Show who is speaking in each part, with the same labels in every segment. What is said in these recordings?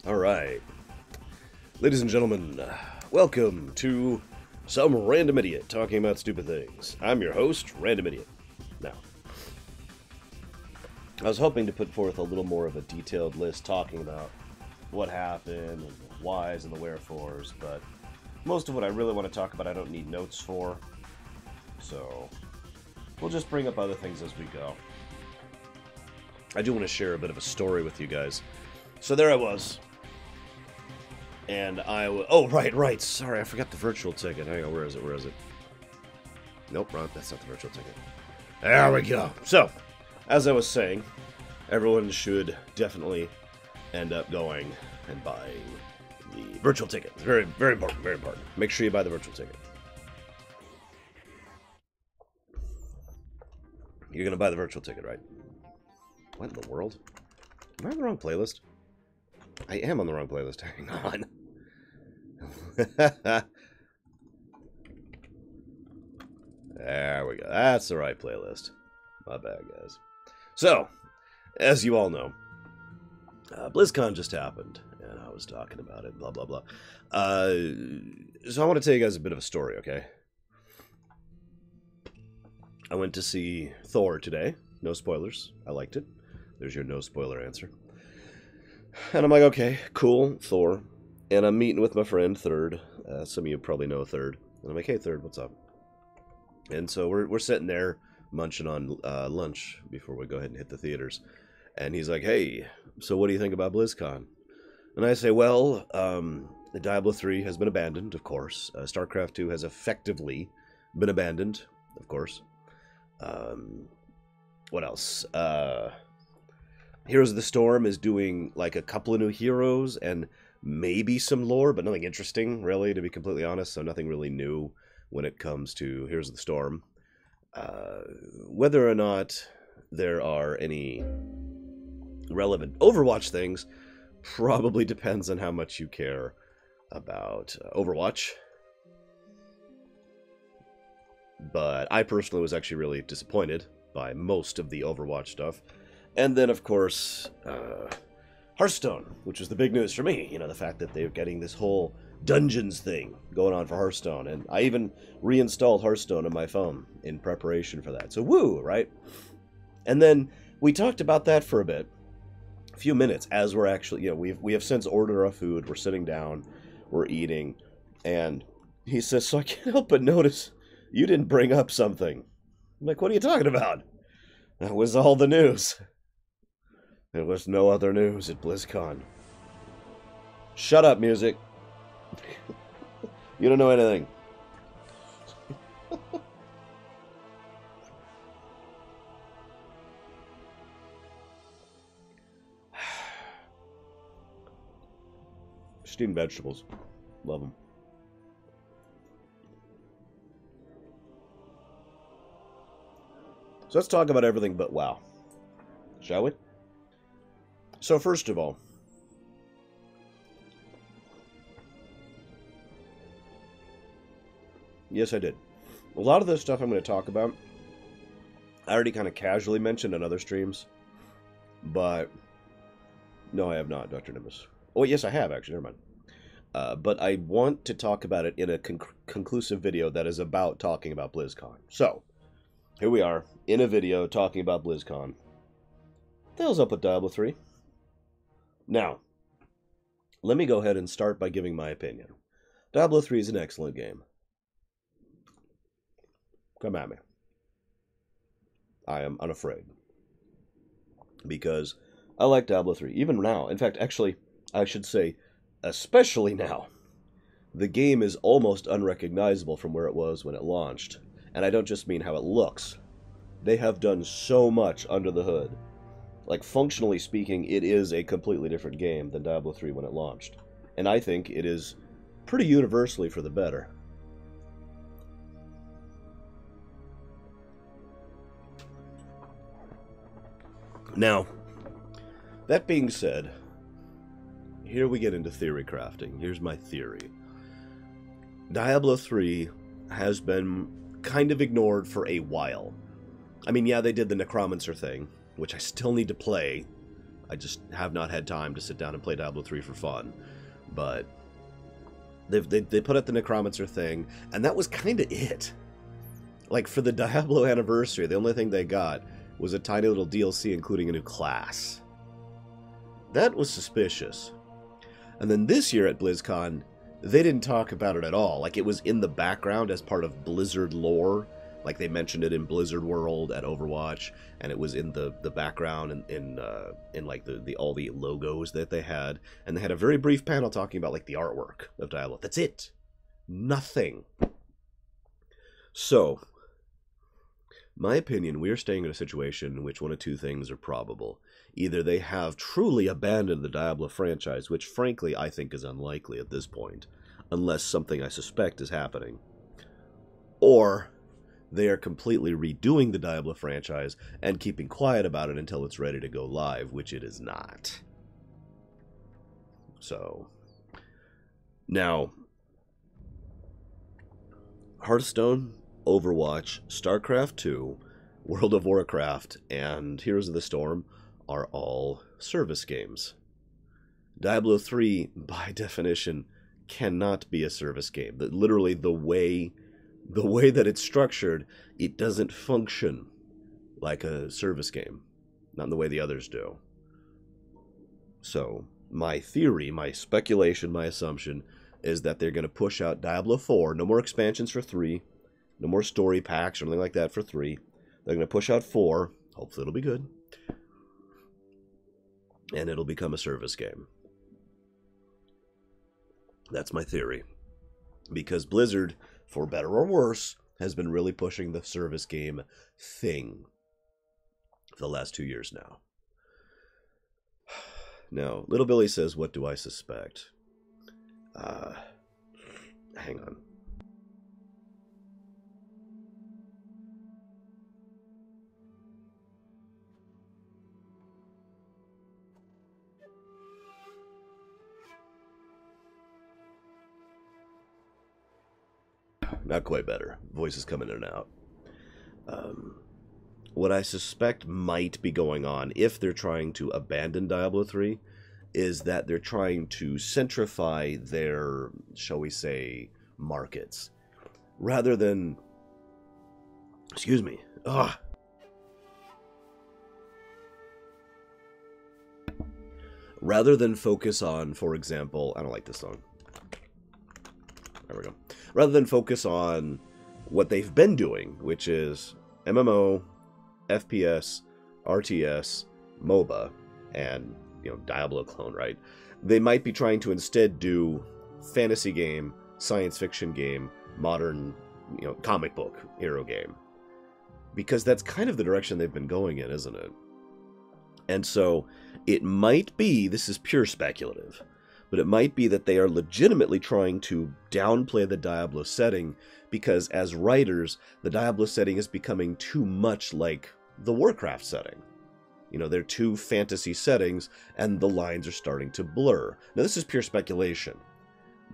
Speaker 1: Alright. Ladies and gentlemen, welcome to Some Random Idiot Talking About Stupid Things. I'm your host, Random Idiot. Now, I was hoping to put forth a little more of a detailed list talking about what happened, and the whys and the wherefores, but most of what I really want to talk about I don't need notes for, so we'll just bring up other things as we go. I do want to share a bit of a story with you guys. So there I was. And oh, right, sorry, I forgot the virtual ticket. Hang on, where is it? Nope, wrong, that's not the virtual ticket. There we go. So, as I was saying, everyone should definitely end up going and buying the virtual ticket. It's very, very important, very important. Make sure you buy the virtual ticket. You're gonna buy the virtual ticket, right? What in the world? Am I on the wrong playlist? I am on the wrong playlist. Hang on. There we go. That's the right playlist. My bad, guys. So, as you all know, BlizzCon just happened, and I was talking about it, blah, blah, blah. So I want to tell you guys a bit of a story, okay? I went to see Thor today. No spoilers. I liked it. There's your no spoiler answer. And I'm like, okay, cool, Thor. And I'm meeting with my friend, Third. Some of you probably know Third. And I'm like, hey, Third, what's up? And so we're sitting there munching on lunch before we go ahead and hit the theaters. And he's like, hey, so what do you think about BlizzCon? And I say, well, the Diablo 3 has been abandoned, of course. Starcraft 2 has effectively been abandoned, of course. What else? Heroes of the Storm is doing like a couple of new heroes and maybe some lore, but nothing interesting, really, to be completely honest. So nothing really new when it comes to Heroes of the Storm. Whether or not there are any relevant Overwatch things probably depends on how much you care about Overwatch. But I personally was actually really disappointed by most of the Overwatch stuff. And then, of course, Hearthstone, which was the big news for me. You know, the fact that they're getting this whole dungeons thing going on for Hearthstone. And I even reinstalled Hearthstone on my phone in preparation for that. So, woo, right? And then we talked about that for a few minutes, as we're actually, you know, we have since ordered our food. We're sitting down, we're eating. And he says, so I can't help but notice you didn't bring up something. I'm like, what are you talking about? That was all the news. There was no other news at BlizzCon. Shut up, music. You don't know anything. Steamed vegetables. Love them. So let's talk about everything but WoW. Shall we? So first of all, yes, I did. A lot of the stuff I'm going to talk about, I already kind of casually mentioned on other streams, but no, I have not, Dr. Nimbus. Oh, yes, I have, actually. Never mind. But I want to talk about it in a conclusive video that is about talking about BlizzCon. So, here we are, in a video talking about BlizzCon. What the hell's up with Diablo 3? Now, let me go ahead and start by giving my opinion. Diablo 3 is an excellent game. Come at me. I am unafraid. Because I like Diablo 3, even now. In fact, actually, I should say, especially now. The game is almost unrecognizable from where it was when it launched. And I don't just mean how it looks. They have done so much under the hood. Like, functionally speaking, it is a completely different game than Diablo 3 when it launched. And I think it is pretty universally for the better. Now, that being said, here we get into theory crafting. Here's my theory. Diablo 3 has been kind of ignored for a while. I mean, yeah, they did the Necromancer thing, which I still need to play. I just have not had time to sit down and play Diablo 3 for fun. But they put out the Necromancer thing, and that was kind of it. Like, for the Diablo anniversary, the only thing they got was a tiny little DLC including a new class. That was suspicious. And then this year at BlizzCon, they didn't talk about it at all. Like, it was in the background as part of Blizzard lore. Like, they mentioned it in Blizzard World at Overwatch, and it was in the background in like all the logos that they had. And they had a very brief panel talking about, like, the artwork of Diablo. That's it. Nothing. So, my opinion, we are staying in a situation in which one of two things are probable. Either they have truly abandoned the Diablo franchise, which frankly I think is unlikely at this point, unless something I suspect is happening, or they are completely redoing the Diablo franchise and keeping quiet about it until it's ready to go live, which it is not. So, now, Hearthstone, Overwatch, Starcraft 2, World of Warcraft, and Heroes of the Storm are all service games. Diablo 3, by definition, cannot be a service game. That literally the way that it's structured, it doesn't function like a service game. Not in the way the others do. So, my theory, my speculation, my assumption is that they're going to push out Diablo 4. No more expansions for 3. No more story packs or anything like that for 3. They're going to push out 4. Hopefully it'll be good. And it'll become a service game. That's my theory. Because Blizzard, for better or worse, has been really pushing the service game thing for the last 2 years now. Now, Little Billy says, what do I suspect? Hang on. Not quite better. Voices coming in and out. What I suspect might be going on, if they're trying to abandon Diablo 3, is that they're trying to centrify their, shall we say, markets. Rather than... Excuse me. Ugh. Rather than focus on, for example... I don't like this song. There we go. Rather than focus on what they've been doing, which is MMO, FPS, RTS, MOBA, and, Diablo clone, right? They might be trying to instead do fantasy game, science fiction game, modern, comic book hero game. Because that's kind of the direction they've been going in, isn't it? And so, it might be, this is pure speculative, but it might be that they are legitimately trying to downplay the Diablo setting because as writers, the Diablo setting is becoming too much like the Warcraft setting. They're two fantasy settings and the lines are starting to blur. Now, this is pure speculation,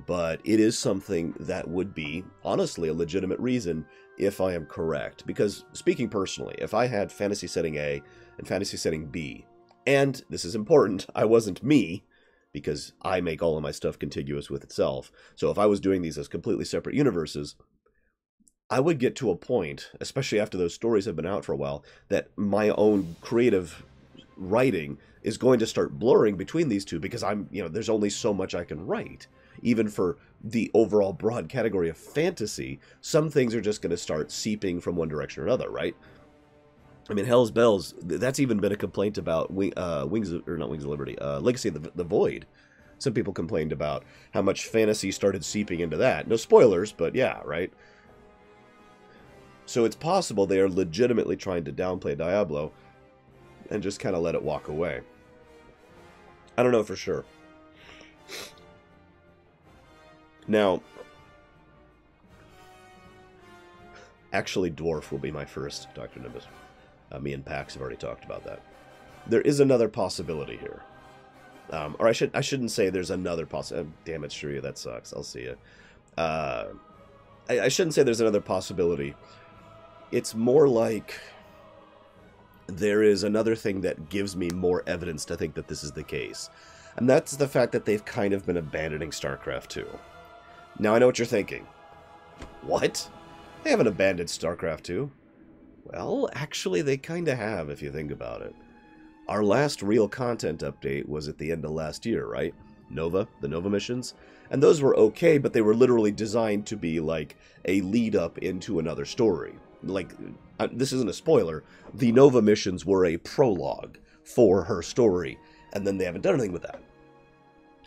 Speaker 1: but it is something that would be, honestly, a legitimate reason if I am correct. Because, speaking personally, if I had fantasy setting A and fantasy setting B, and, this is important, I wasn't me, because I make all of my stuff contiguous with itself. So if I was doing these as completely separate universes, I would get to a point, especially after those stories have been out for a while, that my own creative writing is going to start blurring between these two because there's only so much I can write. Even for the overall broad category of fantasy, some things are just going to start seeping from one direction or another, right? I mean, Hell's Bells, that's even been a complaint about Legacy of the Void. Some people complained about how much fantasy started seeping into that. No spoilers, but yeah, right? So it's possible they are legitimately trying to downplay Diablo and just kind of let it walk away. I don't know for sure. Now, actually, Dwarf will be my first Dr. Nimbus. Me and Pax have already talked about that. There is another possibility here. Or I shouldn't say there's another possibility. Damn it, Shreya, that sucks. I'll see you. I shouldn't say there's another possibility. It's more like there is another thing that gives me more evidence to think that this is the case. And that's the fact that they've kind of been abandoning Starcraft 2. Now, I know what you're thinking. What? They haven't abandoned Starcraft 2. Well, actually, they kind of have, if you think about it. Our last real content update was at the end of last year, right? Nova, the Nova missions. And those were okay, but they were literally designed to be like a lead-up into another story. Like, this isn't a spoiler, the Nova missions were a prologue for her story, and then they haven't done anything with that.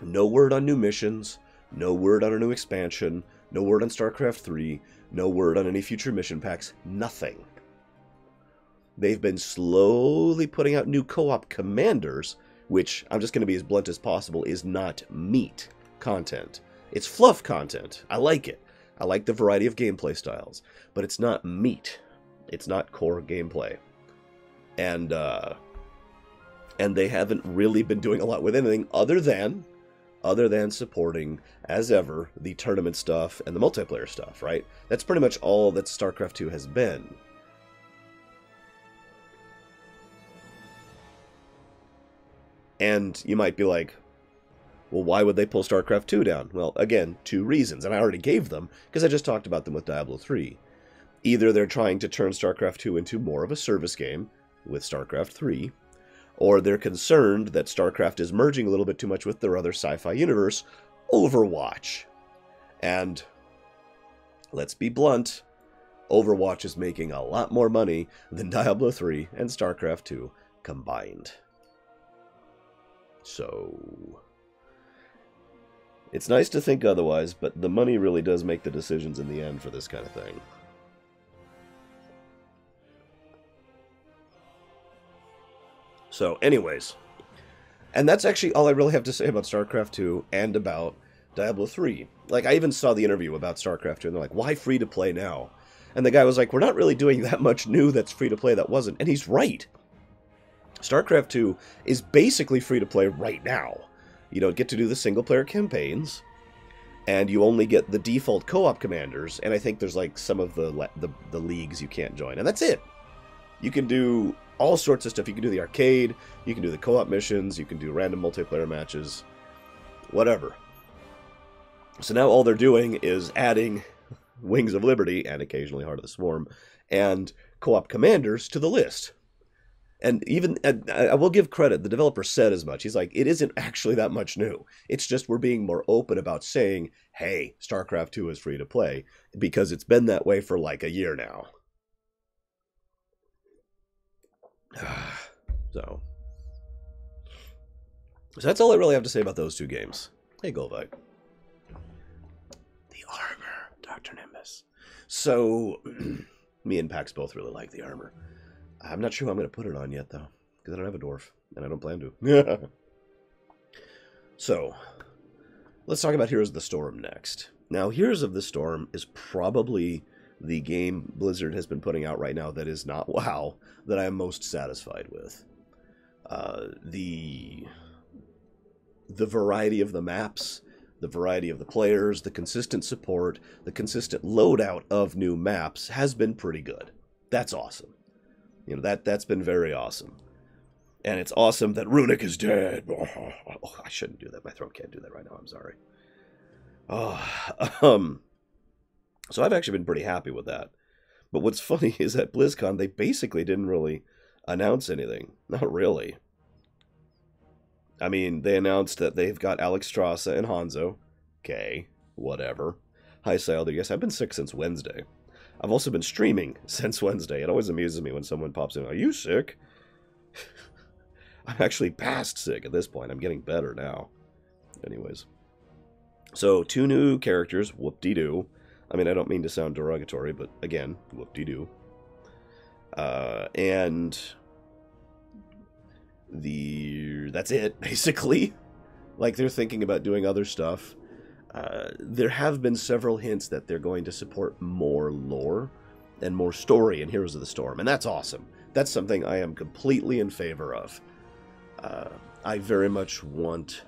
Speaker 1: No word on new missions, no word on a new expansion, no word on StarCraft 3, no word on any future mission packs, nothing. They've been slowly putting out new co-op commanders, which, I'm just going to be as blunt as possible, is not meat content. It's fluff content. I like it. I like the variety of gameplay styles, but it's not meat. It's not core gameplay. And they haven't really been doing a lot with anything other than supporting, as ever, the tournament stuff and the multiplayer stuff, right? That's pretty much all that StarCraft 2 has been. And you might be like, well, why would they pull StarCraft 2 down? Well, again, two reasons, and I already gave them, because I just talked about them with Diablo 3. Either they're trying to turn StarCraft 2 into more of a service game with StarCraft 3, or they're concerned that StarCraft is merging a little bit too much with their other sci-fi universe, Overwatch. And let's be blunt, Overwatch is making a lot more money than Diablo 3 and StarCraft 2 combined. So it's nice to think otherwise, but the money really does make the decisions in the end for this kind of thing. So, anyways, and that's actually all I really have to say about StarCraft 2 and about Diablo 3. Like, I even saw the interview about StarCraft 2, and they're like, why free-to-play now? And the guy was like, we're not really doing that much new that's free-to-play that wasn't. And he's right. StarCraft 2 is basically free-to-play right now. You don't get to do the single-player campaigns, and you only get the default co-op commanders, and I think there's like some of the leagues you can't join, and that's it. You can do all sorts of stuff. You can do the arcade, you can do the co-op missions, you can do random multiplayer matches, whatever. So now all they're doing is adding Wings of Liberty, and occasionally Heart of the Swarm, and co-op commanders to the list. And even, I will give credit, the developer said as much. He's like, it isn't actually that much new. It's just we're being more open about saying, hey, StarCraft 2 is free to play, because it's been that way for like a year now. So that's all I really have to say about those two games. Hey, Golvite. The armor, Dr. Nimbus. So, me and Pax both really like the armor. I'm not sure who I'm going to put it on yet, though, because I don't have a dwarf, and I don't plan to. So, let's talk about Heroes of the Storm next. Now, Heroes of the Storm is probably the game Blizzard has been putting out right now that is not WoW, that I am most satisfied with. The variety of the maps, the variety of the players, the consistent support, the consistent loadout of new maps has been pretty good. That's awesome. You know, that's been very awesome. And it's awesome that Runic is dead. Oh, I shouldn't do that. My throat can't do that right now. I'm sorry. So I've actually been pretty happy with that. But what's funny is at BlizzCon, they basically didn't really announce anything. Not really. I mean, they announced that they've got Alex Strasza and Hanzo. Okay, whatever. Hi, Sailor. Yes, I've been sick since Wednesday. I've also been streaming since Wednesday. It always amuses me when someone pops in, are you sick? I'm actually past sick at this point. I'm getting better now. Anyways. So, 2 new characters, whoop-de-doo. I mean, I don't mean to sound derogatory, but again, whoop-de-doo. And that's it, basically. Like, they're thinking about doing other stuff. There have been several hints that they're going to support more lore and more story in Heroes of the Storm, and that's awesome. That's something I am completely in favor of. I very much want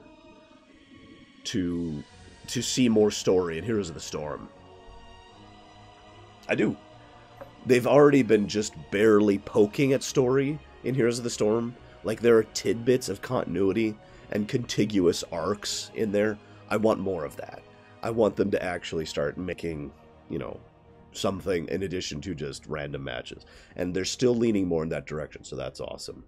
Speaker 1: to see more story in Heroes of the Storm. I do. They've already been just barely poking at story in Heroes of the Storm. Like, there are tidbits of continuity and contiguous arcs in there. I want more of that. I want them to actually start making, you know, something in addition to just random matches. And they're still leaning more in that direction, so that's awesome.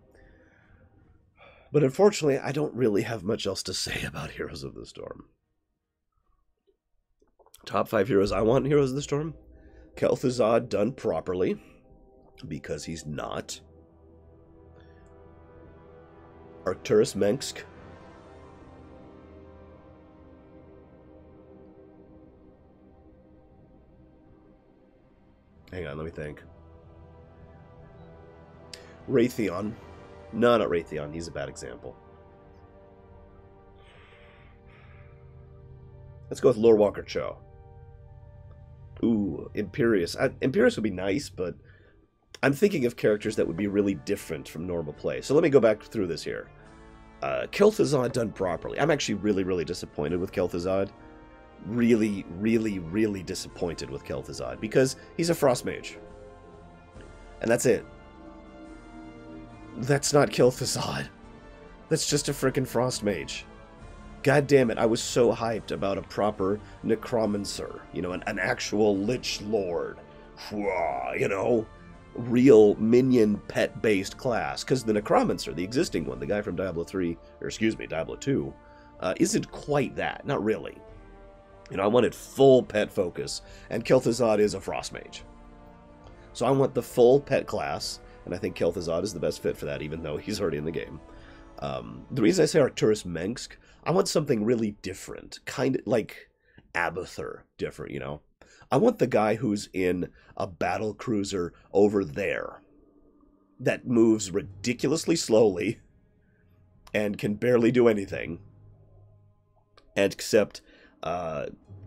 Speaker 1: But unfortunately, I don't really have much else to say about Heroes of the Storm. Top 5 heroes I want in Heroes of the Storm. Kel'Thuzad done properly, because he's not. Arcturus Mengsk. Hang on, let me think. Raytheon. No, not Raytheon. He's a bad example. Let's go with Lore Walker Cho. Ooh, Imperius. Imperius would be nice, but I'm thinking of characters that would be really different from normal play. So let me go back through this here. Kel'Thuzad done properly. I'm actually really, really disappointed with Kel'Thuzad. Really, really, really disappointed with Kel'Thuzad because he's a Frost Mage. And that's it. That's not Kel'Thuzad. That's just a frickin' Frost Mage. God damn it, I was so hyped about a proper Necromancer. You know, an actual Lich Lord. You know, real minion pet-based class. Because the Necromancer, the existing one, the guy from Diablo 3, or excuse me, Diablo 2, isn't quite that. Not really. You know, I wanted full pet focus, and Kel'Thuzad is a Frost Mage. So I want the full pet class, and I think Kel'Thuzad is the best fit for that, even though he's already in the game. The reason I say Arcturus Mengsk, I want something really different, kind of like Abathur different, you know? I want the guy who's in a battle cruiser over there that moves ridiculously slowly and can barely do anything, and except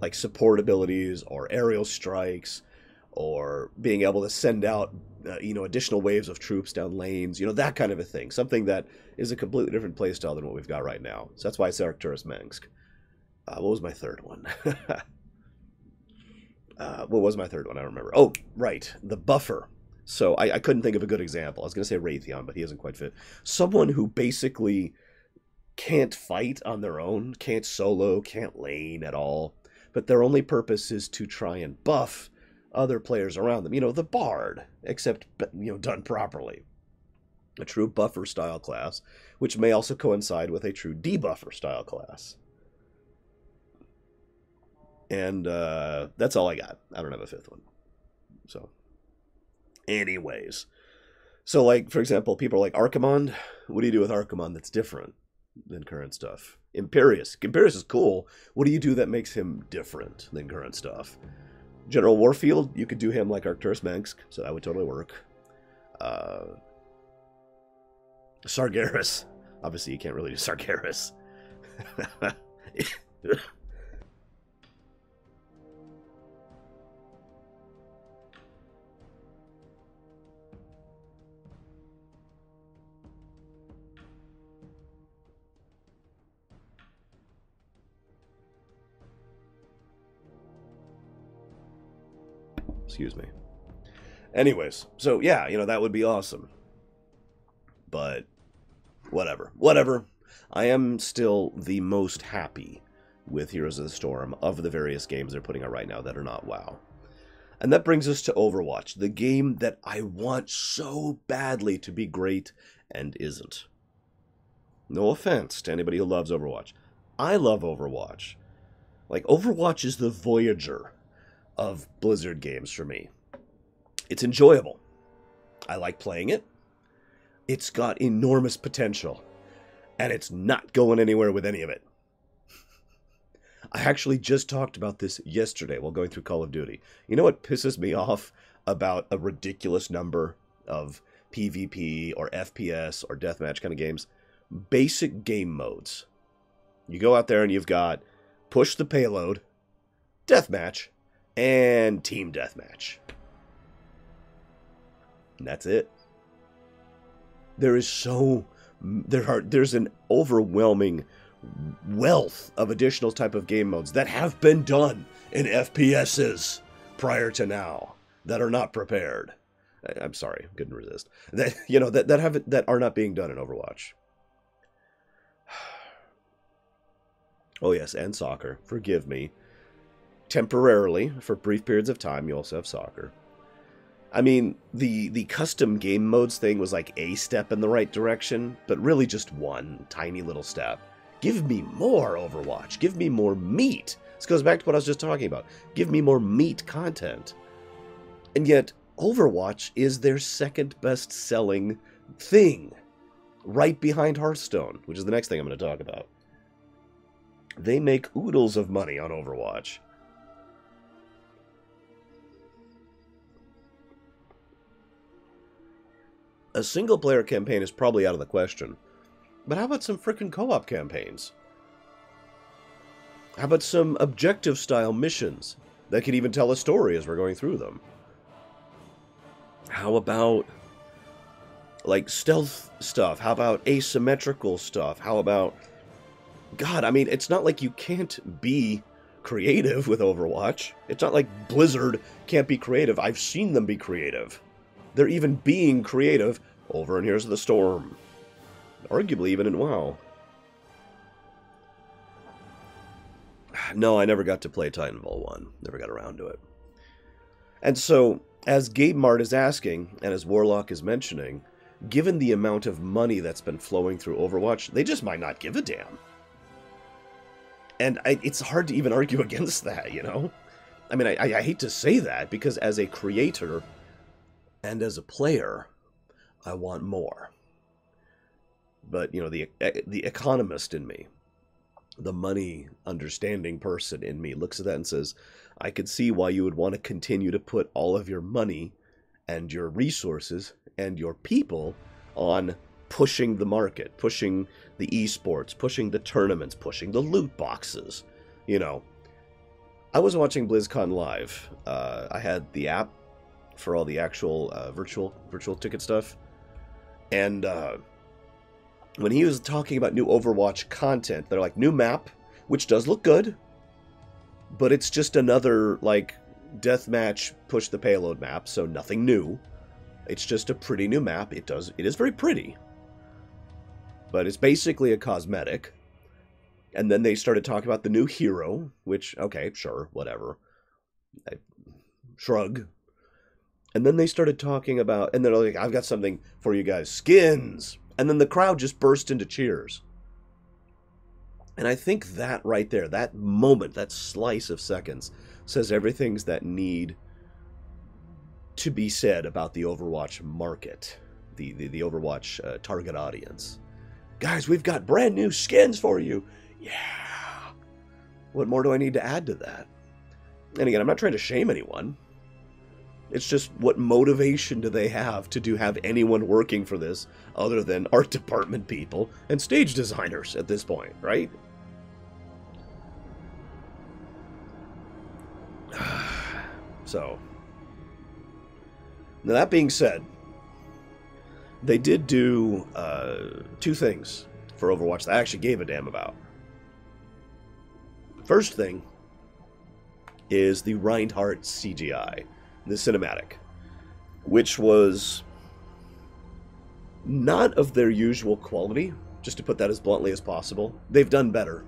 Speaker 1: like support abilities or aerial strikes or being able to send out you know, additional waves of troops down lanes, you know, that kind of a thing. Something that is a completely different playstyle than what we've got right now. So that's why I say Arcturus Mengsk. What was my third one? What was my third one? I don't remember. Oh, right. The Buffer. So I couldn't think of a good example. I was going to say Raytheon, but he doesn't quite fit. Someone who basically can't fight on their own, can't solo, can't lane at all, but their only purpose is to try and buff other players around them. You know, the Bard, except, you know, done properly. A true buffer style class, which may also coincide with a true debuffer style class. And that's all I got. I don't have a fifth one. So, anyways. So, like, for example, people are like, Archimonde? What do you do with Archimonde that's different than current stuff? Imperius. Imperius is cool. What do you do that makes him different than current stuff? General Warfield, you could do him like Arcturus Mengsk, so that would totally work. Sargeras. Obviously, you can't really do Sargeras. Excuse me. Anyways, so yeah, you know, that would be awesome. But whatever. Whatever. I am still the most happy with Heroes of the Storm of the various games they're putting out right now that are not WoW. And that brings us to Overwatch, the game that I want so badly to be great and isn't. No offense to anybody who loves Overwatch. I love Overwatch. Like, Overwatch is the Voyager of Blizzard games for me. It's enjoyable. I like playing it. It's got enormous potential. And it's not going anywhere with any of it. I actually just talked about this yesterday while going through Call of Duty. You know what pisses me off about a ridiculous number of PvP or FPS or deathmatch kind of games? Basic game modes. You go out there and you've got push the payload, deathmatch, and team deathmatch. And that's it. There's an overwhelming wealth of additional type of game modes that have been done in FPSs prior to now that are not prepared. I'm sorry, couldn't resist. That, you know, that are not being done in Overwatch. Oh yes, and soccer. Forgive me. Temporarily, for brief periods of time, you also have soccer. I mean, the custom game modes thing was like a step in the right direction, but really just one tiny little step. Give me more Overwatch. Give me more meat. This goes back to what I was just talking about. Give me more meat content. And yet, Overwatch is their second best selling thing, right behind Hearthstone, which is the next thing I'm going to talk about. They make oodles of money on Overwatch. A single-player campaign is probably out of the question. But how about some frickin' co-op campaigns? How about some objective-style missions that can even tell a story as we're going through them? How about, like, stealth stuff? How about asymmetrical stuff? How about... God, I mean, it's not like you can't be creative with Overwatch. It's not like Blizzard can't be creative. I've seen them be creative. They're even being creative over in Here's the Storm. Arguably even in WoW. No, I never got to play Titanfall 1. Never got around to it. And so, as Gabe Mart is asking, and as Warlock is mentioning, given the amount of money that's been flowing through Overwatch, they just might not give a damn. And it's hard to even argue against that, you know? I mean, I hate to say that, because as a creator and as a player, I want more. But, you know, the economist in me, the money understanding person in me, looks at that and says, I could see why you would want to continue to put all of your money and your resources and your people on pushing the market, pushing the esports, pushing the tournaments, pushing the loot boxes. You know, I was watching BlizzCon live. I had the app for all the actual virtual ticket stuff. And when he was talking about new Overwatch content, they're like, new map, which does look good, but it's just another, like, deathmatch push the payload map, so nothing new. It's just a pretty new map. It is very pretty. But it's basically a cosmetic. And then they started talking about the new hero, which, okay, sure, whatever. Shrug. And then they started talking about, and they're like, I've got something for you guys, skins. And then the crowd just burst into cheers. And I think that right there, that moment, that slice of seconds, says everything that need to be said about the Overwatch market, the Overwatch target audience. Guys, we've got brand new skins for you. Yeah. What more do I need to add to that? And again, I'm not trying to shame anyone. It's just, what motivation do they have to have anyone working for this other than art department people and stage designers at this point, right? So, now that being said, they did do two things for Overwatch that I actually gave a damn about. First thing is the Reinhardt CGI, the cinematic, which was not of their usual quality, just to put that as bluntly as possible. They've done better.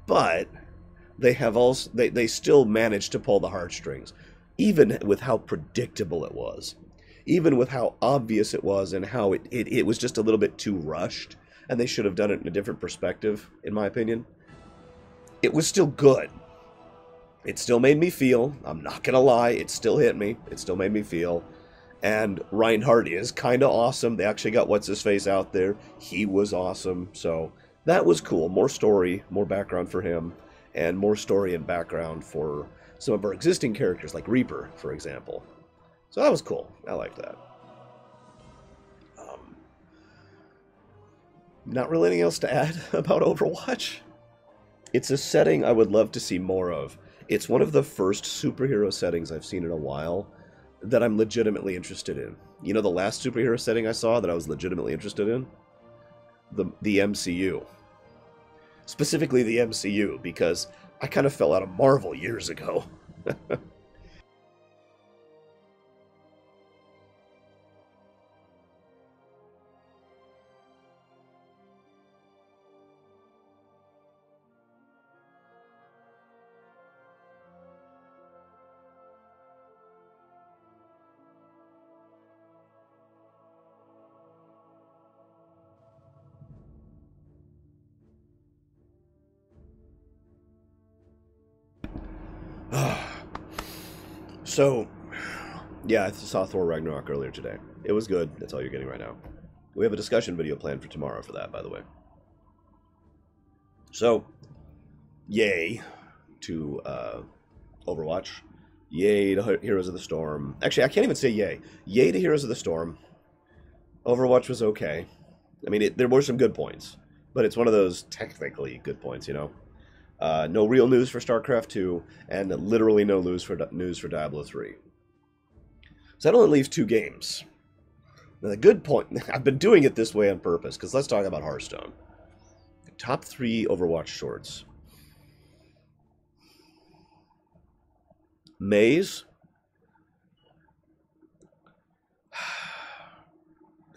Speaker 1: But they have also they still managed to pull the heartstrings, even with how predictable it was. Even with how obvious it was and how it was just a little bit too rushed, and they should have done it in a different perspective, in my opinion. It was still good. It still made me feel, I'm not gonna lie, it still hit me. It still made me feel. And Reinhardt is kind of awesome. They actually got What's-His-Face out there. He was awesome. So that was cool. More story, more background for him, and more story and background for some of our existing characters, like Reaper, for example. So that was cool. I liked that. Not really anything else to add about Overwatch. It's a setting I would love to see more of. It's one of the first superhero settings I've seen in a while that I'm legitimately interested in. You know the last superhero setting I saw that I was legitimately interested in? The MCU. Specifically the MCU, because I kind of fell out of Marvel years ago. So, yeah, I saw Thor Ragnarok earlier today. It was good. That's all you're getting right now. We have a discussion video planned for tomorrow for that, by the way. So, yay to Overwatch. Yay to Heroes of the Storm. Actually, I can't even say yay. Yay to Heroes of the Storm. Overwatch was okay. I mean, there were some good points, but it's one of those technically good points, you know? No real news for Starcraft 2, and literally no news for Diablo 3. So that only leaves 2 games. Now, the good point, I've been doing it this way on purpose, because let's talk about Hearthstone. Top 3 Overwatch shorts. Maze.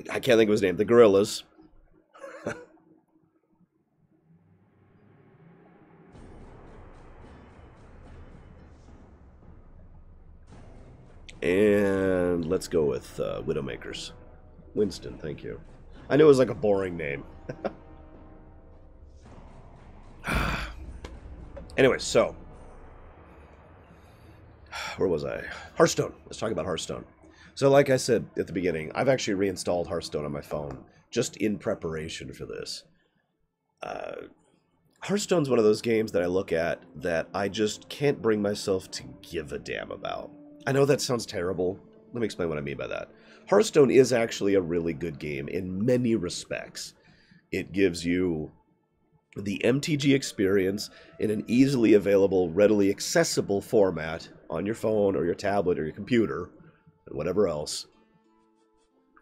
Speaker 1: I can't think of his name. The Gorillas. And let's go with Widowmakers. Winston, thank you. I knew it was like a boring name. Anyway, so. Where was I? Hearthstone. Let's talk about Hearthstone. So like I said at the beginning, I've actually reinstalled Hearthstone on my phone just in preparation for this. Hearthstone's one of those games that I look at that I just can't bring myself to give a damn about. I know that sounds terrible. Let me explain what I mean by that. Hearthstone is actually a really good game in many respects. It gives you the MTG experience in an easily available, readily accessible format on your phone or your tablet or your computer and whatever else.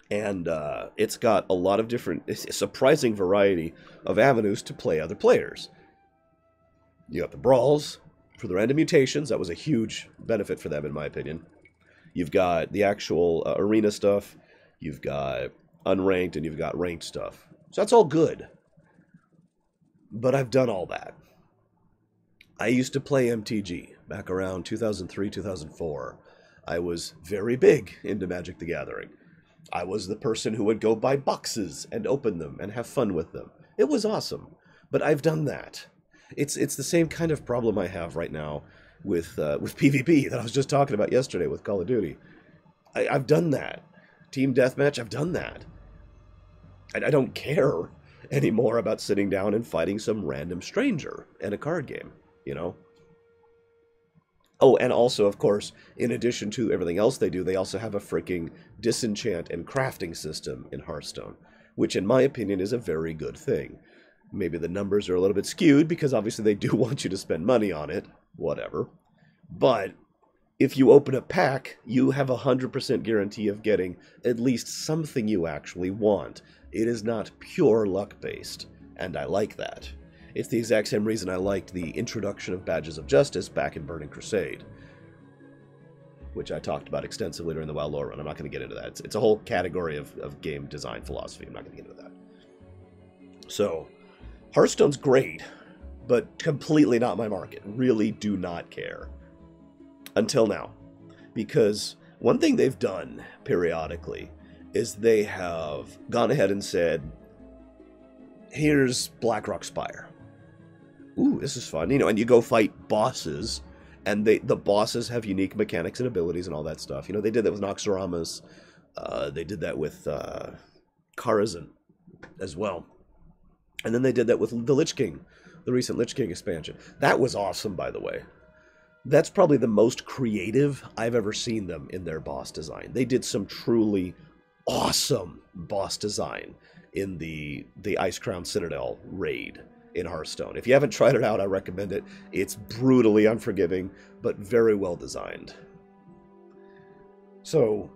Speaker 1: And it's got a lot of a surprising variety of avenues to play other players. You got the brawls for the random mutations. That was a huge benefit for them, in my opinion. You've got the actual arena stuff. You've got unranked, and you've got ranked stuff. So that's all good. But I've done all that. I used to play MTG back around 2003, 2004. I was very big into Magic the Gathering. I was the person who would go buy boxes and open them and have fun with them. It was awesome. But I've done that. It's the same kind of problem I have right now with PvP that I was just talking about yesterday with Call of Duty. I've done that. Team Deathmatch, I've done that. I don't care anymore about sitting down and fighting some random stranger in a card game, you know? Oh, and also, of course, in addition to everything else they do, they also have a freaking disenchant and crafting system in Hearthstone, which in my opinion is a very good thing. Maybe the numbers are a little bit skewed because obviously they do want you to spend money on it, whatever. But if you open a pack, you have a 100% guarantee of getting at least something you actually want. It is not pure luck-based, and I like that. It's the exact same reason I liked the introduction of Badges of Justice back in Burning Crusade, which I talked about extensively during the WoW lore run. I'm not going to get into that. It's a whole category of game design philosophy. I'm not going to get into that. So, Hearthstone's great, but completely not my market. Really do not care. Until now. Because one thing they've done periodically is they have gone ahead and said, here's Blackrock Spire. Ooh, this is fun. You know, and you go fight bosses, and the bosses have unique mechanics and abilities and all that stuff. You know, they did that with Noxoramas. They did that with Karazhan as well. And then they did that with the Lich King, the recent Lich King expansion. That was awesome, by the way. That's probably the most creative I've ever seen them in their boss design. They did some truly awesome boss design in the Icecrown Citadel raid in Hearthstone. If you haven't tried it out, I recommend it. It's brutally unforgiving, but very well designed. So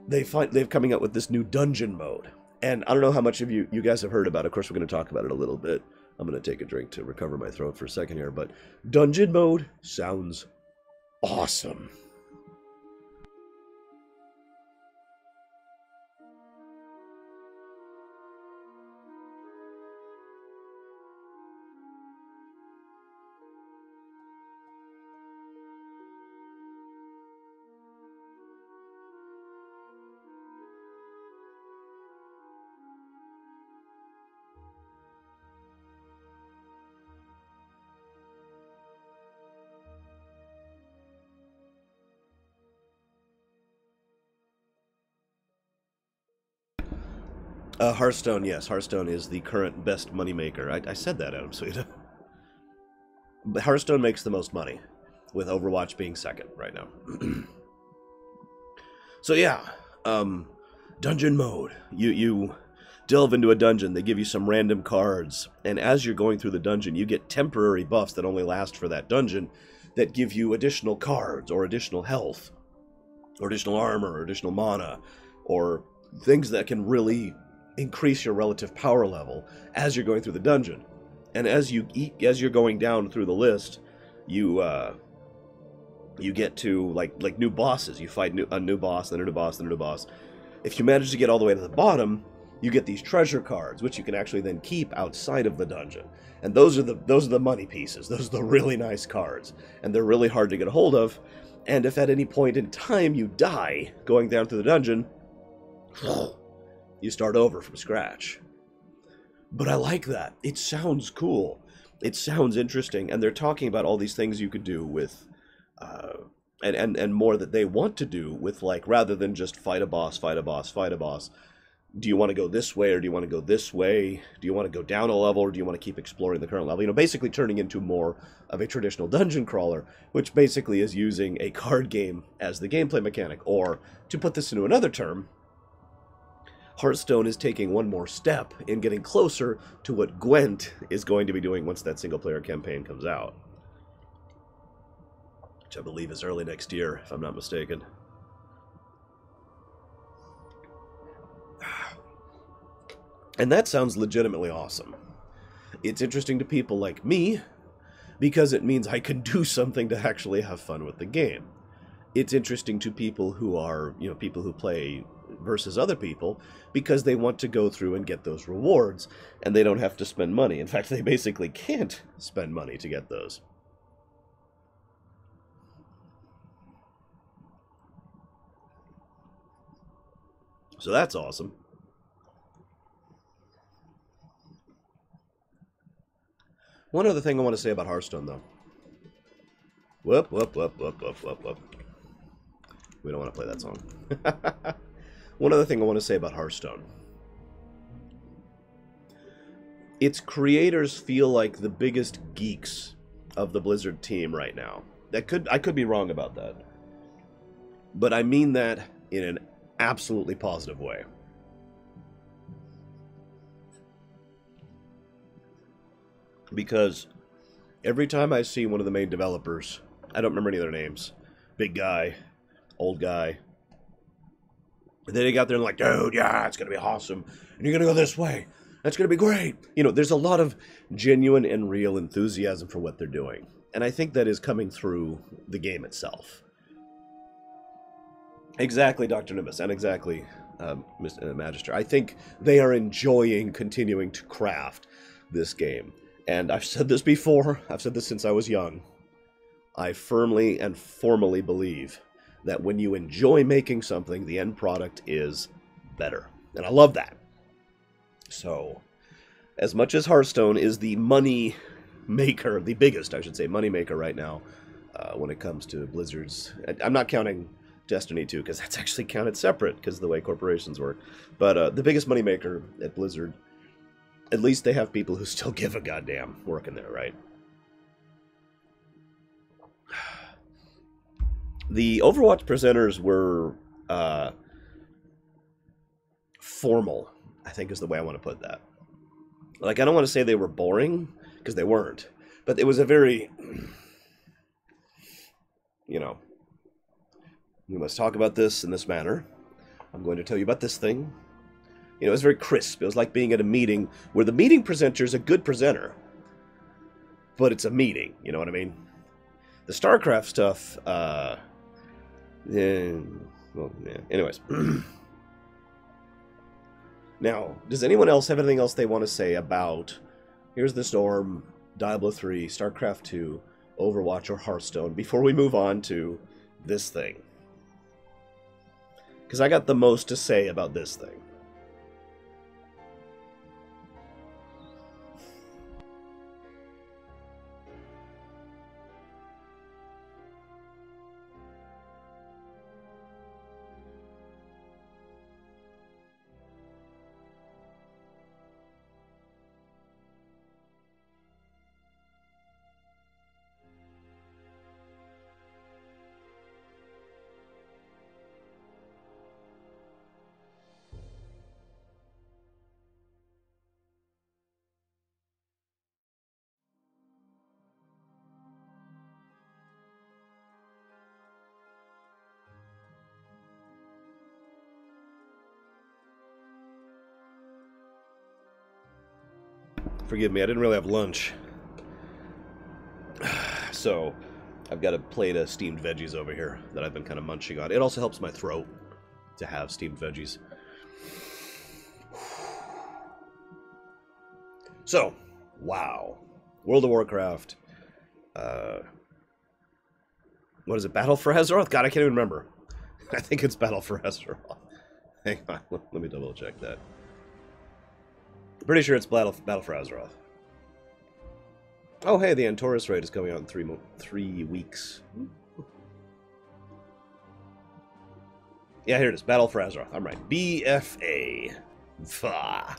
Speaker 1: they've coming out with this new dungeon mode. And I don't know how much of you guys have heard about it. Of course, we're going to talk about it a little bit. I'm going to take a drink to recover my throat for a second here. But dungeon mode sounds awesome. Hearthstone, yes. Hearthstone is the current best moneymaker. I said that, Adam Sweet. But Hearthstone makes the most money, with Overwatch being second right now. So yeah, dungeon mode. You delve into a dungeon, they give you some random cards, and as you're going through the dungeon, you get temporary buffs that only last for that dungeon that give you additional cards, or additional health, or additional armor, or additional mana, or things that can really increase your relative power level as you're going through the dungeon. And as you're going down through the list, you get to like new bosses. You fight a new boss, then a new boss, then a new boss. If you manage to get all the way to the bottom, you get these treasure cards, which you can actually then keep outside of the dungeon. And those are the money pieces. Those are the really nice cards, and they're really hard to get a hold of. And if at any point in time you die going down through the dungeon, you start over from scratch. But I like that. It sounds cool. It sounds interesting, and they're talking about all these things you could do with, and more that they want to do with, like, rather than just fight a boss, fight a boss, fight a boss. Do you want to go this way, or do you want to go this way? Do you want to go down a level, or do you want to keep exploring the current level? You know, basically turning into more of a traditional dungeon crawler, which basically is using a card game as the gameplay mechanic. Or, to put this into another term, Hearthstone is taking one more step in getting closer to what Gwent is going to be doing once that single-player campaign comes out. Which I believe is early next year, if I'm not mistaken. And that sounds legitimately awesome. It's interesting to people like me, because it means I can do something to actually have fun with the game. It's interesting to people who are, you know, people who play versus other people, because they want to go through and get those rewards, and they don't have to spend money. In fact, they basically can't spend money to get those. So that's awesome. One other thing I want to say about Hearthstone, though. Whoop, whoop, whoop, whoop, whoop, whoop, whoop. We don't want to play that song. One other thing I want to say about Hearthstone. Its creators feel like the biggest geeks of the Blizzard team right now. I could be wrong about that. But I mean that in an absolutely positive way. Because every time I see one of the main developers, I don't remember any of their names, big guy, old guy, and then they got there and like, dude, yeah, it's going to be awesome, and you're going to go this way, that's going to be great. You know, there's a lot of genuine and real enthusiasm for what they're doing. And I think that is coming through the game itself. Exactly, Dr. Nimbus, and exactly, Mr. Magister. I think they are enjoying continuing to craft this game. And I've said this before, I've said this since I was young. I firmly and formally believe that when you enjoy making something, the end product is better. And I love that. So, as much as Hearthstone is the money maker, the biggest, I should say, money maker right now, when it comes to Blizzard's... I'm not counting Destiny 2, because that's actually counted separate, because of the way corporations work. But the biggest money maker at Blizzard... At least they have people who still give a goddamn working there, right? The Overwatch presenters were formal, I think is the way I want to put that. Like, I don't want to say they were boring, because they weren't. But it was a very, you know, we must talk about this in this manner. I'm going to tell you about this thing. You know, it was very crisp. It was like being at a meeting where the meeting presenter is a good presenter, but it's a meeting. You know what I mean? The Starcraft stuff, well, yeah. Anyways. Now, does anyone else have anything else they want to say about Here's the Storm, Diablo 3, Starcraft 2, Overwatch, or Hearthstone before we move on to this thing? Because I got the most to say about this thing. Forgive me, I didn't really have lunch. So, I've got a plate of steamed veggies over here that I've been kind of munching on. It also helps my throat to have steamed veggies. So, wow. World of Warcraft. What is it? Battle for Azeroth? God, I can't even remember. I think it's Battle for Azeroth. Hang on, let me double check that. Pretty sure it's Battle for Azeroth. Oh, hey, the Antorus raid is coming out in 3 weeks. Yeah, here it is. Battle for Azeroth. I'm right. BFA. Fa.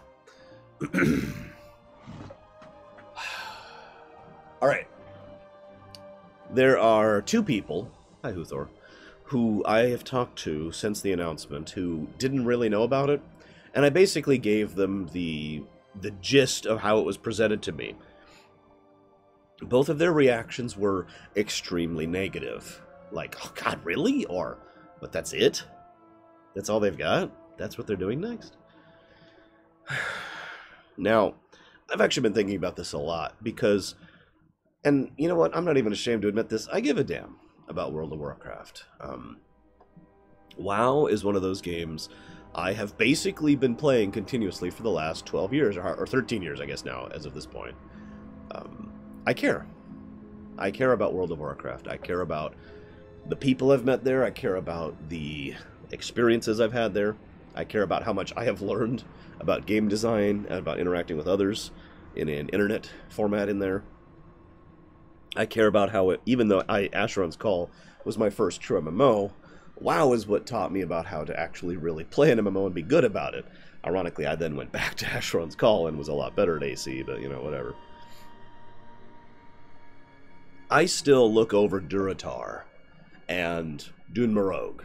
Speaker 1: Alright. There are 2 people, hi Huthor, who I have talked to since the announcement who didn't really know about it, and I basically gave them the gist of how it was presented to me. Both of their reactions were extremely negative. Like, oh god, really? Or, but that's it? That's all they've got? That's what they're doing next? Now, I've actually been thinking about this a lot, because, and you know what, I'm not even ashamed to admit this, I give a damn about World of Warcraft. WoW is one of those games I have basically been playing continuously for the last 12 years, or 13 years, I guess now, as of this point. I care. I care about World of Warcraft. I care about the people I've met there. I care about the experiences I've had there. I care about how much I have learned about game design and about interacting with others in an internet format in there. I care about how it, even though Asheron's Call was my first true MMO, WoW is what taught me about how to actually really play an MMO and be good about it. Ironically, I then went back to Asheron's Call and was a lot better at AC, but you know, whatever. I still look over Durotar and Dun Morog.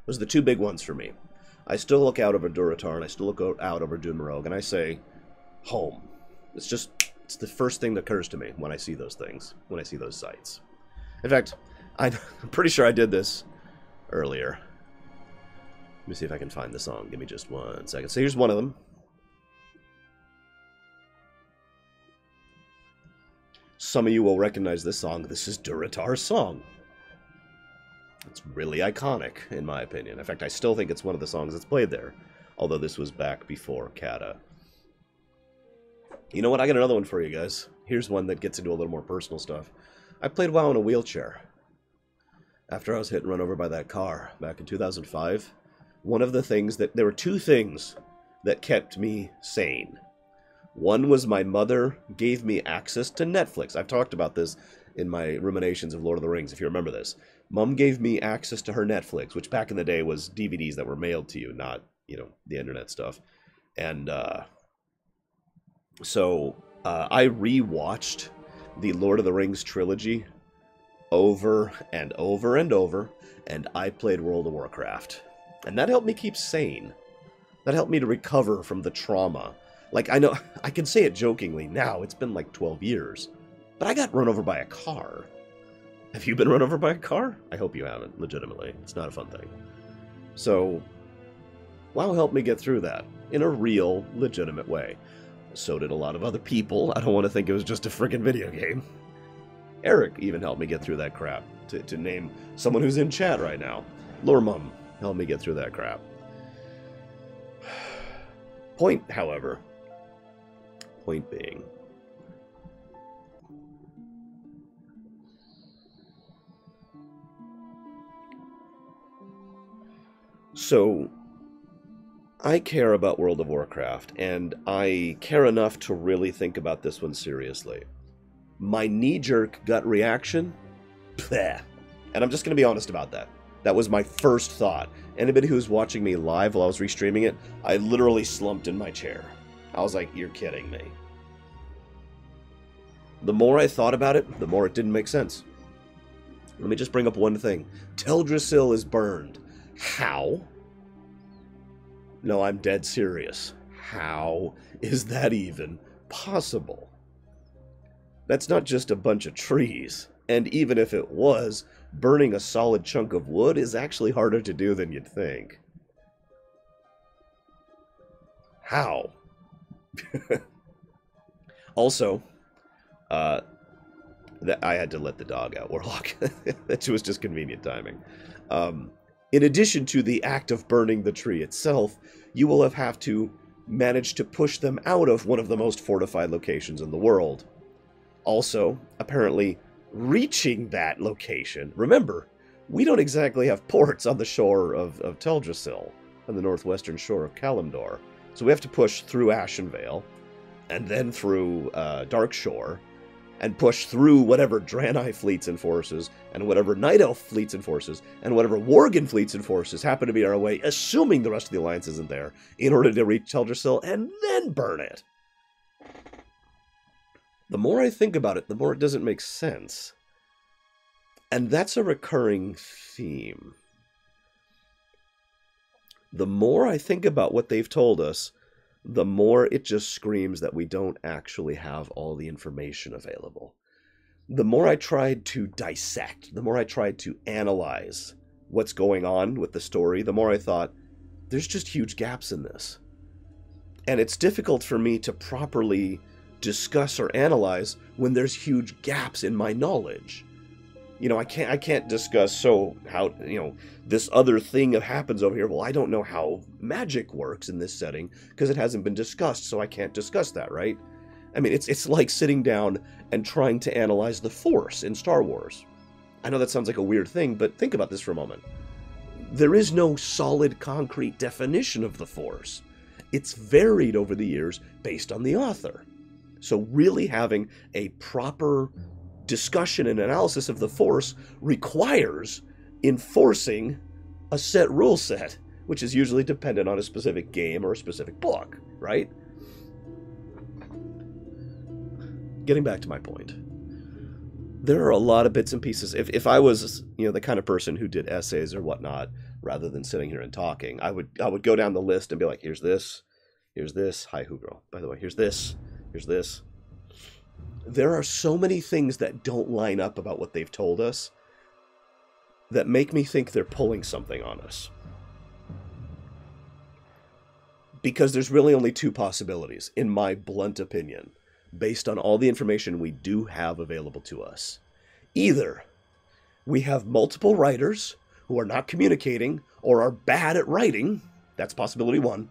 Speaker 1: Those are the 2 big ones for me. I still look out over Durotar and I still look out over Dun Morog, and I say, home. It's the first thing that occurs to me when I see those things, when I see those sites. In fact, I'm pretty sure I did this earlier. Let me see if I can find the song. Give me just 1 second. So here's one of them. Some of you will recognize this song. This is Durotar's song. It's really iconic, in my opinion. In fact, I still think it's one of the songs that's played there. Although this was back before Kata. You know what? I got another one for you guys. Here's one that gets into a little more personal stuff. I played WoW in a wheelchair. After I was hit and run over by that car back in 2005, one of the things that... There were 2 things that kept me sane. One was my mother gave me access to Netflix. I've talked about this in my ruminations of Lord of the Rings, if you remember this. Mom gave me access to her Netflix, which back in the day was DVDs that were mailed to you, not, you know, the internet stuff. And so I rewatched the Lord of the Rings trilogy over and over and over, and I played World of Warcraft. And that helped me keep sane. That helped me to recover from the trauma. Like, I know, I can say it jokingly now, it's been like 12 years, but I got run over by a car. Have you been run over by a car? I hope you haven't, legitimately. It's not a fun thing. So, WoW helped me get through that in a real, legitimate way. So did a lot of other people. I don't want to think it was just a freaking video game. Eric even helped me get through that crap, to name someone who's in chat right now. Lormum helped me get through that crap. Point, however, point being, so I care about World of Warcraft, and I care enough to really think about this one seriously. My knee-jerk gut reaction? Bleh. And I'm just going to be honest about that. That was my first thought. Anybody who was watching me live while I was restreaming it, I literally slumped in my chair. I was like, you're kidding me. The more I thought about it, the more it didn't make sense. Let me just bring up one thing. Teldrassil is burned. How? No, I'm dead serious. How is that even possible? That's not just a bunch of trees. And even if it was, burning a solid chunk of wood is actually harder to do than you'd think. How? Also, that I had to let the dog out, Warlock. That was just convenient timing. In addition to the act of burning the tree itself, you will have to manage to push them out of one of the most fortified locations in the world. Also, apparently, reaching that location. Remember, we don't exactly have ports on the shore of Teldrassil, on the northwestern shore of Kalimdor. So we have to push through Ashenvale, and then through Darkshore, and push through whatever Draenei fleets and forces, and whatever Night Elf fleets and forces, and whatever Worgen fleets and forces happen to be our way, assuming the rest of the Alliance isn't there, in order to reach Teldrassil, and then burn it. The more I think about it, the more it doesn't make sense. And that's a recurring theme. The more I think about what they've told us, the more it just screams that we don't actually have all the information available. The more I tried to dissect, the more I tried to analyze what's going on with the story, the more I thought, there's just huge gaps in this. And it's difficult for me to properly discuss or analyze when there's huge gaps in my knowledge. You know, I can't discuss, so how, you know, this other thing that happens over here. Well, I don't know how magic works in this setting because it hasn't been discussed, so I can't discuss that, right? I mean, it's like sitting down and trying to analyze the Force in Star Wars. I know that sounds like a weird thing, but think about this for a moment. There is no solid, concrete definition of the Force. It's varied over the years based on the author. So really having a proper discussion and analysis of the Force requires enforcing a set rule set, which is usually dependent on a specific game or a specific book, right? Getting back to my point, there are a lot of bits and pieces. If I was, you know, the kind of person who did essays or whatnot, rather than sitting here and talking, I would go down the list and be like, here's this, hi Hugro, by the way, here's this. There are so many things that don't line up about what they've told us that make me think they're pulling something on us. Because there's really only two possibilities, in my blunt opinion, based on all the information we do have available to us. Either we have multiple writers who are not communicating or are bad at writing, that's possibility one,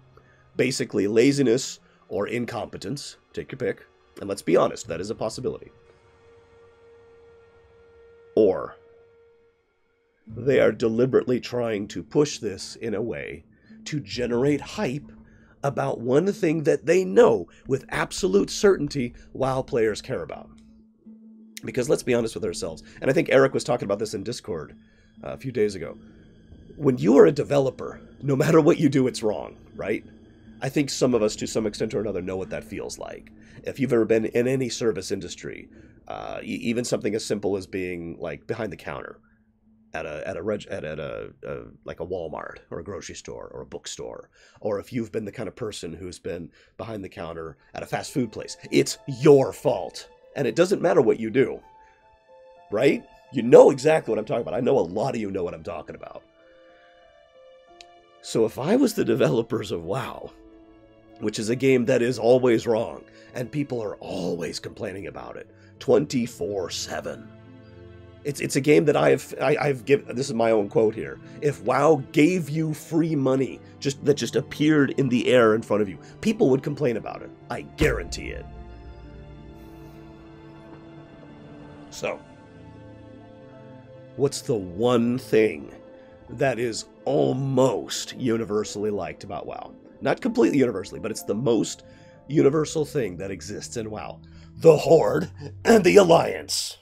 Speaker 1: basically laziness or incompetence, take your pick. And let's be honest, that is a possibility. Or they are deliberately trying to push this in a way to generate hype about one thing that they know with absolute certainty WoW players care about. Because let's be honest with ourselves, and I think Eric was talking about this in Discord a few days ago. When you are a developer, no matter what you do, it's wrong, right? I think some of us, to some extent or another, know what that feels like. If you've ever been in any service industry, even something as simple as being like behind the counter at a like a Walmart or a grocery store or a bookstore, or if you've been the kind of person who's been behind the counter at a fast food place, it's your fault, and it doesn't matter what you do, right? You know exactly what I'm talking about. I know a lot of you know what I'm talking about. So if I was the developers of WoW, which is a game that is always wrong, and people are always complaining about it, 24/7. It's a game that I've given, this is my own quote here, if WoW gave you free money that just appeared in the air in front of you, people would complain about it. I guarantee it. So, what's the one thing that is almost universally liked about WoW? Not completely universally, but it's the most universal thing that exists in WoW. The Horde and the Alliance.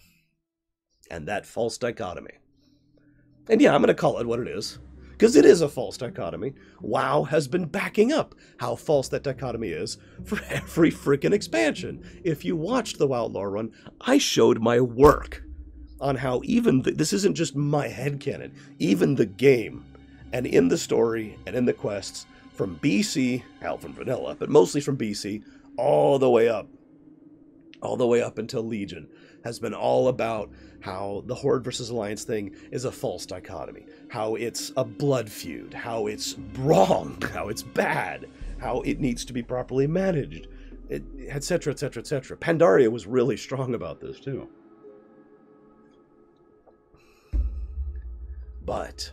Speaker 1: And that false dichotomy. And yeah, I'm going to call it what it is, because it is a false dichotomy. WoW has been backing up how false that dichotomy is for every freaking expansion. If you watched the WoW lore run, I showed my work on how even this isn't just my headcanon, even the game, and in the story, and in the quests, from BC, hell, from vanilla, but mostly from BC, all the way up until Legion, has been all about how the Horde versus Alliance thing is a false dichotomy, how it's a blood feud, how it's wrong, how it's bad, how it needs to be properly managed. etc., etc., etc. Pandaria was really strong about this, too. But...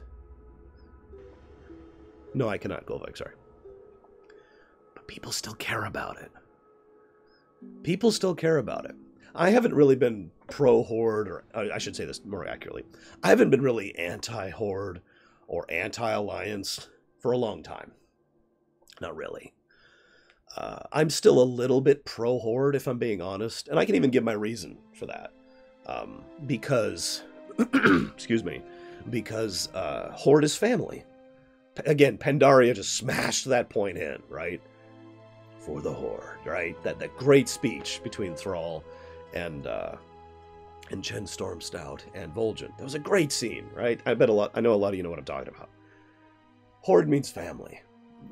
Speaker 1: No, I cannot, Golvik, sorry. But people still care about it. People still care about it. I haven't really been pro-Horde, or I should say this more accurately. I haven't been really anti-Horde or anti-Alliance for a long time. Not really. I'm still a little bit pro-Horde, if I'm being honest, and I can even give my reason for that. Because, excuse me, because Horde is family. Again, Pandaria just smashed that point in, right? For the Horde, right? That great speech between Thrall and Jen Stormstout and Vol'jin. That was a great scene, right? I know a lot of you know what I'm talking about. Horde means family.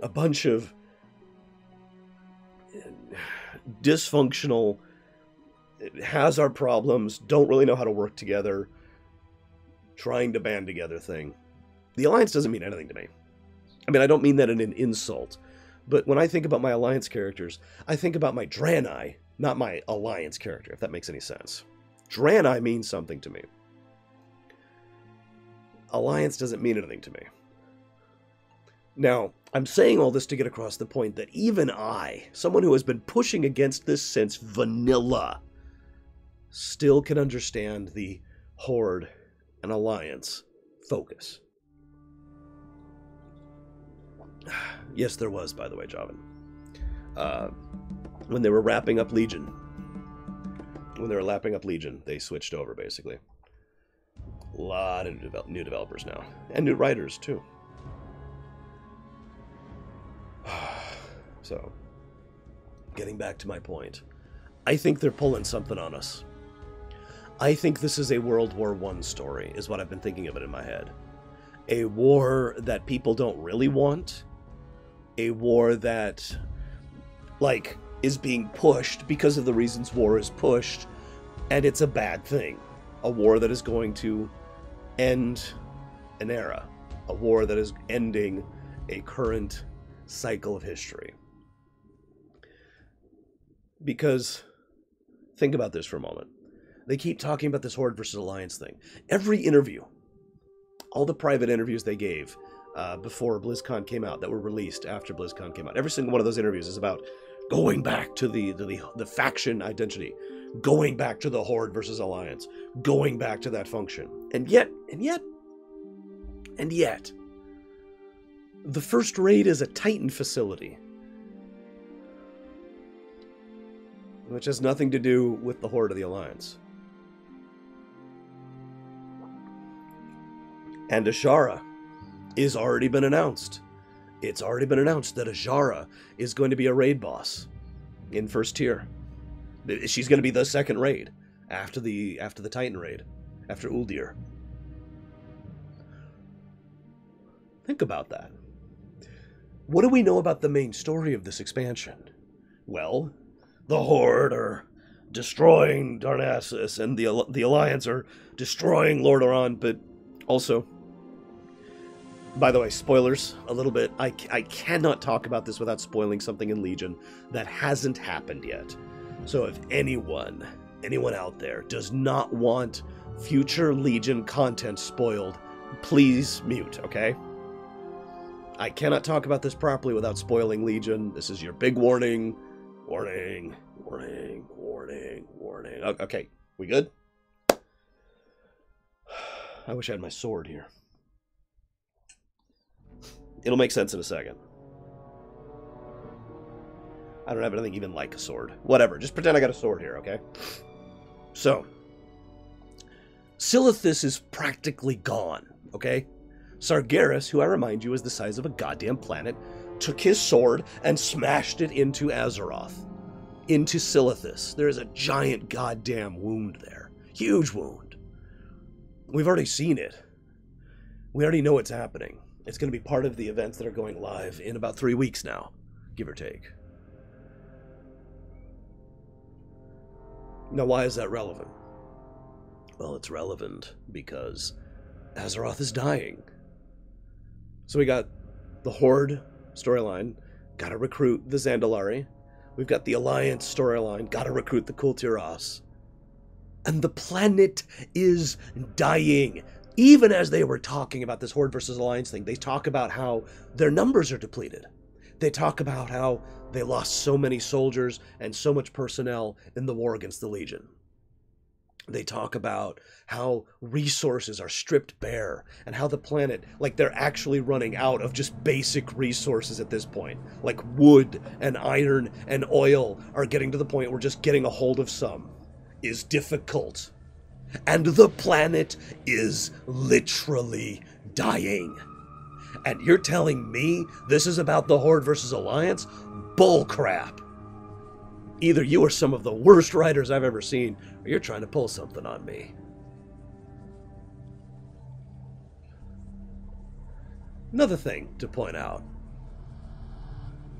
Speaker 1: A bunch of dysfunctional, has our problems, don't really know how to work together, trying to band together thing. The Alliance doesn't mean anything to me. I mean, I don't mean that in an insult, but when I think about my Alliance characters, I think about my Draenei, not my Alliance character, if that makes any sense. Draenei means something to me. Alliance doesn't mean anything to me. Now, I'm saying all this to get across the point that even I, someone who has been pushing against this since vanilla, still can understand the Horde and Alliance focus. Yes, there was, by the way, Javan. When they were wrapping up Legion. They switched over, basically. A lot of new developers now. And new writers, too. So, getting back to my point. I think they're pulling something on us. I think this is a World War I story, is what I've been thinking of it in my head. A war that people don't really want. A war that, like, is being pushed because of the reasons war is pushed, and it's a bad thing. A war that is going to end an era. A war that is ending a current cycle of history. Because, think about this for a moment. They keep talking about this Horde versus Alliance thing. Every interview, all the private interviews they gave before BlizzCon came out, that were released after BlizzCon came out, every single one of those interviews is about going back to the faction identity, going back to the Horde versus Alliance, going back to that function. And yet, the first raid is a Titan facility, which has nothing to do with the Horde of the Alliance. And Azshara is already been announced. It's already been announced that Azshara is going to be a raid boss in first tier. She's going to be the second raid after the Titan raid, after Uldir. Think about that. What do we know about the main story of this expansion? Well, the Horde are destroying Darnassus, and the Alliance are destroying Lordaeron, but also, by the way, spoilers a little bit. I cannot talk about this without spoiling something in Legion that hasn't happened yet. So if anyone out there does not want future Legion content spoiled, please mute, okay? I cannot talk about this properly without spoiling Legion. This is your big warning. Warning. Okay, we good? I wish I had my sword here. It'll make sense in a second. I don't have anything even like a sword. Whatever, just pretend I got a sword here, okay? So, Silithus is practically gone, okay? Sargeras, who I remind you is the size of a goddamn planet, took his sword and smashed it into Azeroth. Into Silithus. There is a giant goddamn wound there. Huge wound. We've already seen it. We already know what's happening. It's going to be part of the events that are going live in about 3 weeks now, give or take. Now, why is that relevant? Well, it's relevant because Azeroth is dying. So we got the Horde storyline, gotta recruit the Zandalari. We've got the Alliance storyline. Gotta recruit the Kultiras. And the planet is dying. Even as they were talking about this Horde versus Alliance thing, they talk about how their numbers are depleted. They talk about how they lost so many soldiers and so much personnel in the war against the Legion. They talk about how resources are stripped bare and how the planet, like, they're actually running out of just basic resources at this point. Like wood and iron and oil are getting to the point where just getting a hold of some is difficult. And the planet is literally dying. And you're telling me this is about the Horde versus Alliance? Bullcrap. Either you are some of the worst writers I've ever seen, or you're trying to pull something on me. Another thing to point out.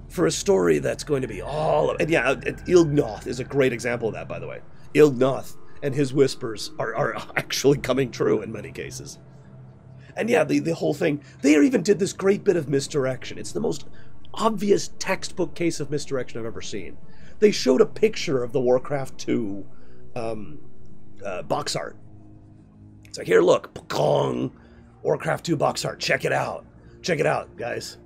Speaker 1: For a story that's going to be all... And yeah, Ilgnoth is a great example of that, by the way. Ilgnoth and his whispers are actually coming true in many cases. And yeah, the whole thing... They even did this great bit of misdirection. It's the most obvious textbook case of misdirection I've ever seen. They showed a picture of the Warcraft 2 box art. It's like, here, look, Pekong, Warcraft 2 box art. Check it out. Check it out, guys.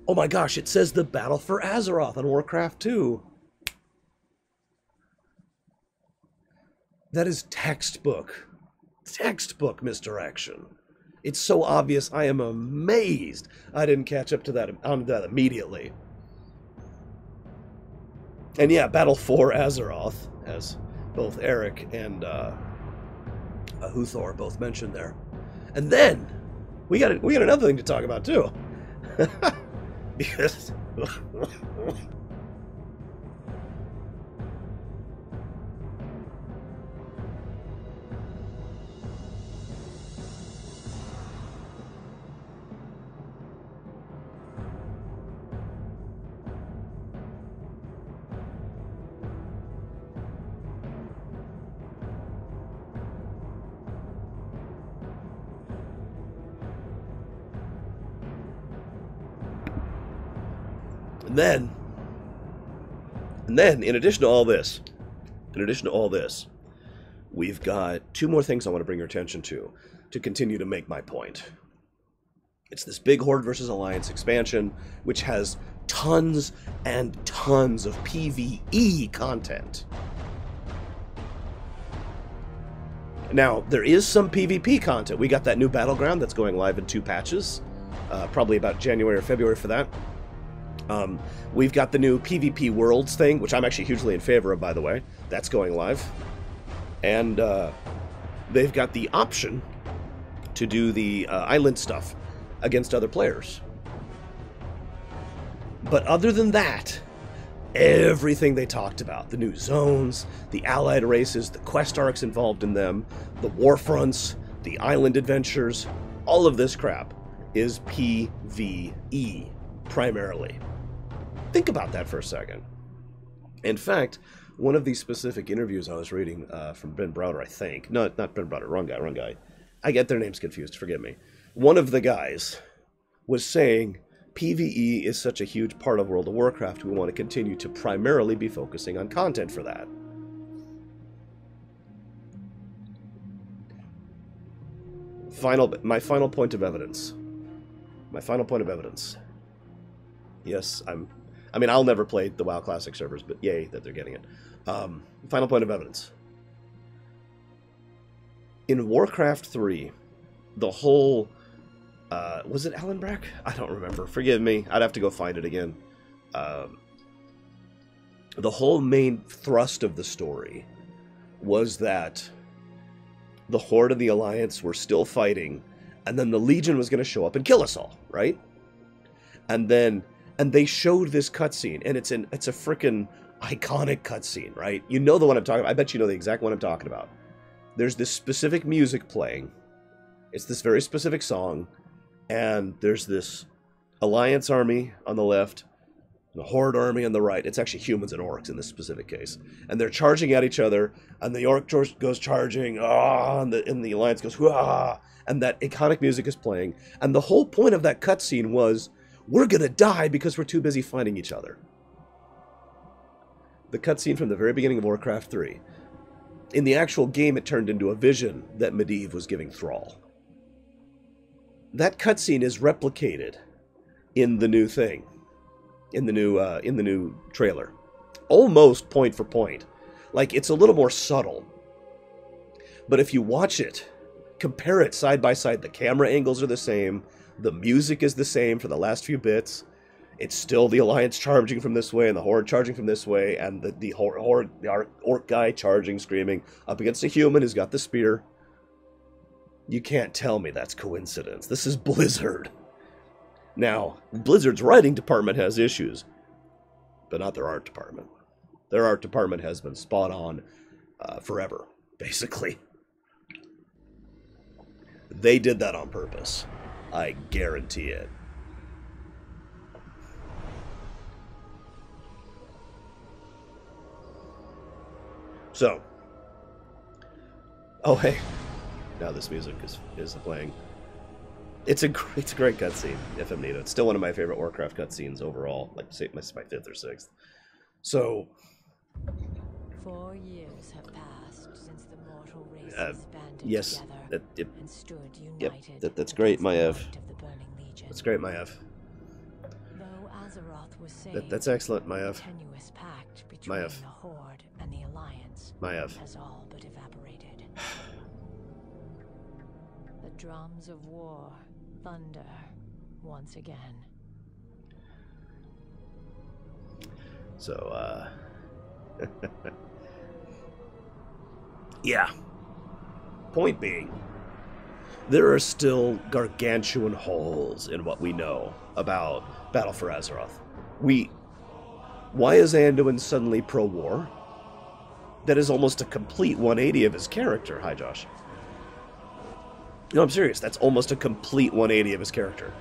Speaker 1: Oh my gosh, it says the battle for Azeroth on Warcraft 2. That is textbook misdirection. It's so obvious, I am amazed I didn't catch up to that immediately. And yeah, Battle for Azeroth, as both Eric and Huthor both mentioned there. And then we got another thing to talk about too, because And then, in addition to all this, we've got two more things I want to bring your attention to continue to make my point. It's this big Horde versus Alliance expansion, which has tons and tons of PvE content. Now, there is some PvP content. We got that new Battleground that's going live in 2 patches, probably about January or February for that. We've got the new PvP Worlds thing, which I'm actually hugely in favor of, by the way. That's going live. And they've got the option to do the island stuff against other players. But other than that, everything they talked about, the new zones, the allied races, the quest arcs involved in them, the war fronts, the island adventures, all of this crap is PvE primarily. Think about that for a second. In fact, one of these specific interviews I was reading from Ben Browder, I think. No, not Ben Browder, wrong guy. I get their names confused, forgive me. One of the guys was saying PvE is such a huge part of World of Warcraft, we want to continue to primarily be focusing on content for that. My final point of evidence. Yes, I mean, I'll never play the WoW Classic servers, but yay that they're getting it. Final point of evidence. In Warcraft 3, the whole... was it Alan Brack? I don't remember. Forgive me. I'd have to go find it again. The whole main thrust of the story was that the Horde and the Alliance were still fighting, and then the Legion was going to show up and kill us all, right? And they showed this cutscene, and it's a freaking iconic cutscene, right? You know the one I'm talking about. I bet you know the exact one I'm talking about. There's this specific music playing. It's this very specific song, and there's this Alliance army on the left, the Horde army on the right. It's actually humans and orcs in this specific case. And they're charging at each other, and the orc goes charging, and the Alliance goes, ah, and that iconic music is playing. And the whole point of that cutscene was, we're gonna die because we're too busy fighting each other. The cutscene from the very beginning of Warcraft 3. In the actual game, it turned into a vision that Medivh was giving Thrall. That cutscene is replicated in the new thing, in the new trailer, almost point for point. Like, it's a little more subtle, but if you watch it, compare it side by side, the camera angles are the same, the music is the same for the last few bits. It's still the Alliance charging from this way, and the Horde charging from this way, and the Orc guy charging, screaming, up against a human who's got the spear. You can't tell me that's coincidence. This is Blizzard. Now, Blizzard's writing department has issues, but not their art department. Their art department has been spot on forever, basically. They did that on purpose. I guarantee it. So, oh hey, now this music is playing. It's a great cutscene, if I'm needed. It's still one of my favorite Warcraft cutscenes overall. Like, say, my 5th or 6th. So,
Speaker 2: 4 years have passed since the mortal race banded
Speaker 1: yes,
Speaker 2: together and stood united.
Speaker 1: Yep, that's great, Maiev.
Speaker 2: That's
Speaker 1: great, Maiev.
Speaker 2: Though Azeroth was saved,
Speaker 1: That's excellent, Maiev.
Speaker 2: the tenuous pact between
Speaker 1: Maiev.
Speaker 2: the Horde and the Alliance
Speaker 1: Maiev.
Speaker 2: has all but evaporated. The drums of war thunder once again.
Speaker 1: So, yeah. Point being, there are still gargantuan holes in what we know about Battle for Azeroth. Why is Anduin suddenly pro-war? That is almost a complete 180 of his character. Hi, Josh. No, I'm serious. That's almost a complete 180 of his character.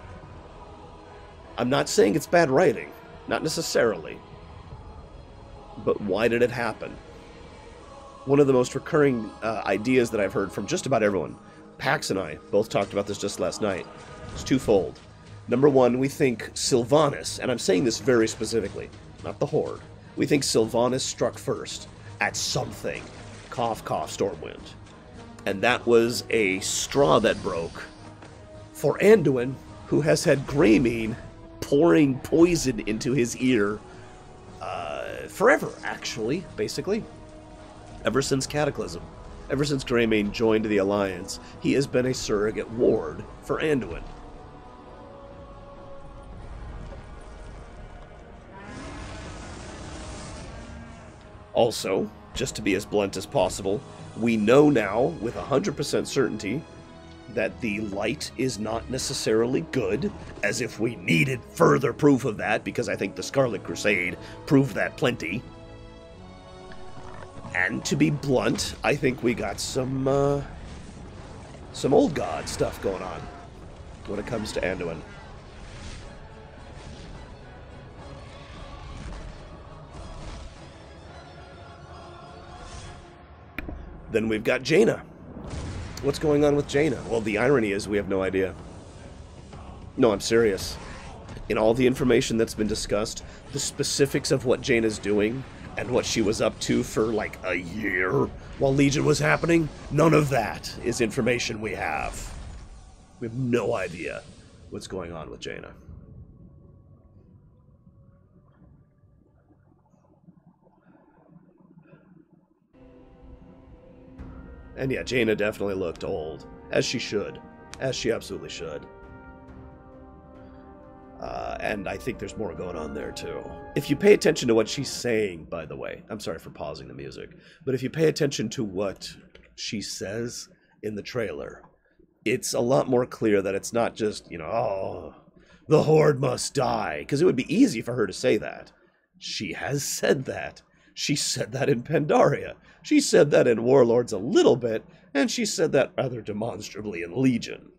Speaker 1: I'm not saying it's bad writing. Not necessarily. But why did it happen? One of the most recurring ideas that I've heard from just about everyone, Pax and I both talked about this just last night, is twofold. Number one, we think Sylvanas, and I'm saying this very specifically, not the Horde, we think Sylvanas struck first at something. Cough, cough, Stormwind. And that was a straw that broke for Anduin, who has had Greymane pouring poison into his ear forever, actually, basically. Ever since Cataclysm. Ever since Greymane joined the Alliance, he has been a surrogate ward for Anduin. Also, just to be as blunt as possible, we know now with 100% certainty that the light is not necessarily good, as if we needed further proof of that, because I think the Scarlet Crusade proved that plenty. And to be blunt, I think we got some old god stuff going on when it comes to Anduin. Then we've got Jaina. What's going on with Jaina? Well, the irony is we have no idea. No, I'm serious. In all the information that's been discussed, the specifics of what Jaina's doing and what she was up to for like a year while Legion was happening, none of that is information we have. We have no idea what's going on with Jaina. And yeah, Jaina definitely looked old, as she should, as she absolutely should. And I think there's more going on there, too. If you pay attention to what she's saying, by the way, I'm sorry for pausing the music, but if you pay attention to what she says in the trailer, it's a lot more clear that it's not just, you know, oh, the Horde must die, because it would be easy for her to say that. She has said that. She said that in Pandaria. She said that in Warlords a little bit, and she said that rather demonstrably in Legion.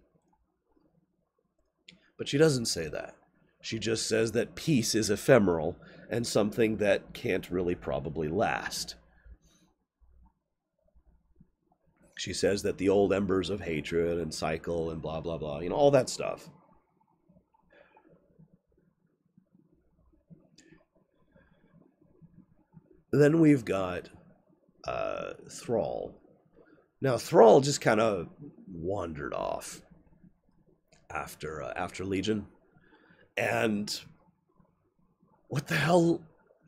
Speaker 1: But she doesn't say that. She just says that peace is ephemeral and something that can't really probably last. She says that the old embers of hatred and cycle and blah, blah, blah, you know, all that stuff. Then we've got Thrall. Now, Thrall just kind of wandered off after Legion. And what the hell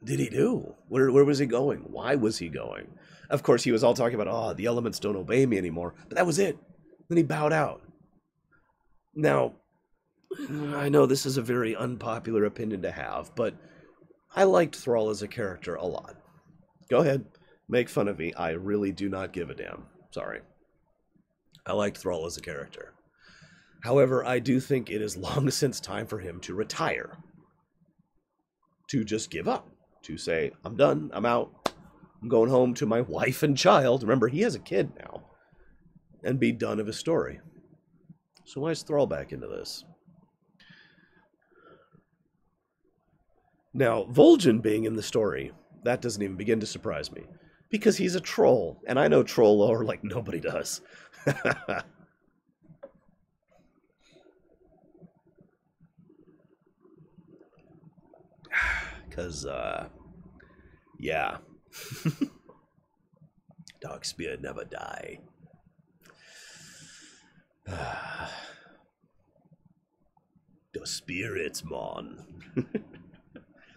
Speaker 1: did he do? Where was he going? Why was he going? Of course, he was all talking about, oh, the elements don't obey me anymore. But that was it. Then he bowed out. Now, I know this is a very unpopular opinion to have, but I liked Thrall as a character a lot. Go ahead, make fun of me. I really do not give a damn. Sorry. I liked Thrall as a character. However, I do think it is long since time for him to retire. To just give up. To say, I'm done, I'm out, I'm going home to my wife and child. Remember, he has a kid now. And be done of his story. So why is Thrall back into this? Now, Vol'jin being in the story, that doesn't even begin to surprise me. Because he's a troll, and I know troll lore like nobody does. Because, yeah. Darkspear never die. The spirits, mon.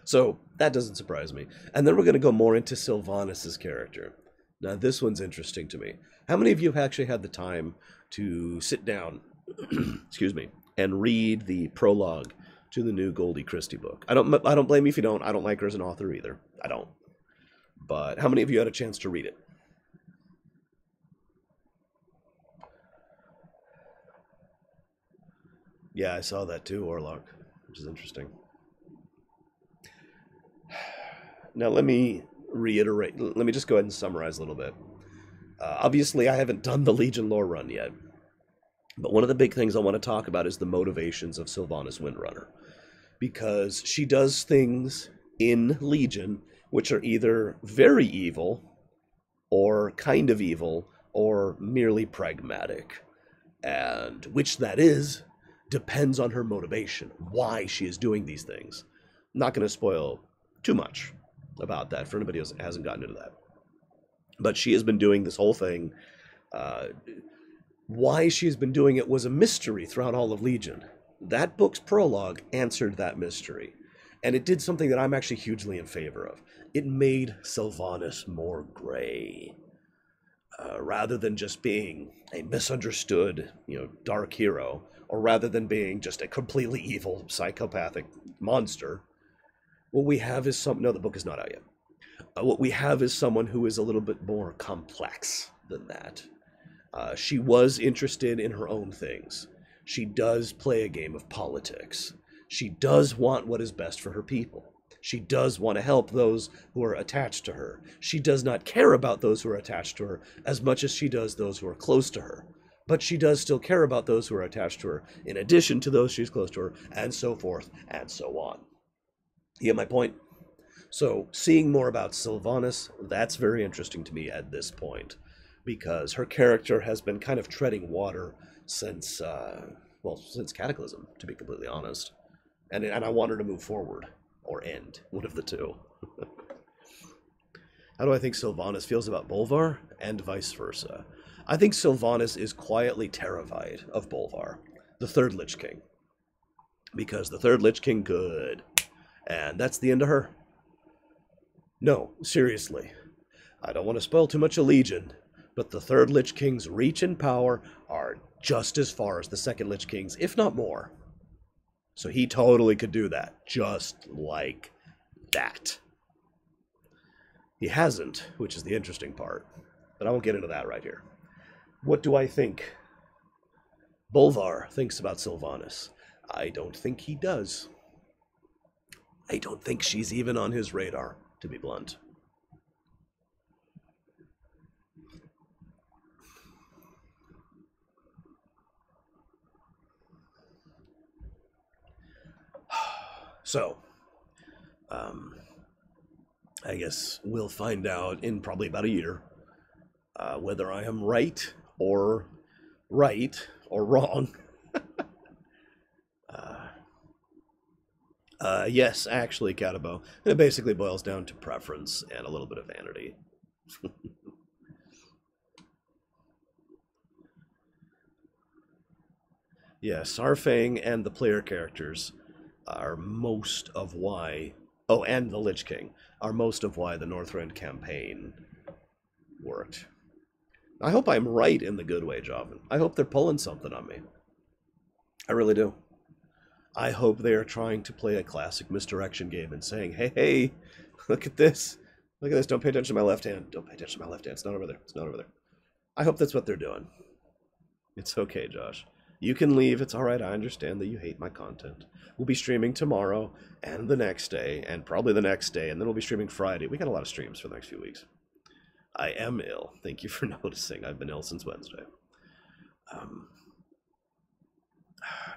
Speaker 1: So, that doesn't surprise me. And then we're going to go more into Sylvanas' character. Now, this one's interesting to me. How many of you have actually had the time to sit down, excuse me, and read the prologue to the new Goldie Christie book? I don't blame you if you don't. I don't like her as an author either. I don't. But how many of you had a chance to read it? Yeah, I saw that too, Orlok, which is interesting. Now, let me reiterate. Let me just go ahead and summarize a little bit. Obviously, I haven't done the Legion lore run yet. But one of the big things I want to talk about is the motivations of Sylvanas Windrunner. Because she does things in Legion which are either very evil, or kind of evil, or merely pragmatic. And which that is depends on her motivation, why she is doing these things. I'm not going to spoil too much about that for anybody who hasn't gotten into that. But she has been doing this whole thing. Why she's been doing it was a mystery throughout all of Legion. That book's prologue answered that mystery. And it did something that I'm actually hugely in favor of. It made Sylvanas more gray. Rather than just being a misunderstood, dark hero, or rather than being just a completely evil, psychopathic monster, what we have is no, the book is not out yet. What we have is someone who is a little bit more complex than that. She was interested in her own things. She does play a game of politics. She does want what is best for her people. She does want to help those who are attached to her. She does not care about those who are attached to her as much as she does those who are close to her. But she does still care about those who are attached to her, in addition to those she's close to her, and so forth, and so on. You get my point? So, seeing more about Sylvanas, that's very interesting to me at this point, because her character has been kind of treading water since Cataclysm, to be completely honest. And I want her to move forward, or end, one of the two. How do I think Sylvanas feels about Bolvar, and vice versa? I think Sylvanas is quietly terrified of Bolvar, the third Lich King. Because the third Lich King could. And that's the end of her. No, seriously. I don't want to spoil too much of Legion, but the third Lich King's reach and power are just as far as the second Lich King's, if not more. So he totally could do that, just like that. He hasn't, which is the interesting part, but I won't get into that right here. What do I think Bolvar thinks about Sylvanas? I don't think he does. I don't think she's even on his radar, to be blunt. So, I guess we'll find out in probably about a year whether I am right or wrong Yes, actually, Catabo. It basically boils down to preference and a little bit of vanity. Yes, Sarfang and the player characters are most of why... Oh, and the Lich King are most of why the Northrend campaign worked. I hope I'm right in the good way, Joven. I hope they're pulling something on me. I really do. I hope they are trying to play a classic misdirection game and saying, hey, hey, look at this. Look at this. Don't pay attention to my left hand. Don't pay attention to my left hand. It's not over there. It's not over there. I hope that's what they're doing. It's okay, Josh. You can leave. It's all right. I understand that you hate my content. We'll be streaming tomorrow and the next day and probably the next day, and then we'll be streaming Friday. We got a lot of streams for the next few weeks. I am ill. Thank you for noticing. I've been ill since Wednesday.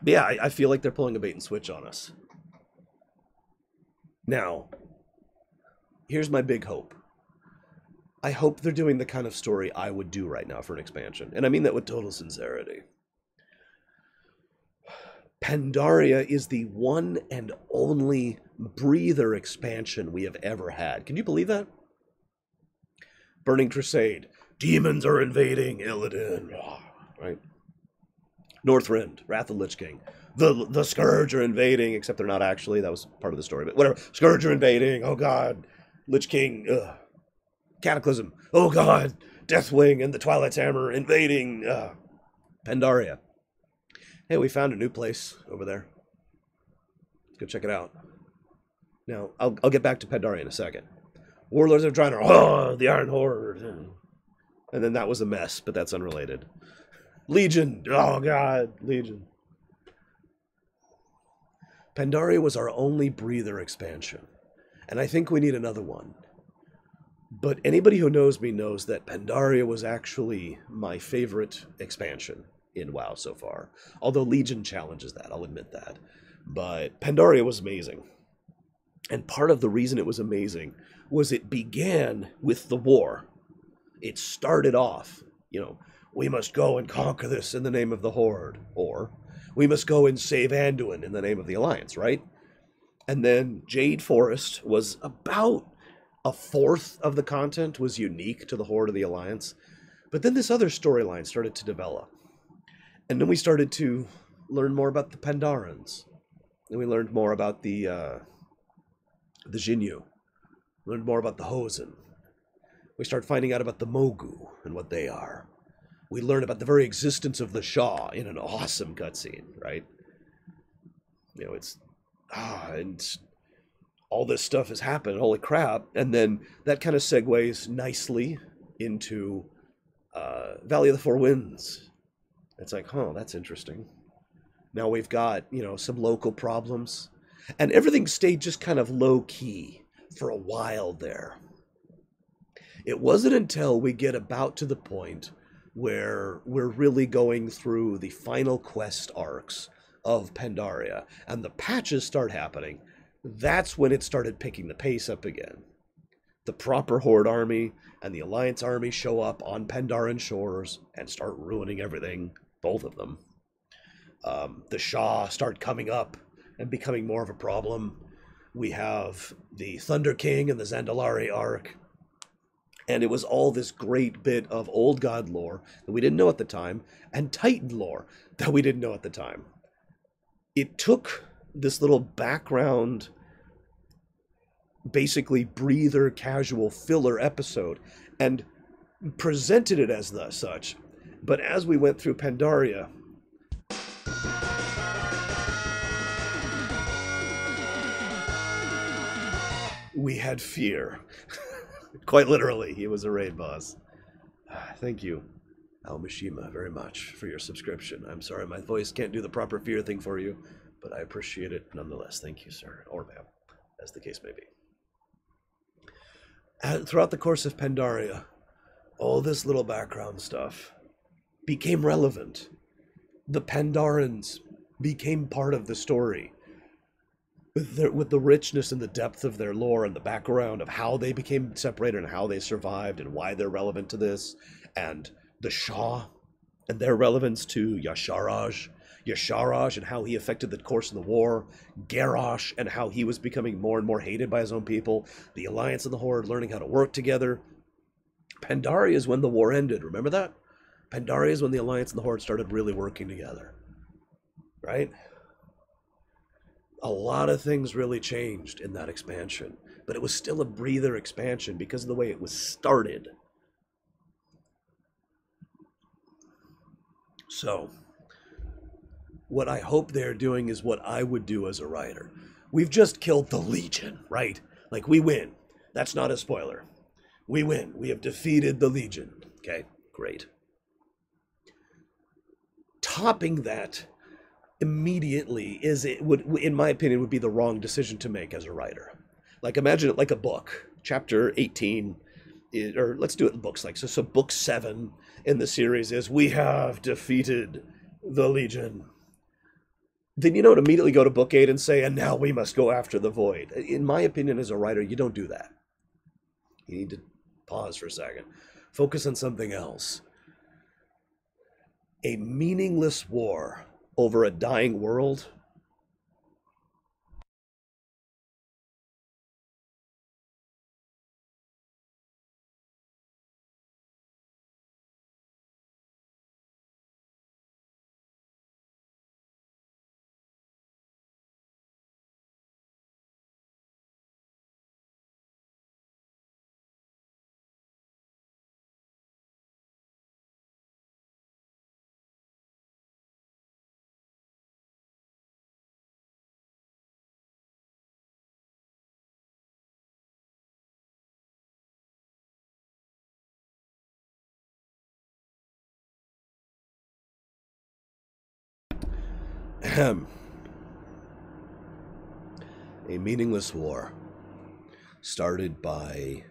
Speaker 1: Yeah, I feel like they're pulling a bait and switch on us. Now, here's my big hope. I hope they're doing the kind of story I would do right now for an expansion. And I mean that with total sincerity. Pandaria is the one and only breather expansion we have ever had. Can you believe that? Burning Crusade. Demons are invading Illidan. Right? Northrend. Wrath of Lich King. The Scourge are invading, except they're not actually. That was part of the story, but whatever. Scourge are invading. Oh god. Lich King. Ugh. Cataclysm. Oh god. Deathwing and the Twilight's Hammer invading Pandaria. Hey, we found a new place over there. Let's go check it out. Now, I'll get back to Pandaria in a second. Warlords of Draenor. Oh, the Iron Horde. And then that was a mess, but that's unrelated. Legion. Oh, God. Legion. Pandaria was our only breather expansion. And I think we need another one. But anybody who knows me knows that Pandaria was actually my favorite expansion in WoW so far. Although Legion challenges that, I'll admit that. But Pandaria was amazing. And part of the reason it was amazing was it began with the war. It started off, we must go and conquer this in the name of the Horde. Or, we must go and save Anduin in the name of the Alliance, right? And then Jade Forest was about a fourth of the content was unique to the Horde of the Alliance. But then this other storyline started to develop. And then we started to learn more about the Pandarans. And we learned more about the Jinyu. Learned more about the Hosen. We started finding out about the Mogu and what they are. We learned about the very existence of the Shah in an awesome cutscene, right? And all this stuff has happened, holy crap. And then that kind of segues nicely into Valley of the Four Winds. It's like, that's interesting. Now we've got, some local problems. And everything stayed just kind of low-key for a while there. It wasn't until we get about to the point where we're really going through the final quest arcs of Pandaria, and the patches start happening, that's when it started picking the pace up again. The proper Horde army and the Alliance army show up on Pandaran shores and start ruining everything. Both of them. The Shah start coming up and becoming more of a problem. We have the Thunder King and the Zandalari arc. And it was all this great bit of old god lore that we didn't know at the time, and Titan lore that we didn't know at the time. It took this little background, basically breather, casual filler episode and presented it as such. But as we went through Pandaria, we had fear. Quite literally, he was a raid boss. Thank you, Al Mishima, very much for your subscription. I'm sorry my voice can't do the proper fear thing for you, but I appreciate it nonetheless. Thank you, sir, or ma'am, as the case may be. Throughout the course of Pandaria, all this little background stuff became relevant. The Pandarans became part of the story. With the richness and the depth of their lore and the background of how they became separated and how they survived and why they're relevant to this, and the Shah and their relevance to Yasharaj. Yasharash and how he affected the course of the war, Garrosh and how he was becoming more and more hated by his own people, the Alliance and the Horde learning how to work together. Pandaria is when the war ended, remember that? Pandaria is when the Alliance and the Horde started really working together, right? A lot of things really changed in that expansion, but it was still a breather expansion because of the way it was started. So, what I hope they're doing is what I would do as a writer. We've just killed the Legion, right? Like, we win. That's not a spoiler. We win. We have defeated the Legion. Okay, great. Topping that immediately in my opinion, would be the wrong decision to make as a writer. Like, imagine it like a book. Chapter 18, or let's do it in books. Like, so book 7 in the series is, we have defeated the Legion. Then you don't immediately go to book 8 and say, and now we must go after the Void. In my opinion, as a writer, you don't do that. You need to pause for a second. Focus on something else. A meaningless war over a dying world. Ahem. A meaningless war started by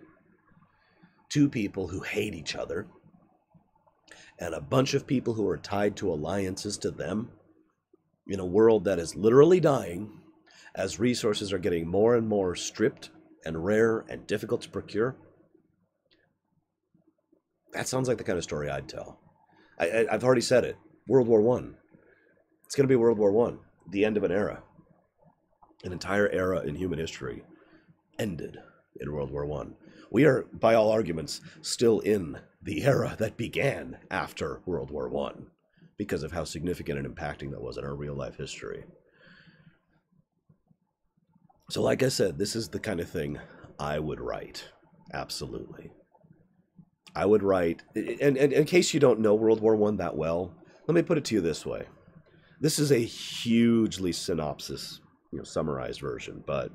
Speaker 1: two people who hate each other and a bunch of people who are tied to alliances to them in a world that is literally dying as resources are getting more and more stripped and rare and difficult to procure. That sounds like the kind of story I'd tell. I've already said it. World War One. It's going to be World War One. The end of an era. An entire era in human history ended in World War One. We are, by all arguments, still in the era that began after World War One because of how significant and impacting that was in our real life history. So like I said, this is the kind of thing I would write. Absolutely. I would write, and in case you don't know World War One that well, let me put it to you this way. This is a hugely summarized version, but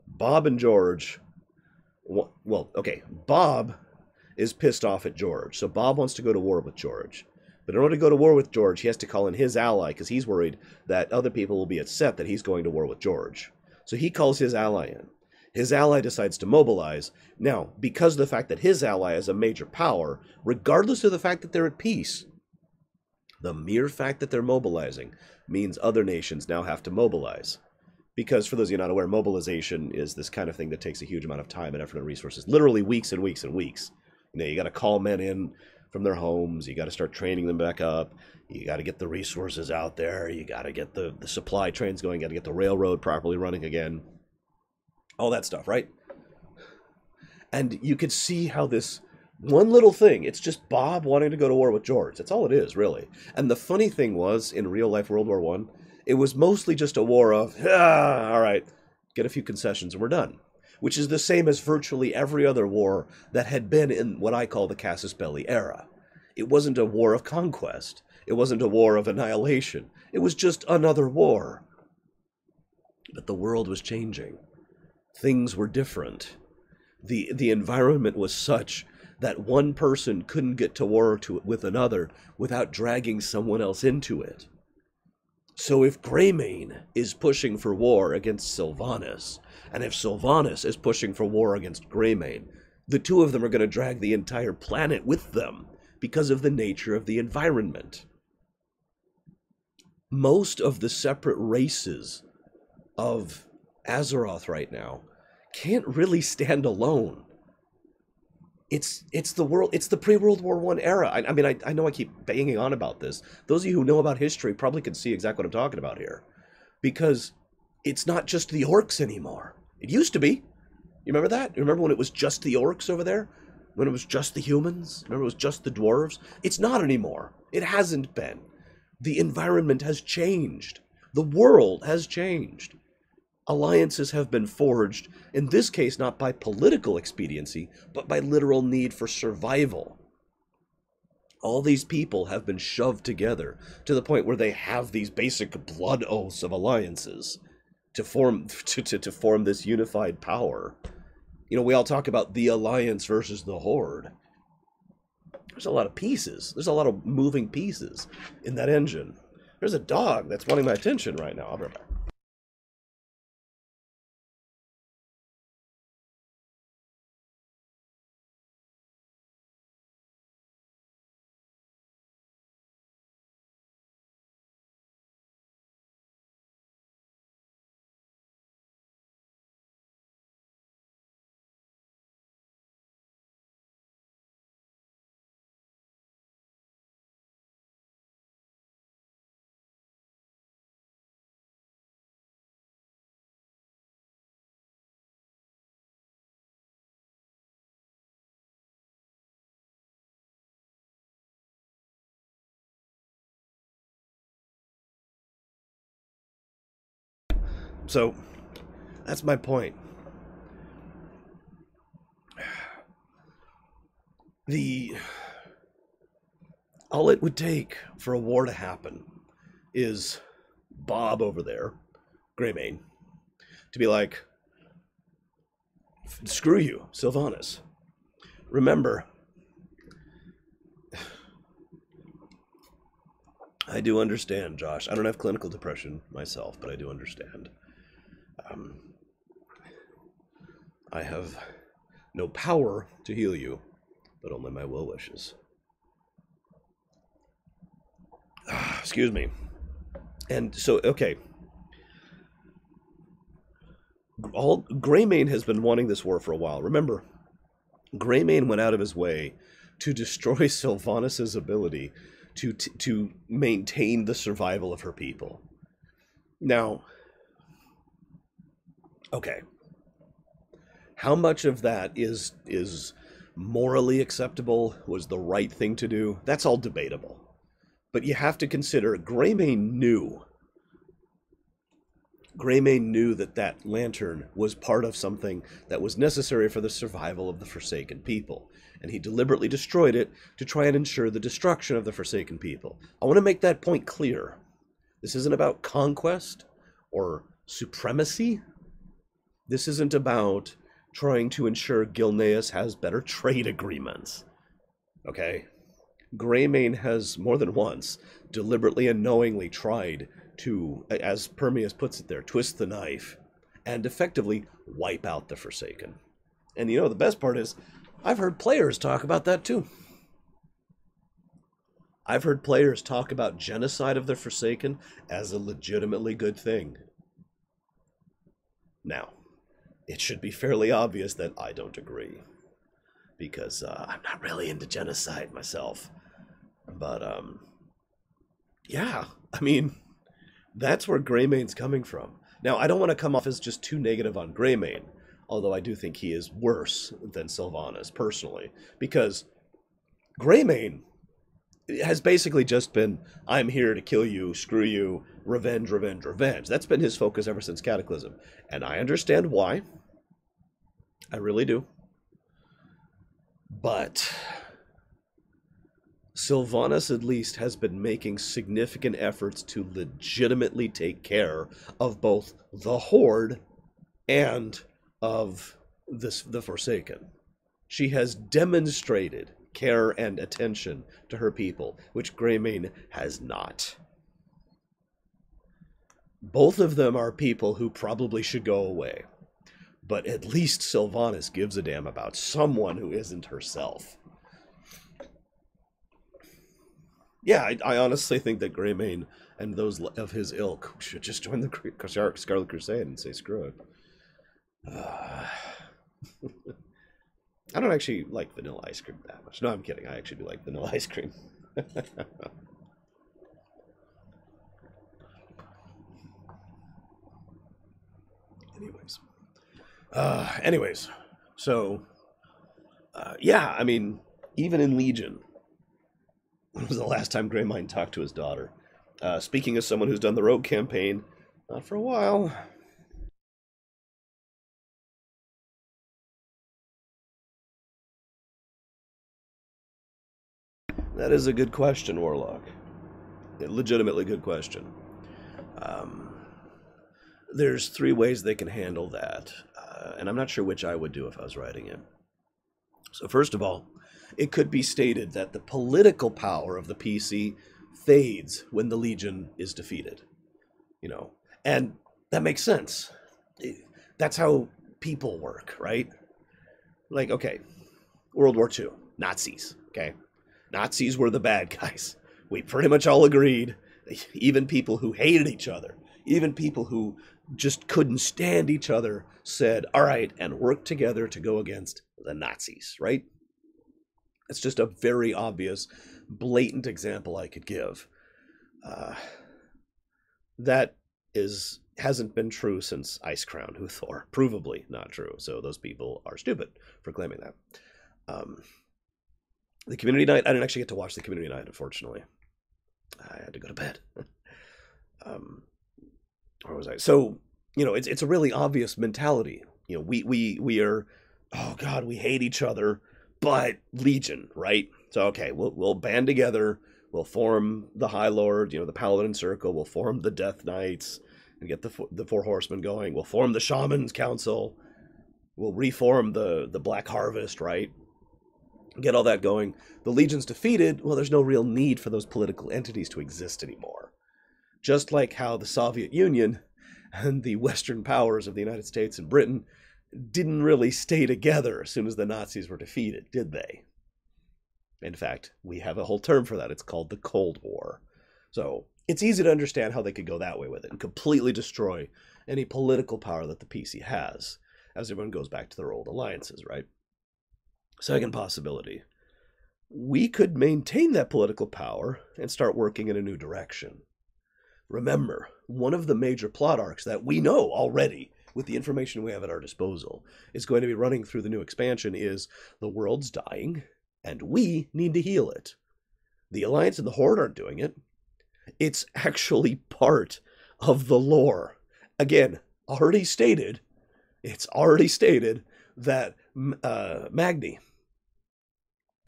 Speaker 1: Bob and George, well, okay, Bob is pissed off at George, so Bob wants to go to war with George. But in order to go to war with George, he has to call in his ally, because he's worried that other people will be upset that he's going to war with George. So he calls his ally in. His ally decides to mobilize. Now, because of the fact that his ally is a major power, regardless of the fact that they're at peace, the mere fact that they're mobilizing means other nations now have to mobilize. Because, for those of you not aware, mobilization is this kind of thing that takes a huge amount of time and effort and resources. Literally weeks and weeks and weeks. You know, you got to call men in from their homes. You got to start training them back up. You got to get the resources out there. You got to get the supply trains going. You got to get the railroad properly running again. All that stuff, right? And you could see how this one little thing, it's just Bob wanting to go to war with George. That's all it is, really. And the funny thing was, in real life World War One, it was mostly just a war of, all right, get a few concessions and we're done. Which is the same as virtually every other war that had been in what I call the Casus Belli era. It wasn't a war of conquest. It wasn't a war of annihilation. It was just another war. But the world was changing. Things were different. The environment was such that one person couldn't get to war with another without dragging someone else into it. So if Greymane is pushing for war against Sylvanas, and if Sylvanas is pushing for war against Greymane, the two of them are going to drag the entire planet with them because of the nature of the environment. Most of the separate races of Azeroth right now can't really stand alone. It's the world. It's the pre-World War One era. I mean, I know I keep banging on about this. Those of you who know about history probably can see exactly what I'm talking about here, because it's not just the orcs anymore. It used to be. You remember that? You remember when it was just the orcs over there? When it was just the humans? Remember it was just the dwarves? It's not anymore. It hasn't been. The environment has changed. The world has changed. Alliances have been forged, in this case not by political expediency, but by literal need for survival. All these people have been shoved together to the point where they have these basic blood oaths of alliances to form to form this unified power. You know, we all talk about the alliance versus the horde. There's a lot of pieces. There's a lot of moving pieces in that engine. There's a dog that's wanting my attention right now. I'll be right back. So, that's my point. All it would take for a war to happen is Bob over there, Greymane, to be like, screw you, Sylvanas. Remember, I do understand, Josh. I don't have clinical depression myself, but I do understand. I have no power to heal you, but only my will wishes. Excuse me. And so, okay. Greymane has been wanting this war for a while. Remember, Greymane went out of his way to destroy Sylvanas' ability to maintain the survival of her people. Now, okay. How much of that is morally acceptable, was the right thing to do? That's all debatable. But you have to consider Greymane knew that that lantern was part of something that was necessary for the survival of the Forsaken people, and he deliberately destroyed it to try and ensure the destruction of the Forsaken people. I want to make that point clear. This isn't about conquest or supremacy. This isn't about trying to ensure Gilneas has better trade agreements. Okay? Greymane has more than once deliberately and knowingly tried to, as Permeus puts it there, twist the knife and effectively wipe out the Forsaken. And you know, the best part is, I've heard players talk about that too. I've heard players talk about genocide of the Forsaken as a legitimately good thing. Now, it should be fairly obvious that I don't agree, because I'm not really into genocide myself. But, yeah, I mean, that's where Greymane's coming from. Now, I don't want to come off as just too negative on Greymane, although I do think he is worse than Sylvanas, personally, because Greymane has basically just been, I'm here to kill you, screw you, revenge, revenge, revenge. That's been his focus ever since Cataclysm, and I understand why. I really do. But Sylvanas at least has been making significant efforts to legitimately take care of both the Horde and of the Forsaken. She has demonstrated care and attention to her people, which Greymane has not. Both of them are people who probably should go away, but at least Sylvanas gives a damn about someone who isn't herself. Yeah, I honestly think that Greymane and those of his ilk should just join the Scarlet Crusade and say screw it. I don't actually like vanilla ice cream that much. No, I'm kidding. I actually do like vanilla ice cream. Anyways, so yeah, I mean, even in Legion, when was the last time Greymane talked to his daughter? Speaking as someone who's done the Rogue campaign, not for a while. That is a good question, Warlock. A legitimately good question. Um, there's three ways they can handle that, and I'm not sure which I would do if I was writing it. So first of all, it could be stated that the political power of the PC fades when the Legion is defeated. You know, and that makes sense. That's how people work, right? Like, okay, World War II, Nazis, okay? Nazis were the bad guys. We pretty much all agreed. Even people who hated each other, even people who just couldn't stand each other said, all right, and worked together to go against the Nazis, right? It's just a very obvious, blatant example I could give. That hasn't been true since Icecrown Huthor. Provably not true. So those people are stupid for claiming that. The community night, I didn't actually get to watch the community night, unfortunately. I had to go to bed. Where was I? So, you know, it's a really obvious mentality. You know, we are, oh God, we hate each other, but Legion, right? So okay, we'll band together. We'll form the High Lord, you know, the Paladin Circle. We'll form the Death Knights and get the Four Horsemen going. We'll form the Shaman's Council. We'll reform the Black Harvest, right? Get all that going. The Legion's defeated. Well, there's no real need for those political entities to exist anymore. Just like how the Soviet Union and the Western powers of the United States and Britain didn't really stay together as soon as the Nazis were defeated, did they? In fact, we have a whole term for that. It's called the Cold War. So it's easy to understand how they could go that way with it and completely destroy any political power that the PC has, as everyone goes back to their old alliances, right? Second possibility. We could maintain that political power and start working in a new direction. Remember, one of the major plot arcs that we know already, with the information we have at our disposal, is going to be running through the new expansion is the world's dying, and we need to heal it. The Alliance and the Horde aren't doing it. It's actually part of the lore. Again, it's already stated that Magni,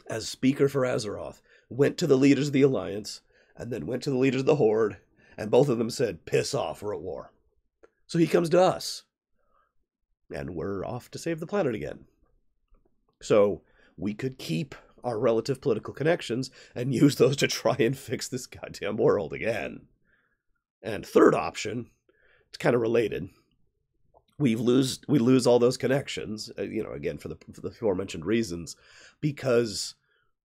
Speaker 1: as speaker for Azeroth, went to the leaders of the Alliance, and then went to the leaders of the Horde, and both of them said, piss off, we're at war. So he comes to us. And we're off to save the planet again. So we could keep our relative political connections and use those to try and fix this goddamn world again. And third option, it's kind of related. We lose all those connections, you know, again, for the aforementioned reasons, because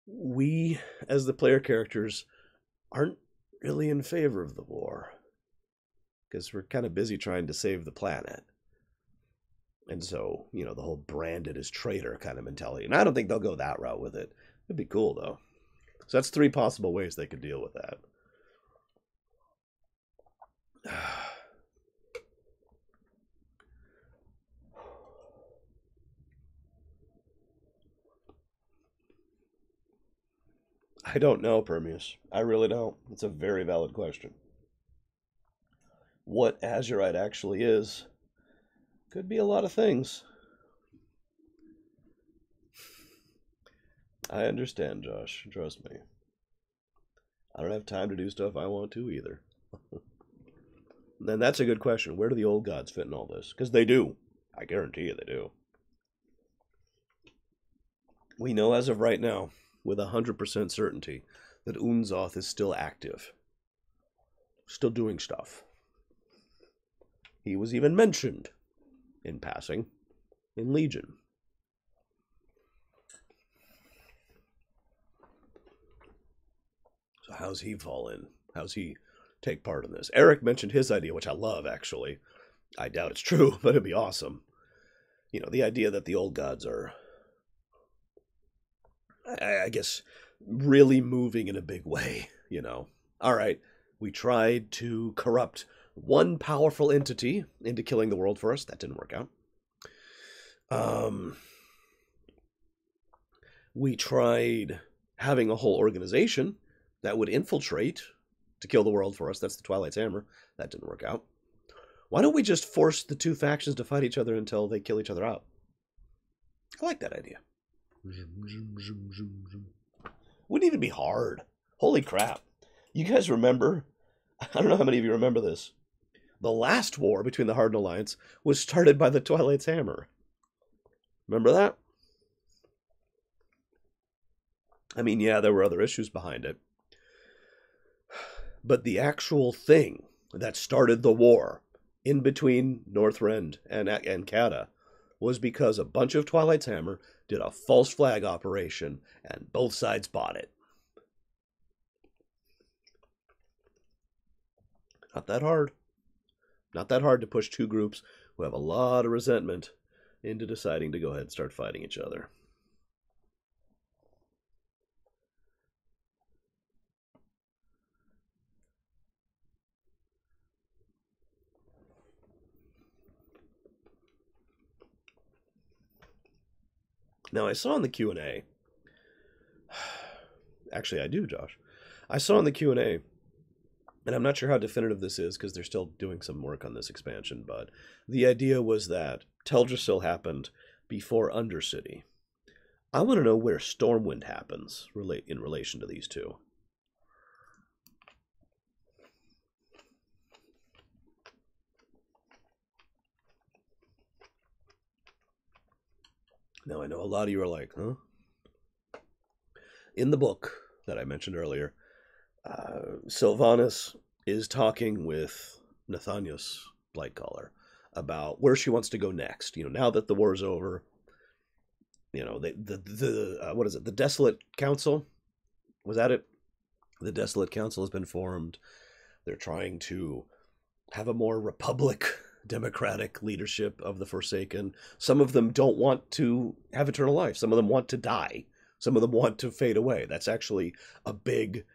Speaker 1: we, as the player characters, aren't really in favor of the war, because we're kind of busy trying to save the planet. And so, you know, the whole branded as traitor kind of mentality. And I don't think they'll go that route with it. It'd be cool, though. So that's three possible ways they could deal with that. I don't know, Permeus. I really don't. It's a very valid question. What Azurite actually is could be a lot of things. I understand, Josh. Trust me. I don't have time to do stuff I want to either. Then that's a good question. Where do the old gods fit in all this? Because they do. I guarantee you they do. We know as of right now, with 100% certainty, that Unzoth is still active. Still doing stuff. He was even mentioned, in passing, in Legion. So how's he fall in? How's he take part in this? Eric mentioned his idea, which I love, actually. I doubt it's true, but it'd be awesome. You know, the idea that the old gods are I guess, really moving in a big way, you know. All right, we tried to corrupt one powerful entity into killing the world for us. That didn't work out. We tried having a whole organization that would infiltrate to kill the world for us. That's the Twilight's Hammer. That didn't work out. Why don't we just force the two factions to fight each other until they kill each other out? I like that idea. Wouldn't even be hard. Holy crap. You guys remember? I don't know how many of you remember this. The last war between the Hardened Alliance was started by the Twilight's Hammer. Remember that? I mean, yeah, there were other issues behind it. But the actual thing that started the war in between Northrend and Cata was because a bunch of Twilight's Hammer did a false flag operation, and both sides bought it. Not that hard. Not that hard to push two groups who have a lot of resentment into deciding to go ahead and start fighting each other. Now, I saw in the Q&A, actually I do, Josh. I saw in the Q&A, and I'm not sure how definitive this is because they're still doing some work on this expansion, but the idea was that Teldrassil happened before Undercity. I want to know where Stormwind happens in relation to these two. Now, I know a lot of you are like, huh? In the book that I mentioned earlier, Sylvanas is talking with Nathanius Blightcaller about where she wants to go next. You know, now that the war is over, you know, what is it? The Desolate Council? Was that it? The Desolate Council has been formed. They're trying to have a more republic, democratic leadership of the Forsaken. Some of them don't want to have eternal life. Some of them want to die. Some of them want to fade away. That's actually a big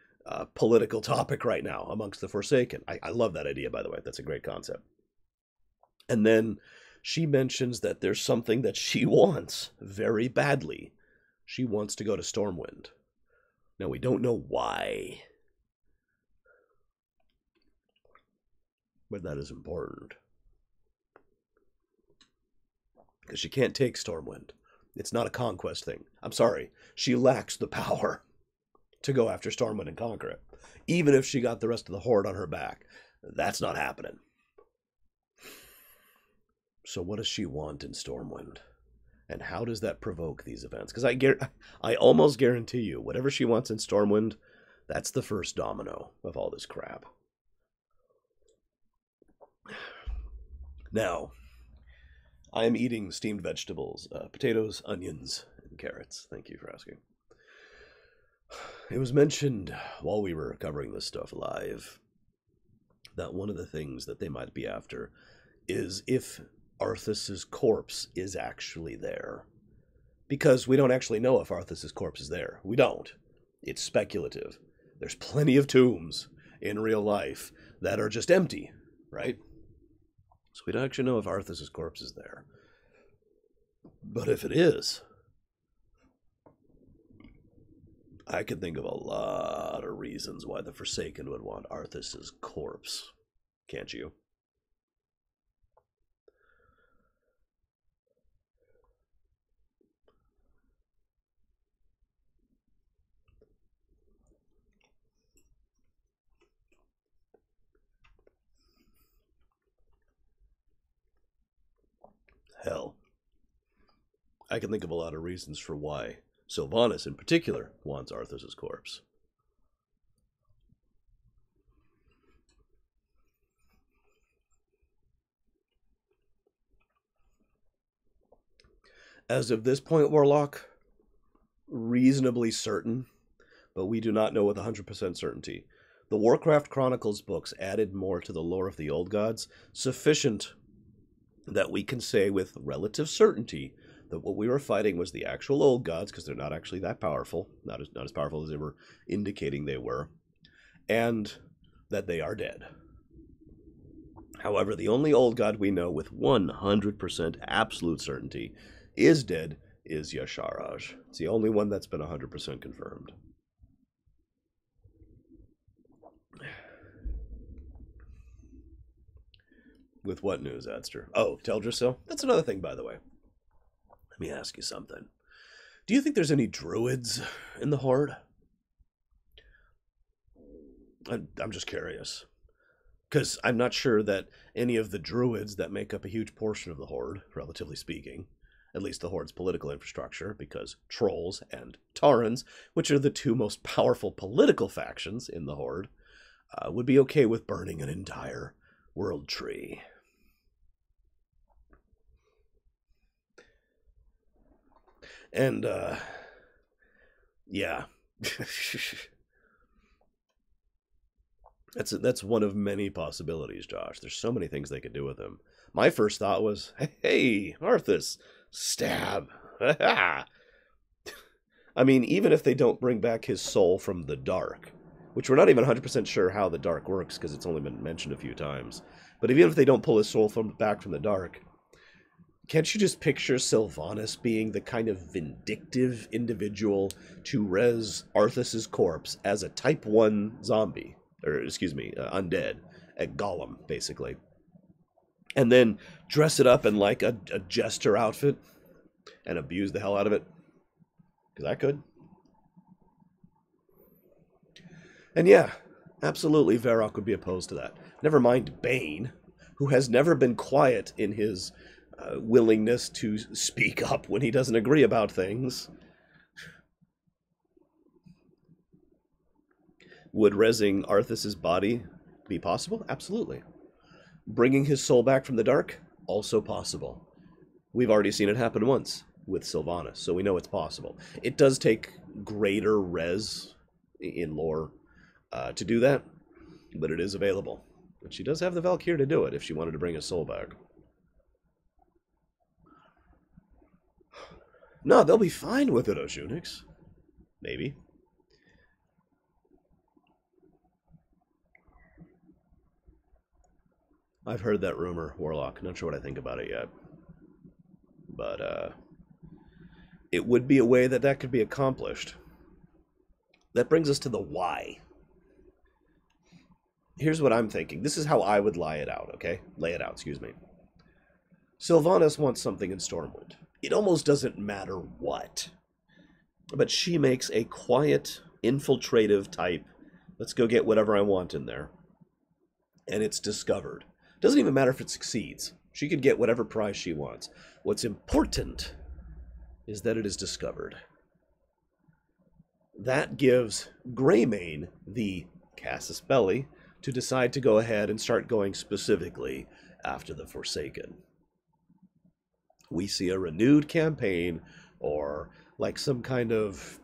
Speaker 1: political topic right now amongst the Forsaken. I love that idea, by the way. That's a great concept. And then she mentions that there's something that she wants very badly. She wants to go to Stormwind. Now, we don't know why, but that is important. Because she can't take Stormwind. It's not a conquest thing. I'm sorry. She lacks the power to go after Stormwind and conquer it. Even if she got the rest of the Horde on her back. That's not happening. So what does she want in Stormwind? And how does that provoke these events? Because I almost guarantee you, whatever she wants in Stormwind, that's the first domino of all this crap. Now, I am eating steamed vegetables, potatoes, onions, and carrots. Thank you for asking. It was mentioned while we were covering this stuff live that one of the things that they might be after is if Arthas's corpse is actually there. Because we don't actually know if Arthas's corpse is there. We don't. It's speculative. There's plenty of tombs in real life that are just empty, right? So we don't actually know if Arthas's corpse is there. But if it is, I could think of a lot of reasons why the Forsaken would want Arthas's corpse. Can't you? Hell, I can think of a lot of reasons for why Sylvanas in particular wants Arthas's corpse. As of this point, Warlock, reasonably certain, but we do not know with 100% certainty. The Warcraft Chronicles books added more to the lore of the old gods, sufficient that we can say with relative certainty that what we were fighting was the actual old gods, because they're not actually that powerful, not as powerful as they were indicating they were, and that they are dead. However, the only old god we know with 100% absolute certainty is dead is Y'Shaarj. It's the only one that's been 100% confirmed. With what news, Adster? Oh, Teldrassil? That's another thing, by the way. Let me ask you something. Do you think there's any druids in the Horde? I'm just curious. Because I'm not sure that any of the druids that make up a huge portion of the Horde, relatively speaking, at least the Horde's political infrastructure, because trolls and Taurens, which are the two most powerful political factions in the Horde, would be okay with burning an entire world tree. And, yeah. That's one of many possibilities, Josh. There's so many things they could do with him. My first thought was, hey, Arthas, stab. I mean, even if they don't bring back his soul from the dark, which we're not even 100% sure how the dark works because it's only been mentioned a few times. But even if they don't pull his soul back from the dark, can't you just picture Sylvanas being the kind of vindictive individual to res Arthas's corpse as a type 1 zombie? Or, excuse me, undead, at Gollum, basically. And then dress it up in like a jester outfit and abuse the hell out of it. Because I could. And yeah, absolutely Varrock would be opposed to that. Never mind Bane, who has never been quiet in his willingness to speak up when he doesn't agree about things. Would resing Arthas's body be possible? Absolutely. Bringing his soul back from the dark? Also possible. We've already seen it happen once with Sylvanas, so we know it's possible. It does take greater res in lore to do that, but it is available. But she does have the Valkyrie to do it if she wanted to bring his soul back. No, they'll be fine with it, Oshunix. Maybe. I've heard that rumor, Warlock. Not sure what I think about it yet. But, it would be a way that could be accomplished. That brings us to the why. Here's what I'm thinking. This is how I would lay it out, okay? Lay it out, excuse me. Sylvanas wants something in Stormwind. It almost doesn't matter what. But she makes a quiet, infiltrative type, let's go get whatever I want in there. And it's discovered. Doesn't even matter if it succeeds. She could get whatever prize she wants. What's important is that it is discovered. That gives Greymane the casus belli to decide to go ahead and start going specifically after the Forsaken. We see a renewed campaign or like some kind of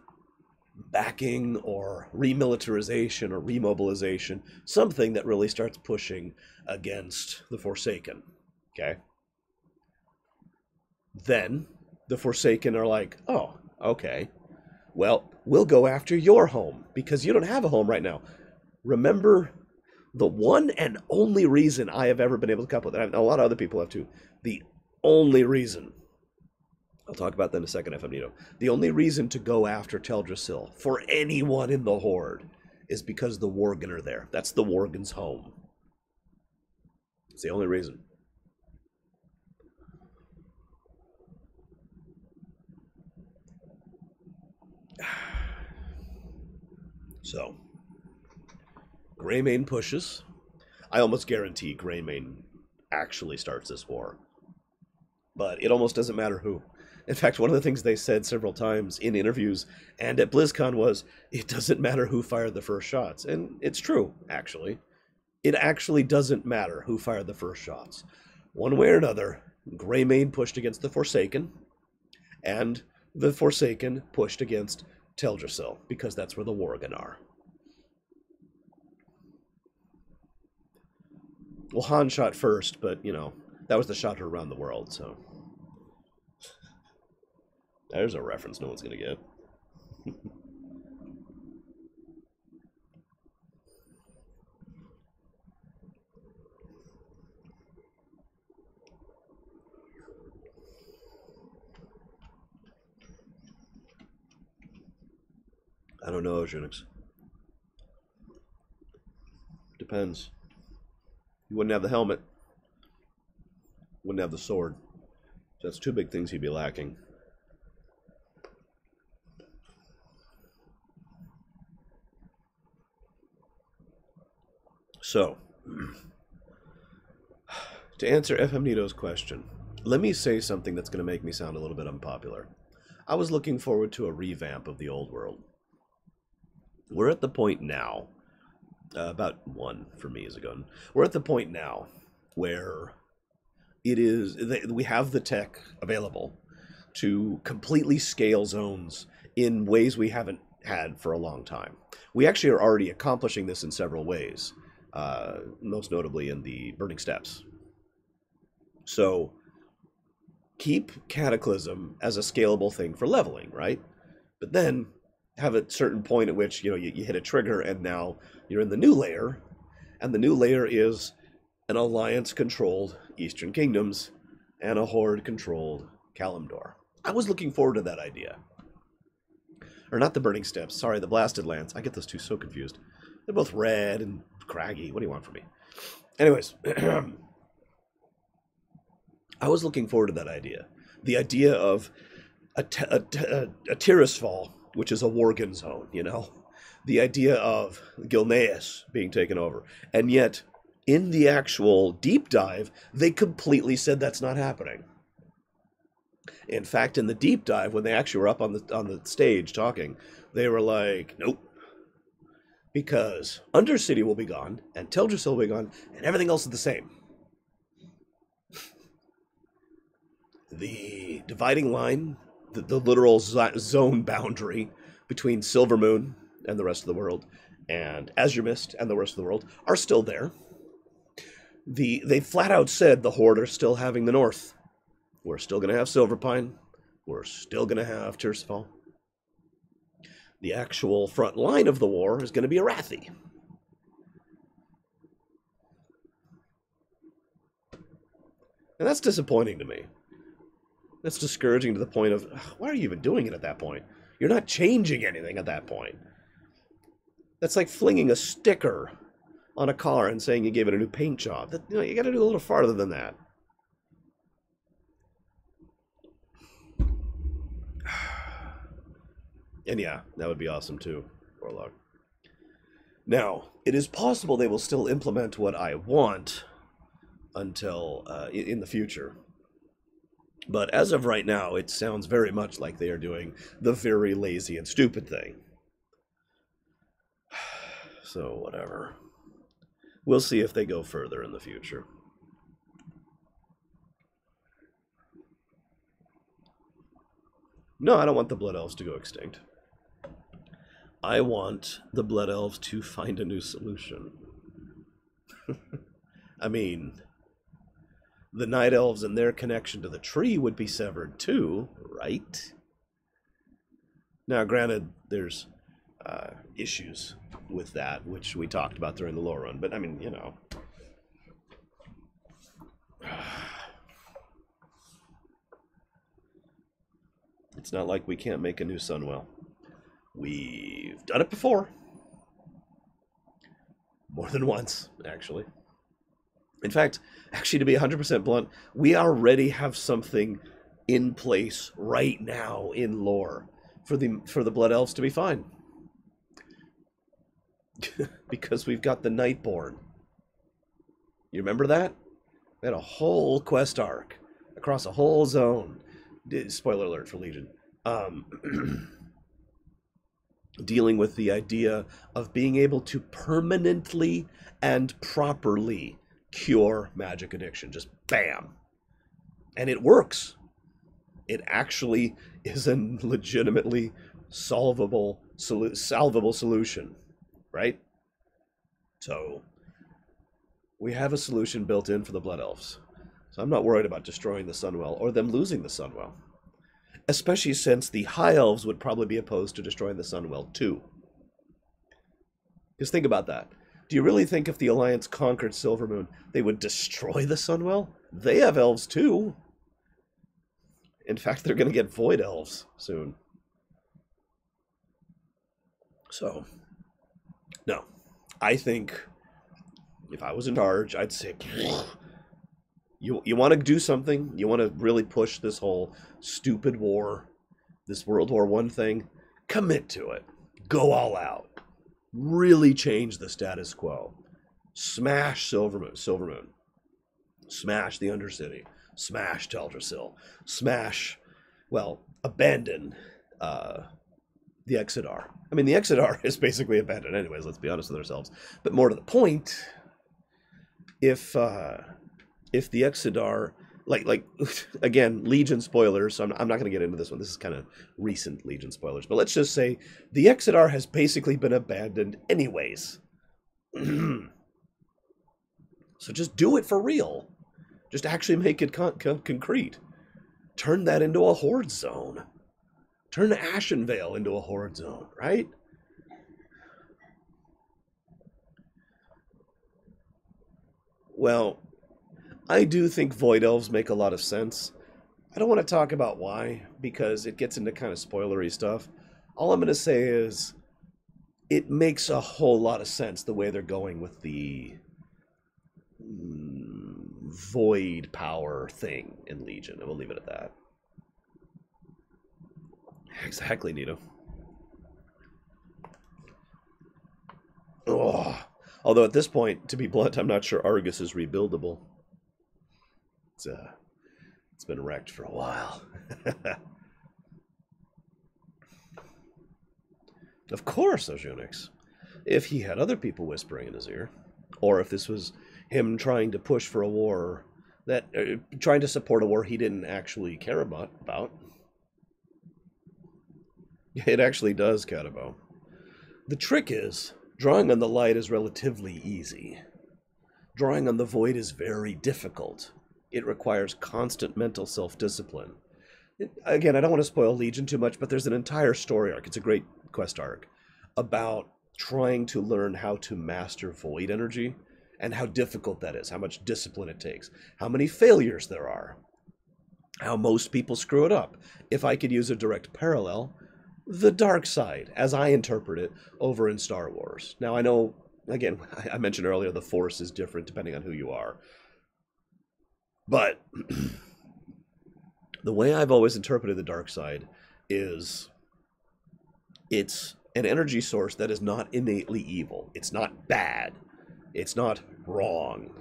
Speaker 1: backing or remilitarization or remobilization, something that really starts pushing against the Forsaken, okay? Then the Forsaken are like, oh, okay, well, we'll go after your home because you don't have a home right now. Remember, the one and only reason I have ever been able to couple with, and a lot of other people have too, the only reason, I'll talk about that in a second, Efemnito. The only reason to go after Teldrassil for anyone in the Horde is because the Worgen are there. That's the Worgen's home. It's the only reason. So, Greymane pushes. I almost guarantee Greymane actually starts this war. But it almost doesn't matter who. In fact, one of the things they said several times in interviews and at Blizzcon was, it doesn't matter who fired the first shots. And it's true, actually. It actually doesn't matter who fired the first shots. One way or another, Greymane pushed against the Forsaken, and the Forsaken pushed against Teldrassil, because that's where the Worgen are. Well, Han shot first, but, you know, that was the shot around the world, so... There's a reference no one's gonna get. I don't know, Oceanix. Depends. You wouldn't have the helmet. Wouldn't have the sword. So that's two big things he'd be lacking. So, to answer FM Nito's question, let me say something that's going to make me sound a little bit unpopular. I was looking forward to a revamp of the old world. We're at the point now, about one for me is a gun. We're at the point now where we have the tech available to completely scale zones in ways we haven't had for a long time. We actually are already accomplishing this in several ways, most notably in the Burning Steppes. So keep Cataclysm as a scalable thing for leveling, right? But then have a certain point at which you hit a trigger and now you're in the new layer, and the new layer is an alliance-controlled Eastern Kingdoms and a Horde-controlled Kalimdor. I was looking forward to that idea. Or not the Burning Steppes, sorry, the Blasted Lands. I get those two so confused. They're both red and craggy. What do you want from me? Anyways, I was looking forward to that idea. The idea of a Tirisfal, which is a Worgen zone, you know? The idea of Gilneas being taken over. And yet, in the actual deep dive, they completely said that's not happening. In fact, in the deep dive, when they actually were up on the stage talking, they were like, nope. Because Undercity will be gone, and Teldrassil will be gone, and everything else is the same. The dividing line, the literal zone boundary between Silvermoon and the rest of the world, and Azure Mist and the rest of the world, are still there. They flat out said the Horde are still having the North. We're still going to have Silverpine. We're still going to have Tirisfal. The actual front line of the war is going to be Arathi. And that's disappointing to me. That's discouraging to the point of, why are you even doing it at that point? You're not changing anything at that point. That's like flinging a sticker on a car and saying you gave it a new paint job. You got to do a little farther than that. And yeah, that would be awesome too, Warlock. Now, it is possible they will still implement what I want until in the future. But as of right now, it sounds very much like they are doing the very lazy and stupid thing. So, whatever. We'll see if they go further in the future. No, I don't want the Blood Elves to go extinct. I want the Blood Elves to find a new solution. I mean, the Night Elves and their connection to the tree would be severed too, right? Now, granted, there's issues with that, which we talked about during the lore run, but I mean, you know. It's not like we can't make a new Sunwell. We've done it before. More than once, actually. In fact, actually, to be 100% blunt, we already have something in place right now in lore for the Blood Elves to be fine. Because we've got the Nightborne. You remember that? We had a whole quest arc across a whole zone. Spoiler alert for Legion. Dealing with the idea of being able to permanently and properly cure magic addiction. Just bam. And it works. It actually is a legitimately salvable solution, right? So we have a solution built in for the Blood Elves. So I'm not worried about destroying the Sunwell or them losing the Sunwell. especially since the High Elves would probably be opposed to destroying the Sunwell too. Just think about that. Do you really think if the Alliance conquered Silvermoon, they would destroy the Sunwell? They have elves too. In fact, they're going to get Void Elves soon. So, no. I think if I was in charge, I'd say, you want to do something? You want to really push this whole stupid war, this World War I thing? Commit to it. Go all out. Really change the status quo. Smash Silvermoon. Smash the Undercity. Smash Teldrassil. Smash, well, abandon the Exodar. I mean, the Exodar is basically abandoned anyways, let's be honest with ourselves. But more to the point, if the Exodar, like again, Legion spoilers, I'm not going to get into this one. This is kind of recent Legion spoilers. But let's just say the Exodar has basically been abandoned anyways. So just do it for real. Just actually make it concrete. Turn that into a horde zone. Turn Ashenvale into a horde zone, right? Well, I do think Void Elves make a lot of sense. I don't want to talk about why, because it gets into kind of spoilery stuff. All I'm going to say is it makes a whole lot of sense the way they're going with the void power thing in Legion, and we'll leave it at that. Exactly, Nito. Oh. Although at this point, to be blunt, I'm not sure Argus is rebuildable. It's been wrecked for a while. Of course, Ojunix. If he had other people whispering in his ear, or if this was him trying to push for a war that trying to support a war he didn't actually care about. It actually does, Catabo. The trick is, drawing on the light is relatively easy. Drawing on the void is very difficult. It requires constant mental self-discipline. Again, I don't want to spoil Legion too much, but there's an entire story arc. It's a great quest arc about trying to learn how to master void energy and how difficult that is, how much discipline it takes, how many failures there are, how most people screw it up. If I could use a direct parallel, the dark side, as I interpret it, over in Star Wars. Now, I know, again, I mentioned earlier, the Force is different depending on who you are. But the way I've always interpreted the dark side is it's an energy source that is not innately evil. It's not bad. It's not wrong.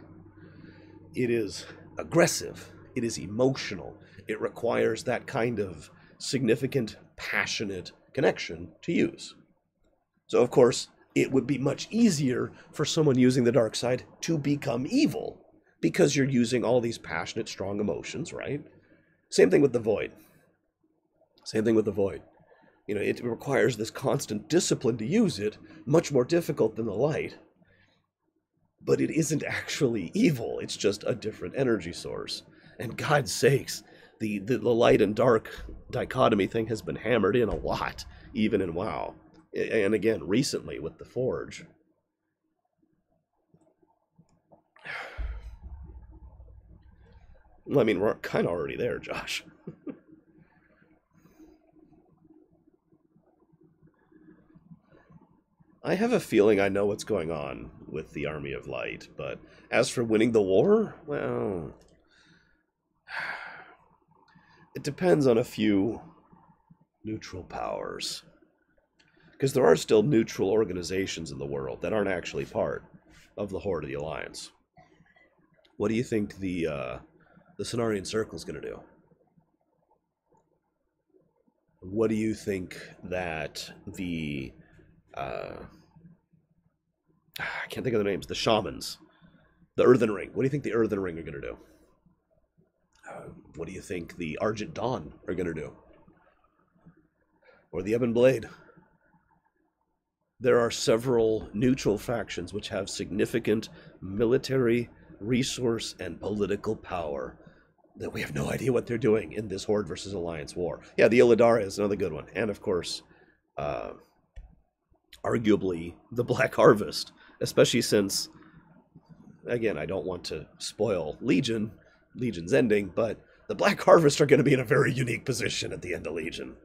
Speaker 1: It is aggressive. It is emotional. It requires that kind of significant, passionate connection to use. So, of course, it would be much easier for someone using the dark side to become evil because you're using all these passionate, strong emotions, right? Same thing with the void. Same thing with the void. You know, it requires this constant discipline to use it, much more difficult than the light. But it isn't actually evil. It's just a different energy source. And God's sakes, the light and dark dichotomy thing has been hammered in a lot, even in WoW. And again, recently with the Forge. Well, I mean, we're kind of already there, Josh. I have a feeling I know what's going on with the Army of Light, but as for winning the war, well, it depends on a few neutral powers. Because there are still neutral organizations in the world that aren't actually part of the Horde of the Alliance. What do you think the Cenarian Circle is going to do? What do you think that the I can't think of the names. The Shamans, the Earthen Ring. What do you think the Earthen Ring are going to do? What do you think the Argent Dawn are going to do? Or the Ebon Blade? There are several neutral factions which have significant military, resource, and political power that we have no idea what they're doing in this Horde versus Alliance war. Yeah, the Illidara is another good one. And of course, arguably the Black Harvest, especially since, again, I don't want to spoil Legion's ending, but the Black Harvest are going to be in a very unique position at the end of Legion.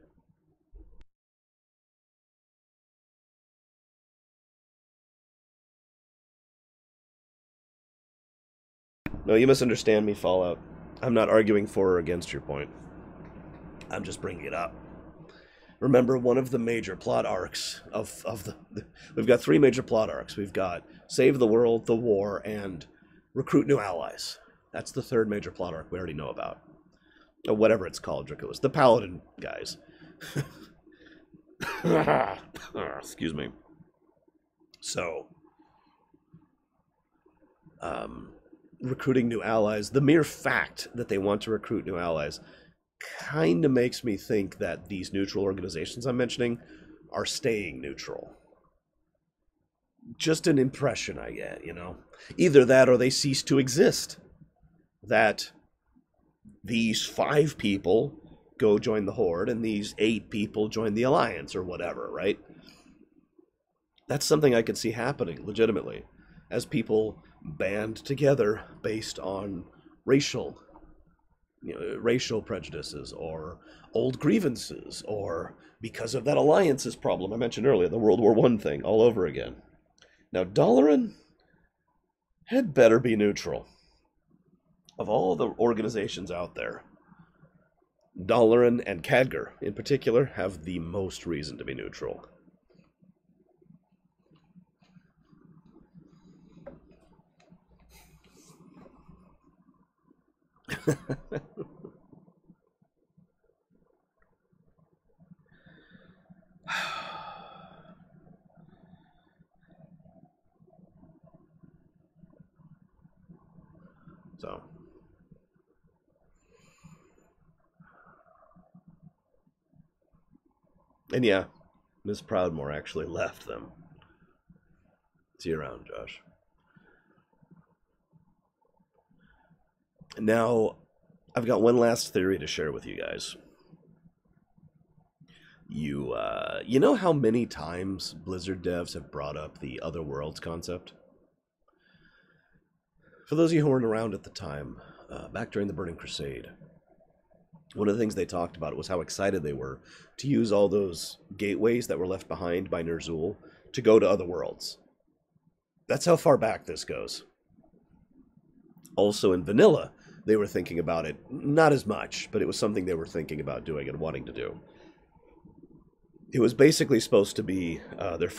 Speaker 1: No, you misunderstand me, Fallout. I'm not arguing for or against your point. I'm just bringing it up. Remember, one of the major plot arcs of the... We've got 3 major plot arcs. We've got Save the World, the War, and Recruit New Allies. That's the 3rd major plot arc we already know about. Or whatever it's called, Draco's. The Paladin guys. Excuse me. So... recruiting new allies, the mere fact that they want to recruit new allies kind of makes me think that these neutral organizations I'm mentioning are staying neutral. Just an impression I get, you know? Either that or they cease to exist. That these 5 people go join the Horde and these 8 people join the Alliance or whatever, right? That's something I could see happening legitimately as people band together based on racial prejudices or old grievances, or because of that alliances problem I mentioned earlier, the World War I thing all over again. Now, Dalaran had better be neutral. Of all the organizations out there, Dalaran and Khadgar in particular have the most reason to be neutral. So, and yeah, Miss Proudmoore actually left them. See you around, Josh. Now, I've got one last theory to share with you guys. You know how many times Blizzard devs have brought up the Other Worlds concept? For those of you who weren't around at the time, back during the Burning Crusade, one of the things they talked about was how excited they were to use all those gateways that were left behind by Ner'zhul to go to Other Worlds. That's how far back this goes. Also in Vanilla, they were thinking about it, not as much, but it was something they were thinking about doing and wanting to do. It was basically supposed to be their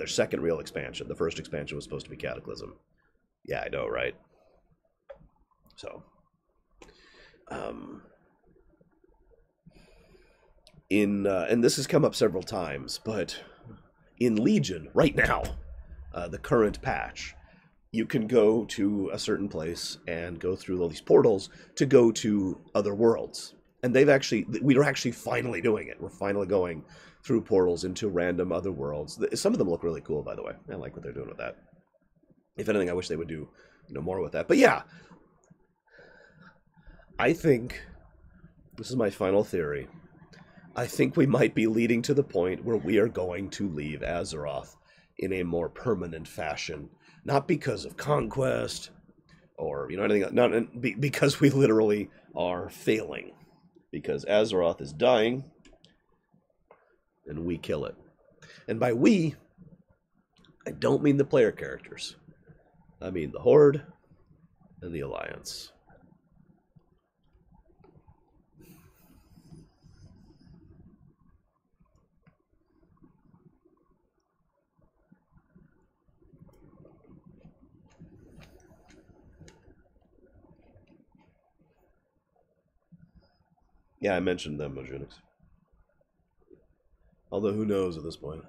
Speaker 1: second real expansion. The first expansion was supposed to be Cataclysm. Yeah, I know, right? So, and this has come up several times, but in Legion, right now, the current patch, you can go to a certain place and go through all these portals to go to other worlds. And we're actually finally doing it. We're finally going through portals into random other worlds. Some of them look really cool, by the way. I like what they're doing with that. If anything, I wish they would do, more with that. But yeah, I think, this is my final theory, I think we might be leading to the point where we are going to leave Azeroth in a more permanent fashion. Not because of conquest or, anything, not because we literally are failing. Because Azeroth is dying, and we kill it. And by we, I don't mean the player characters. I mean the Horde and the Alliance. Yeah, I mentioned them, Mojunix. Although, who knows at this point?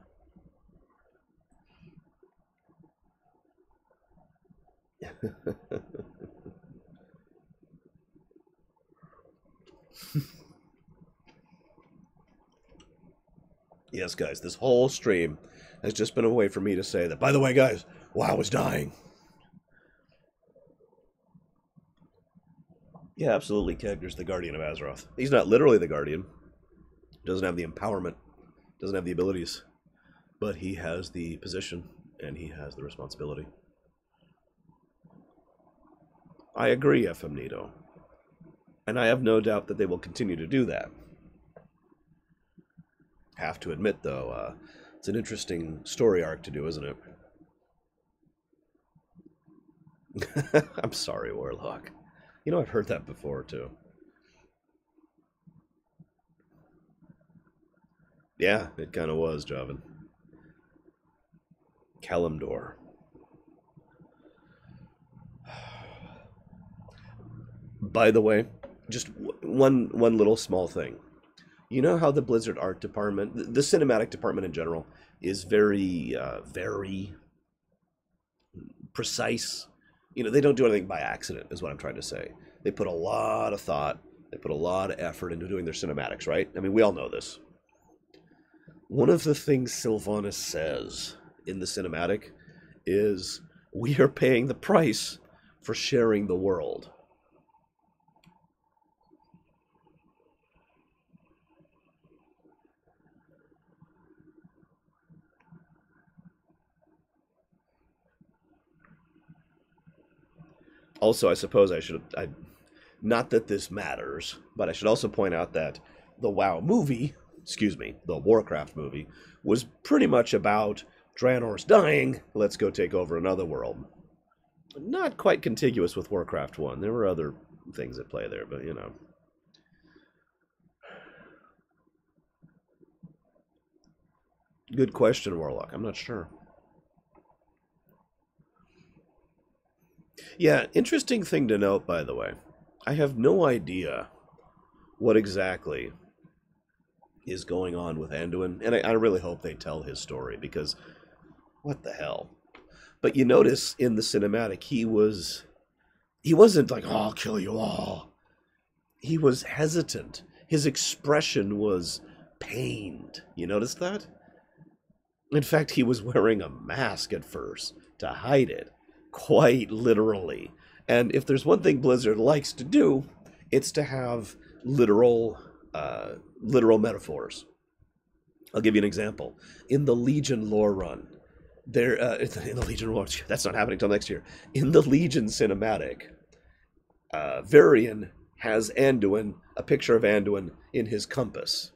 Speaker 1: Yes, guys, this whole stream has just been a way for me to say that, by the way, guys, WoW is dying. Yeah, absolutely. Kegner's the Guardian of Azeroth. He's not literally the Guardian. Doesn't have the empowerment. Doesn't have the abilities. But he has the position, and he has the responsibility. I agree, FM Nito. And I have no doubt that they will continue to do that. Have to admit, though, it's an interesting story arc to do, isn't it? I'm sorry, Warlock. You know, I've heard that before, too. Yeah, it kind of was, Javan. Kalimdor. By the way, just one little small thing. You know how the Blizzard art department, the cinematic department in general, is very precise. You know, they don't do anything by accident, is what I'm trying to say. They put a lot of thought, they put a lot of effort into doing their cinematics, right? I mean, we all know this. One of the things Sylvanas says in the cinematic is, we are paying the price for sharing the world. Also, I suppose not that this matters, but I should also point out that the WoW movie, excuse me, the Warcraft movie, was pretty much about Draenor's dying, let's go take over another world. Not quite contiguous with Warcraft 1. There were other things at play there, but you know. Good question, Warlock. I'm not sure. Yeah, interesting thing to note, by the way. I have no idea what exactly is going on with Anduin, and I really hope they tell his story, because what the hell? But you notice in the cinematic, he wasn't like, oh, I'll kill you all. He was hesitant. His expression was pained. You notice that? In fact, he was wearing a mask at first to hide it, quite literally. And if there's one thing Blizzard likes to do, it's to have literal metaphors. I'll give you an example. In the Legion lore run, in the Legion lore, that's not happening till next year. In the Legion cinematic, Varian has Anduin, a picture of Anduin in his compass.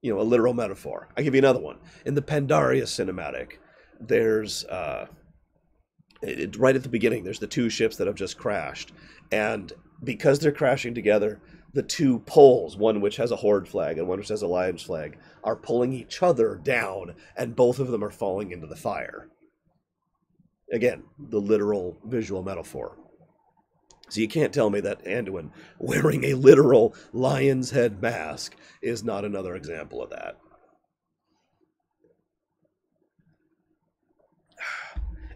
Speaker 1: You know, a literal metaphor. I'll give you another one. In the Pandaria cinematic, there's right at the beginning, there's the two ships that have just crashed. And because they're crashing together, the two poles, one which has a Horde flag and one which has a Alliance flag, are pulling each other down, and both of them are falling into the fire. Again, the literal visual metaphor. So you can't tell me that Anduin wearing a literal lion's head mask is not another example of that.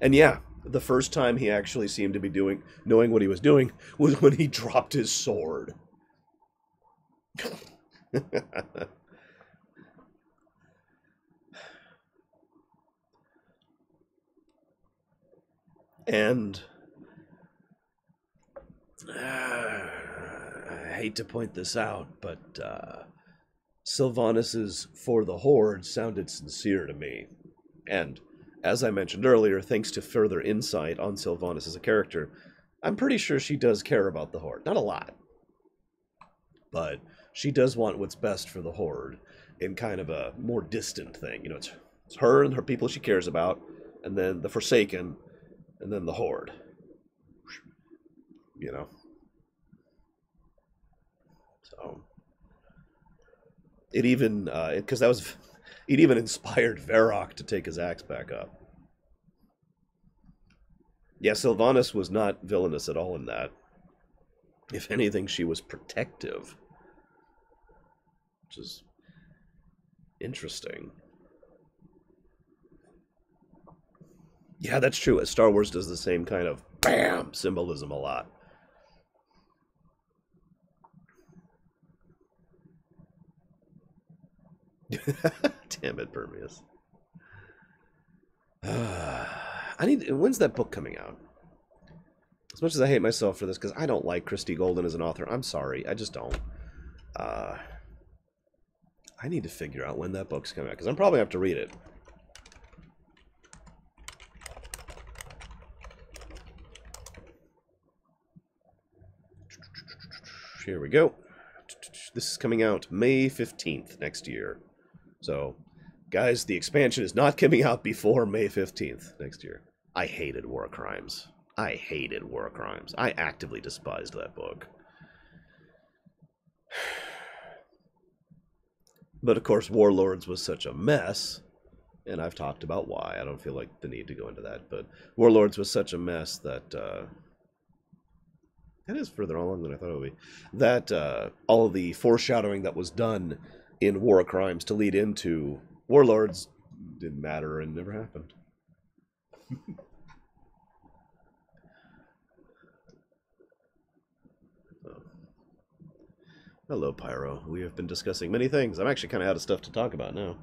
Speaker 1: And yeah, the first time he actually seemed to be knowing what he was doing was when he dropped his sword. And I hate to point this out, but Sylvanas's "for the Horde" sounded sincere to me. And as I mentioned earlier, thanks to further insight on Sylvanas as a character, I'm pretty sure she does care about the Horde. Not a lot, but she does want what's best for the Horde in kind of a more distant thing. You know, it's her and her people she cares about, and then the Forsaken, and then the Horde. You know? So it even because it even inspired Varrock to take his axe back up. Yeah, Sylvanas was not villainous at all in that. If anything, she was protective, which is interesting. Yeah, that's true. Star Wars does the same kind of bam symbolism a lot. Damn it, Permeus. When's that book coming out? As much as I hate myself for this, because I don't like Christy Golden as an author. I'm sorry. I just don't. I need to figure out when that book's coming out, because I'm probably going to have to read it. Here we go. This is coming out May 15th next year. So, guys, the expansion is not coming out before May 15th next year. I hated War Crimes. I hated War Crimes. I actively despised that book. But, of course, Warlords was such a mess, and I've talked about why. I don't feel like the need to go into that, but Warlords was such a mess that... that is further along than I thought it would be. That all the foreshadowing that was done in War Crimes to lead into Warlords didn't matter and never happened. So. Hello, Pyro. We have been discussing many things. I'm actually kind of out of stuff to talk about now.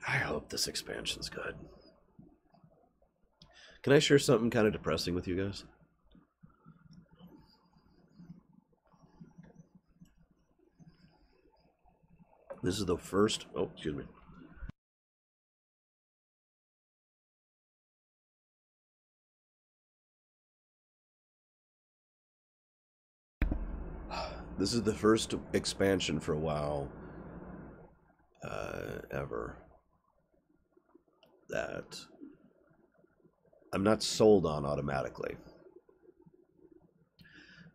Speaker 1: I hope this expansion's good. Can I share something kind of depressing with you guys? This is the first... Oh, excuse me. This is the first expansion for WoW ever that I'm not sold on automatically.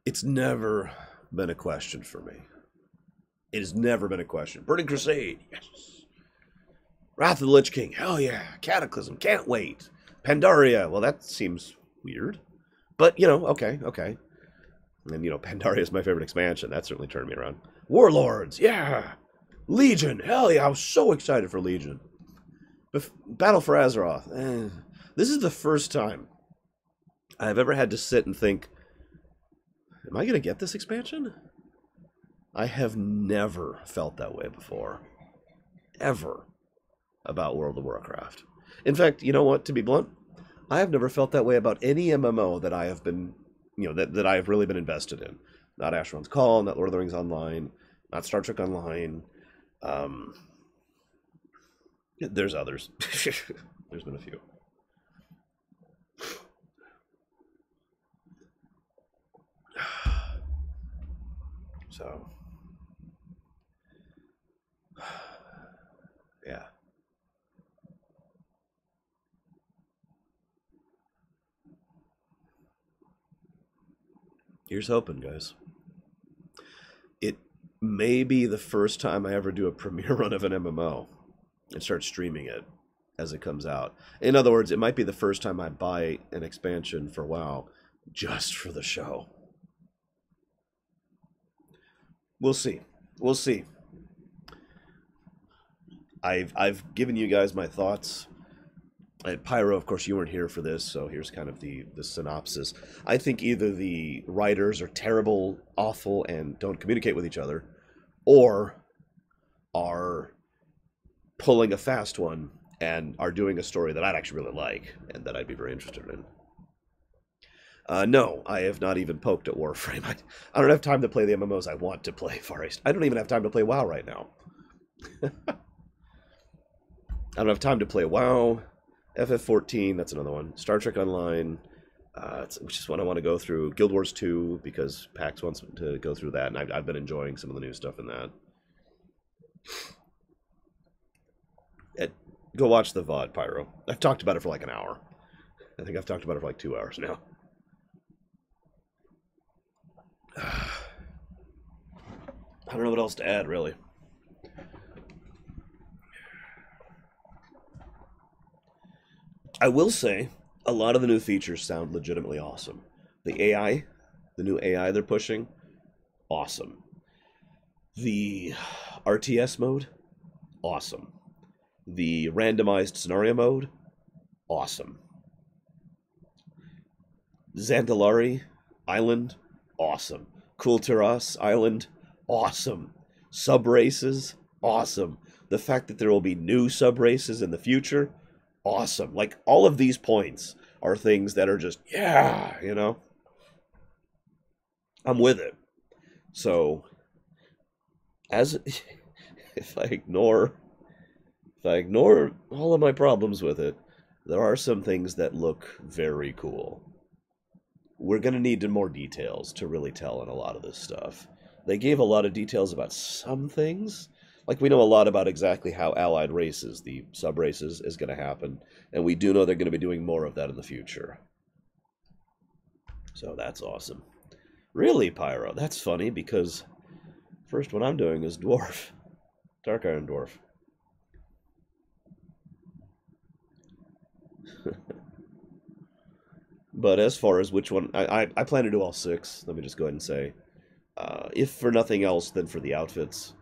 Speaker 1: It's never been a question for me. It has never been a question. Burning Crusade, yes. Wrath of the Lich King, hell yeah. Cataclysm, can't wait. Pandaria, well, that seems weird. But, you know, okay. And, you know, Pandaria is my favorite expansion. That certainly turned me around. Warlords, yeah. Legion, hell yeah. I was so excited for Legion. Battle for Azeroth, This is the first time I've ever had to sit and think, am I going to get this expansion? I have never felt that way before. Ever. About World of Warcraft. In fact, you know what, to be blunt, I have never felt that way about any MMO that I have been, you know, that I have really been invested in. Not Asheron's Call, not Lord of the Rings Online, not Star Trek Online. There's others. There's been a few. So, yeah. Here's hoping, guys. It may be the first time I ever do a premiere run of an MMO and start streaming it as it comes out. In other words, it might be the first time I buy an expansion for WoW just for the show. We'll see. We'll see. I've given you guys my thoughts. Pyro, of course, you weren't here for this, so here's kind of the synopsis. I think either the writers are terrible, awful, and don't communicate with each other, or are pulling a fast one and are doing a story that I'd actually really like and that I'd be very interested in. No, I have not even poked at Warframe. I don't have time to play the MMOs I want to play, Far East. I don't even have time to play WoW right now. I don't have time to play WoW. FF14, that's another one. Star Trek Online, which is one I want to go through. Guild Wars 2, because PAX wants to go through that, and I've been enjoying some of the new stuff in that. Go watch the VOD, Pyro. I've talked about it for like an hour. I think I've talked about it for like 2 hours now. I don't know what else to add, really. I will say, a lot of the new features sound legitimately awesome. The AI, the new AI they're pushing, awesome. The RTS mode, awesome. The randomized scenario mode, awesome. Zandalari Island, awesome. Kulturas Island, awesome. Sub-races, awesome. The fact that there will be new sub-races in the future, awesome. Like, all of these points are things that are just, yeah, you know? I'm with it. So, as if I ignore all of my problems with it, there are some things that look very cool. We're going to need more details to really tell on a lot of this stuff. They gave a lot of details about some things. Like, we know a lot about exactly how allied races, the sub-races, is going to happen. And we do know they're going to be doing more of that in the future. So that's awesome. Really, Pyro? That's funny, because first one I'm doing is Dwarf. Dark Iron Dwarf. But as far as which one, I plan to do all 6. Let me just go ahead and say. If for nothing else, then for the outfits.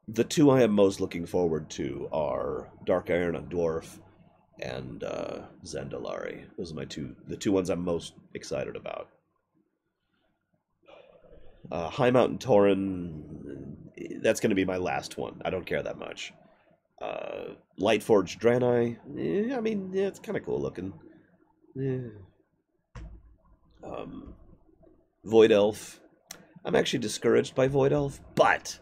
Speaker 1: The 2 I am most looking forward to are Dark Iron and Dwarf and Zendalari. Those are the 2 ones I'm most excited about. High Mountain Tauren, that's going to be my last one. I don't care that much. Lightforged Draenei, I mean, yeah, it's kind of cool looking. Yeah. Void Elf. I'm actually discouraged by Void Elf, but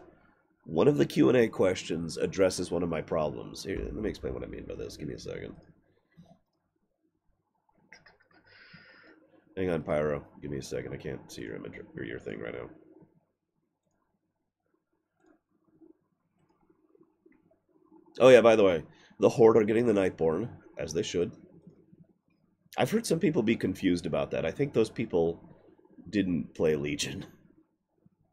Speaker 1: one of the Q&A questions addresses one of my problems. Here, let me explain what I mean by this. Give me a second. Hang on, Pyro. Give me a second. I can't see your image or your thing right now. Oh yeah, by the way, the Horde are getting the Nightborne, as they should. I've heard some people be confused about that. I think those people didn't play Legion.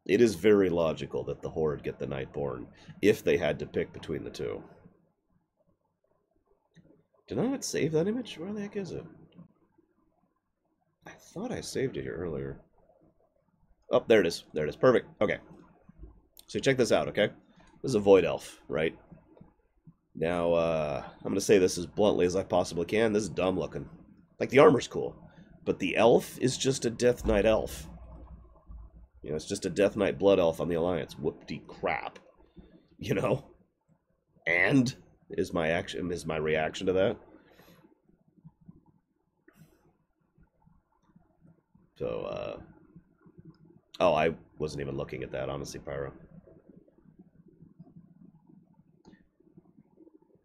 Speaker 1: It is very logical that the Horde get the Nightborne if they had to pick between the 2. Did I not save that image? Where the heck is it? I thought I saved it here earlier. Oh, there it is. There it is. Perfect. Okay. So check this out, okay? This is a Void Elf, right? Now, I'm going to say this as bluntly as I possibly can. This is dumb looking. Like, the armor's cool. But the elf is just a Death Knight elf. You know, it's just a Death Knight Blood Elf on the Alliance. Whoop-de crap. You know? And is my reaction to that. So, oh, I wasn't even looking at that, honestly, Pyro.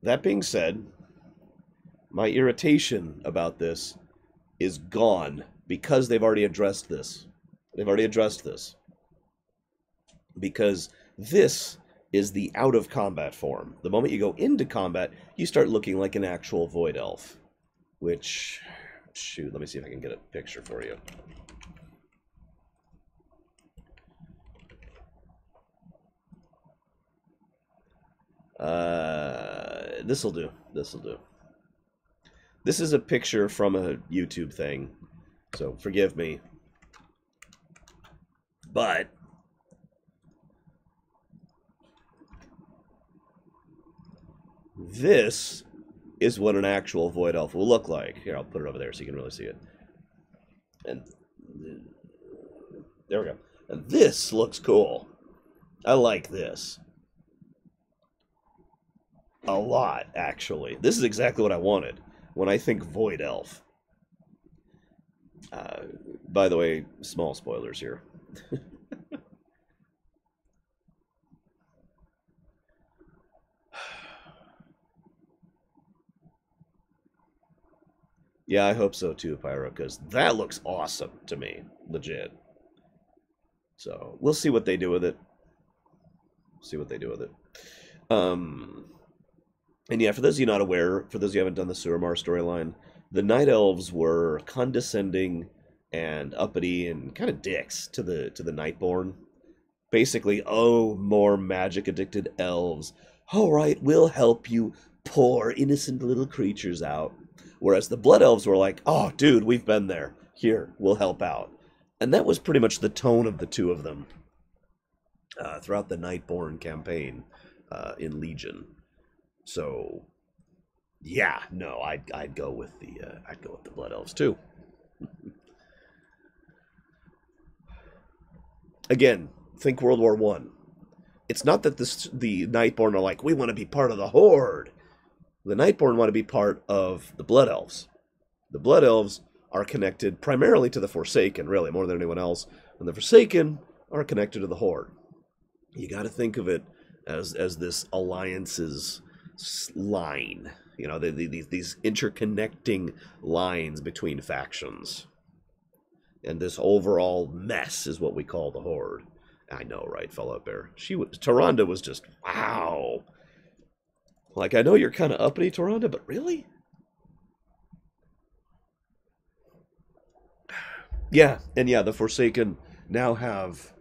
Speaker 1: That being said, my irritation about this is gone because they've already addressed this. They've already addressed this. Because this is the out-of-combat form. The moment you go into combat, you start looking like an actual Void Elf. Which, shoot, let me see if I can get a picture for you. This'll do. This'll do. This is a picture from a YouTube thing, so forgive me. But this is what an actual Void Elf will look like. Here, I'll put it over there so you can really see it. And there we go. And this looks cool. I like this. A lot, actually. This is exactly what I wanted when I think Void Elf. By the way, small spoilers here. Yeah, I hope so too, Pyro, because that looks awesome to me. Legit. So, we'll see what they do with it. See what they do with it. And yeah, for those of you not aware, for those of you who haven't done the Suramar storyline, the Night Elves were condescending and uppity and kind of dicks to the Nightborne. Basically, oh, more magic-addicted elves. All right, we'll help you, poor, innocent little creatures out. Whereas the Blood Elves were like, oh, dude, we've been there. Here, we'll help out. And that was pretty much the tone of the 2 of them throughout the Nightborne campaign in Legion. So, yeah, no, I'd go with the Blood Elves too. Again, think World War I. It's not that the Nightborne are like, we want to be part of the Horde. The Nightborne want to be part of the Blood Elves. The Blood Elves are connected primarily to the Forsaken, really, more than anyone else. And the Forsaken are connected to the Horde. You got to think of it as this alliance's line. You know, these interconnecting lines between factions. And this overall mess is what we call the Horde. I know, right, Fallout Bear? Tyrande was just, wow. Like, I know you're kind of uppity, Tyrande, but really? Yeah, and yeah, the Forsaken now have...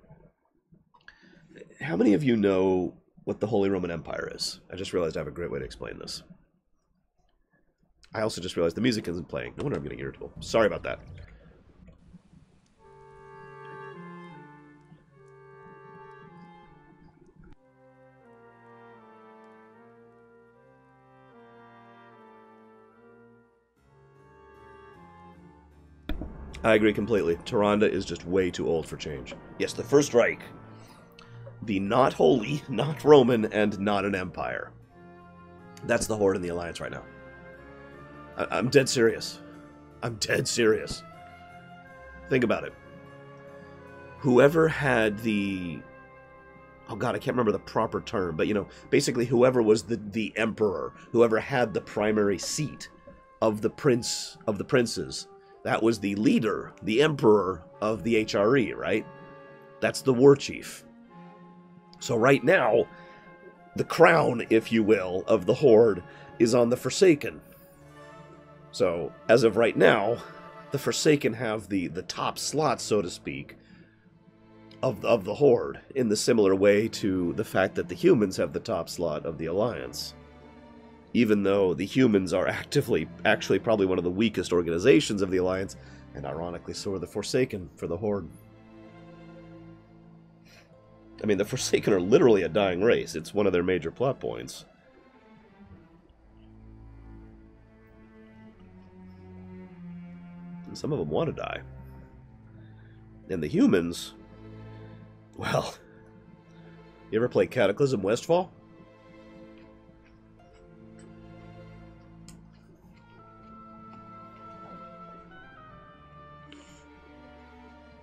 Speaker 1: How many of you know what the Holy Roman Empire is? I just realized I have a great way to explain this. I also just realized the music isn't playing. No wonder I'm getting irritable. Sorry about that. I agree completely. Tyrande is just way too old for change. Yes, the First Reich. The not holy, not Roman, and not an empire. That's the Horde in the Alliance right now. I'm dead serious. I'm dead serious. Think about it. Whoever had the... Oh god, I can't remember the proper term, but you know, basically whoever was the emperor, whoever had the primary seat of the princes, that was the leader, the emperor of the HRE, right? That's the war chief. So right now, the crown, if you will, of the Horde is on the Forsaken. So, as of right now, the Forsaken have the top slot, so to speak, of the Horde, in the similar way to the fact that the humans have the top slot of the Alliance. Even though the humans are actually probably one of the weakest organizations of the Alliance, and ironically so are the Forsaken for the Horde. I mean, the Forsaken are literally a dying race. It's one of their major plot points. And some of them want to die. And the humans... Well... You ever play Cataclysm Westfall?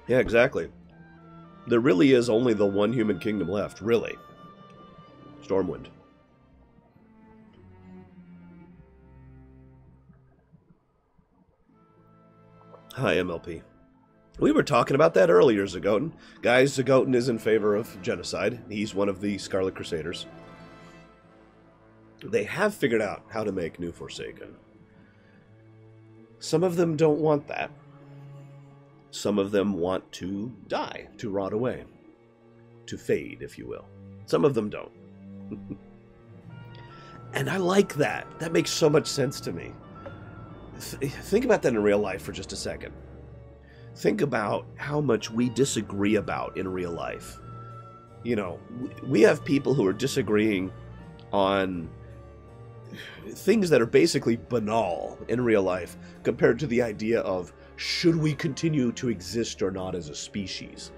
Speaker 1: Yeah, exactly. There really is only the one human kingdom left, really. Stormwind. Hi, MLP. We were talking about that earlier, Zagoten. Guys, Zagoten is in favor of genocide. He's one of the Scarlet Crusaders. They have figured out how to make New Forsaken. Some of them don't want that. Some of them want to die, to rot away, to fade, if you will. Some of them don't. And I like that. That makes so much sense to me. Think about that in real life for just a second. Think about how much we disagree about in real life. You know, we have people who are disagreeing on things that are basically banal in real life compared to the idea of should we continue to exist or not as a species?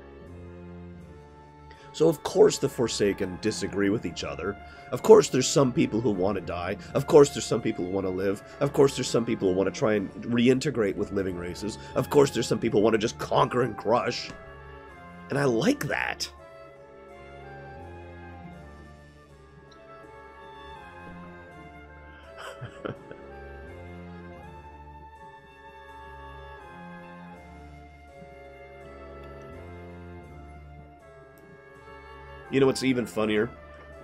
Speaker 1: So of course the Forsaken disagree with each other. Of course there's some people who want to die. Of course there's some people who want to live. Of course there's some people who want to try and reintegrate with living races. Of course there's some people who want to just conquer and crush. And I like that. You know what's even funnier?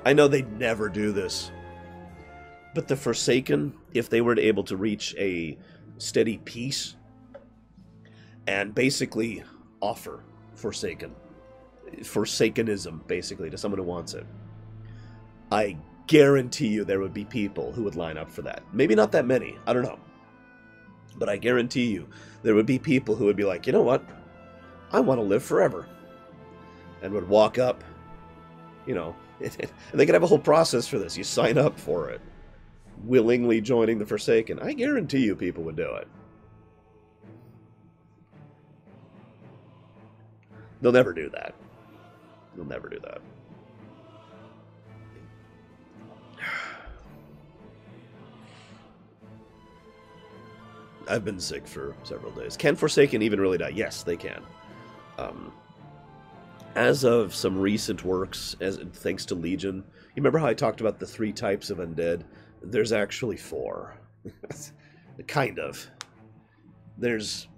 Speaker 1: I know they'd never do this. But the Forsaken, if they were able to reach a steady peace and basically offer Forsakenism, basically, to someone who wants it, I guarantee you there would be people who would line up for that. Maybe not that many, I don't know. But I guarantee you there would be people who would be like, you know what? I want to live forever. And would walk up. You know, and they could have a whole process for this. You sign up for it. Willingly joining the Forsaken. I guarantee you people would do it. They'll never do that. They'll never do that. I've been sick for several days. Can Forsaken even really die? Yes, they can. As of some recent works, thanks to Legion, you remember how I talked about the 3 types of undead? There's actually 4. Kind of. There's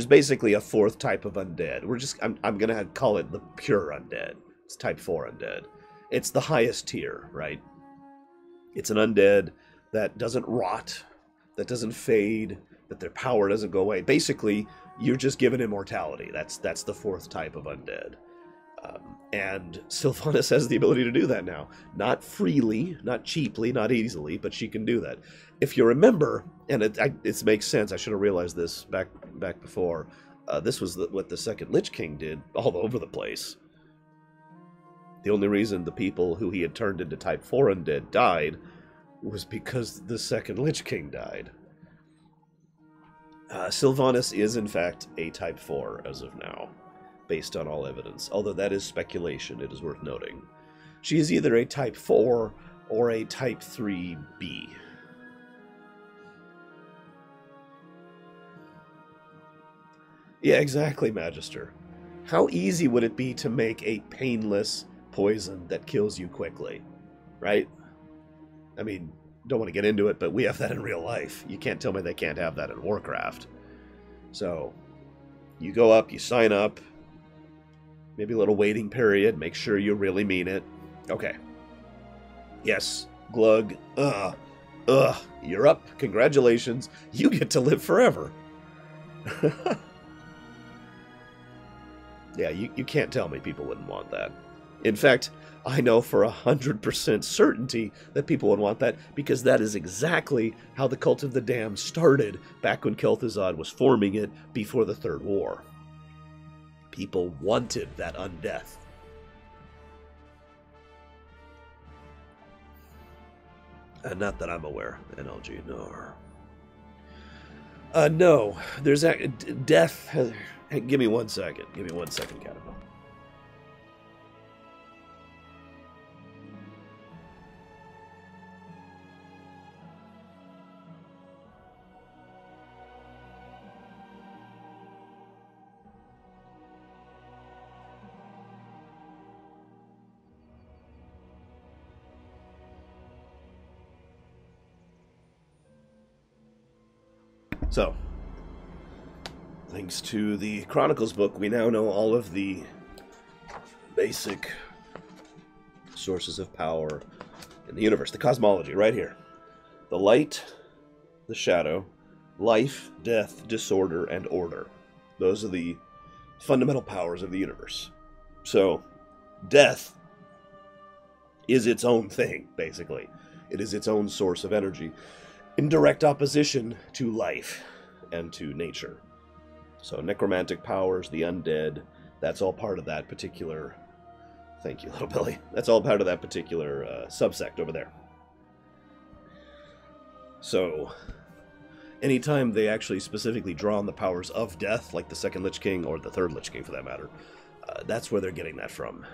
Speaker 1: basically a 4th type of undead. I'm gonna call it the pure undead. It's type 4 undead. It's the highest tier, right? It's an undead that doesn't rot, that doesn't fade, that their power doesn't go away. Basically, you're just given immortality. That's the 4th type of undead. And Sylvanas has the ability to do that now. Not freely, not cheaply, not easily, but she can do that. If you remember, and it makes sense, I should have realized this back before, this was what the second Lich King did all over the place. The only reason the people who he had turned into type 4 undead died was because the second Lich King died. Sylvanas is, in fact, a type 4 as of now, based on all evidence. Although that is speculation, it is worth noting. She is either a type 4 or a type 3B. Yeah, exactly, Magister. How easy would it be to make a painless poison that kills you quickly, right? I mean, don't want to get into it, but we have that in real life. You can't tell me they can't have that in Warcraft. So, you go up, you sign up, maybe a little waiting period, make sure you really mean it. Okay. Yes, Glug, you're up. Congratulations, you get to live forever. Yeah, you can't tell me people wouldn't want that. In fact, I know for 100% certainty that people would want that, because that is exactly how the Cult of the Damned started back when Kel'Thuzad was forming it before the Third War. People wanted that undeath. Not that I'm aware, NLG, no. No, there's death. Hey, give me 1 second. Give me 1 second, Catapult. So, thanks to the Chronicles book, we now know all of the basic sources of power in the universe. The cosmology, right here. The light, the shadow, life, death, disorder, and order. Those are the fundamental powers of the universe. So, death is its own thing, basically. It is its own source of energy, in direct opposition to life and to nature. So necromantic powers, the undead, that's all part of that particular... Thank you, little Billy. That's all part of that particular subsect over there. So, anytime they actually specifically draw on the powers of death, like the second Lich King, or the third Lich King for that matter, that's where they're getting that from.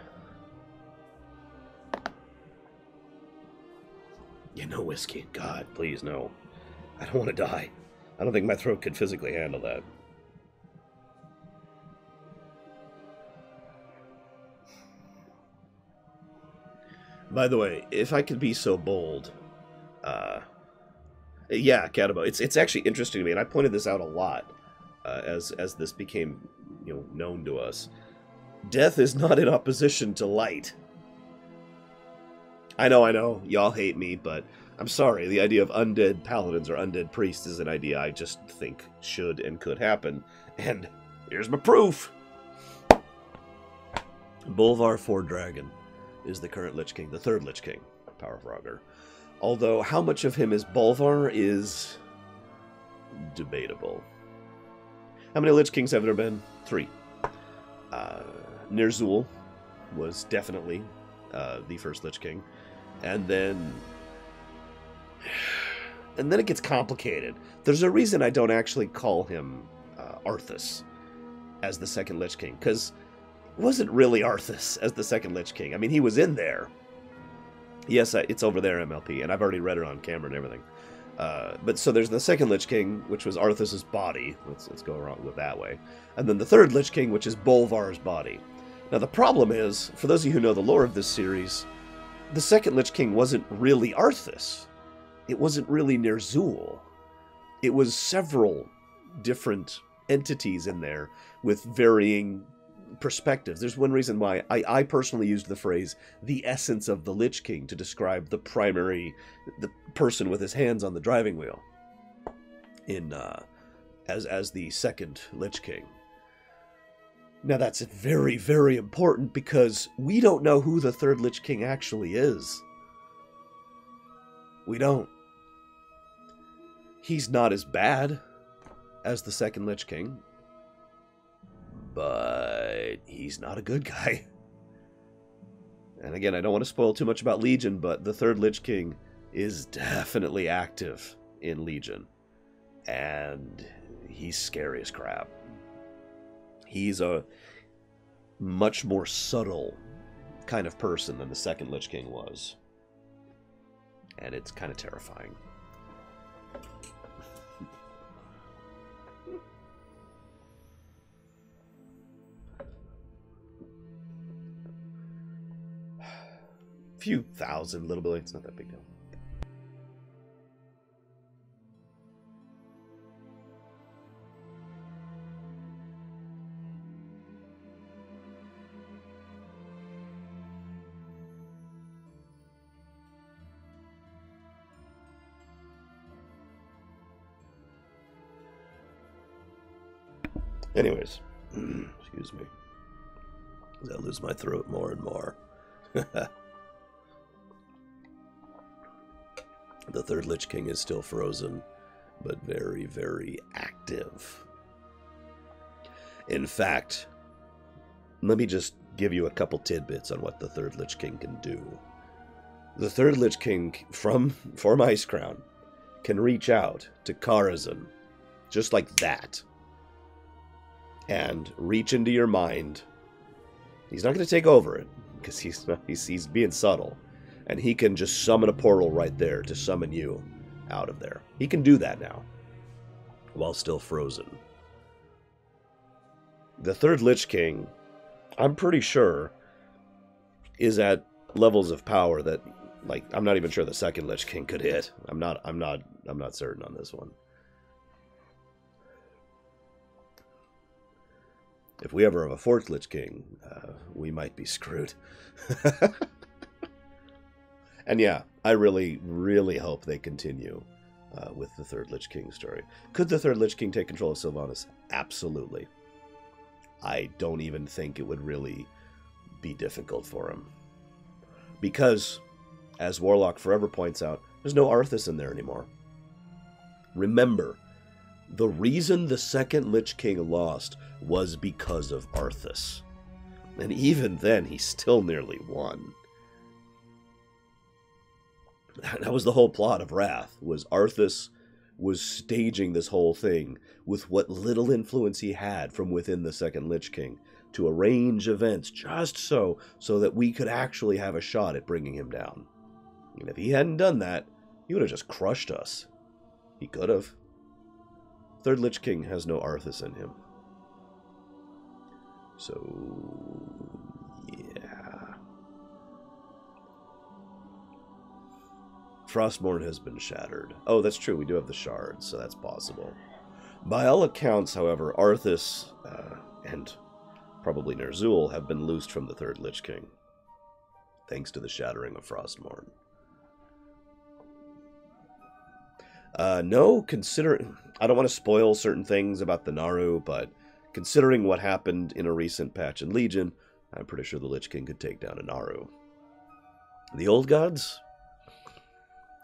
Speaker 1: Yeah, no whiskey. God, please, no. I don't want to die. I don't think my throat could physically handle that. By the way, if I could be so bold, yeah, Catabo, it's actually interesting to me, and I pointed this out a lot as this became, known to us. Death is not in opposition to light. I know, y'all hate me, but I'm sorry, the idea of undead paladins or undead priests is an idea I just think should and could happen. And here's my proof! Bolvar Fordragon is the current Lich King, the third Lich King, Power of Rogger. Although, how much of him is Bolvar is debatable. How many Lich Kings have there been? 3. Ner'zhul was definitely the first Lich King. And then it gets complicated. There's a reason I don't actually call him Arthas as the second Lich King, because it wasn't really Arthas as the second Lich King. I mean, he was in there. Yes, it's over there, MLP, and I've already read it on camera and everything. But so there's the second Lich King, which was Arthas' body. Let's go around with that way. And then the third Lich King, which is Bolvar's body. Now the problem is, for those of you who know the lore of this series, the second Lich King wasn't really Arthas. It wasn't really Ner'zhul. It was several different entities in there with varying perspectives. There's one reason why I personally used the phrase the essence of the Lich King to describe the person with his hands on the driving wheel as the second Lich King. Now that's very, very important because we don't know who the third Lich King actually is. We don't. He's not as bad as the second Lich King, but he's not a good guy. And again, I don't want to spoil too much about Legion, but the third Lich King is definitely active in Legion. And he's scary as crap. He's a much more subtle kind of person than the second Lich King was. And it's kind of terrifying. Few thousand, little bit, it's not that big deal. Anyways, excuse me, as I lose my throat more and more. The third Lich King is still frozen, but very, very active. In fact, let me just give you a couple tidbits on what the third Lich King can do. The third Lich King from Icecrown can reach out to Karazhan, just like that, and reach into your mind. He's not going to take over it, because he's being subtle. And he can just summon a portal right there to summon you out of there. He can do that now, while still frozen. The third Lich King, I'm pretty sure, is at levels of power that, like, I'm not even sure the second Lich King could hit. I'm not certain on this one. If we ever have a fourth Lich King, we might be screwed. And yeah, I really, really hope they continue with the third Lich King story. Could the third Lich King take control of Sylvanas? Absolutely. I don't even think it would really be difficult for him. Because, as Warlock Forever points out, there's no Arthas in there anymore. Remember, the reason the second Lich King lost was because of Arthas. And even then, he still nearly won. That was the whole plot of Wrath, was Arthas was staging this whole thing with what little influence he had from within the second Lich King to arrange events just so that we could actually have a shot at bringing him down. And if he hadn't done that, he would have just crushed us. He could have. Third Lich King has no Arthas in him. So, yeah. Frostmourne has been shattered. Oh, that's true. We do have the shards, so that's possible. By all accounts, however, Arthas and probably Ner'zhul have been loosed from the third Lich King, thanks to the shattering of Frostmourne. No, I don't want to spoil certain things about the Naru, but considering what happened in a recent patch in Legion, I'm pretty sure the Lich King could take down a Naru. The Old Gods?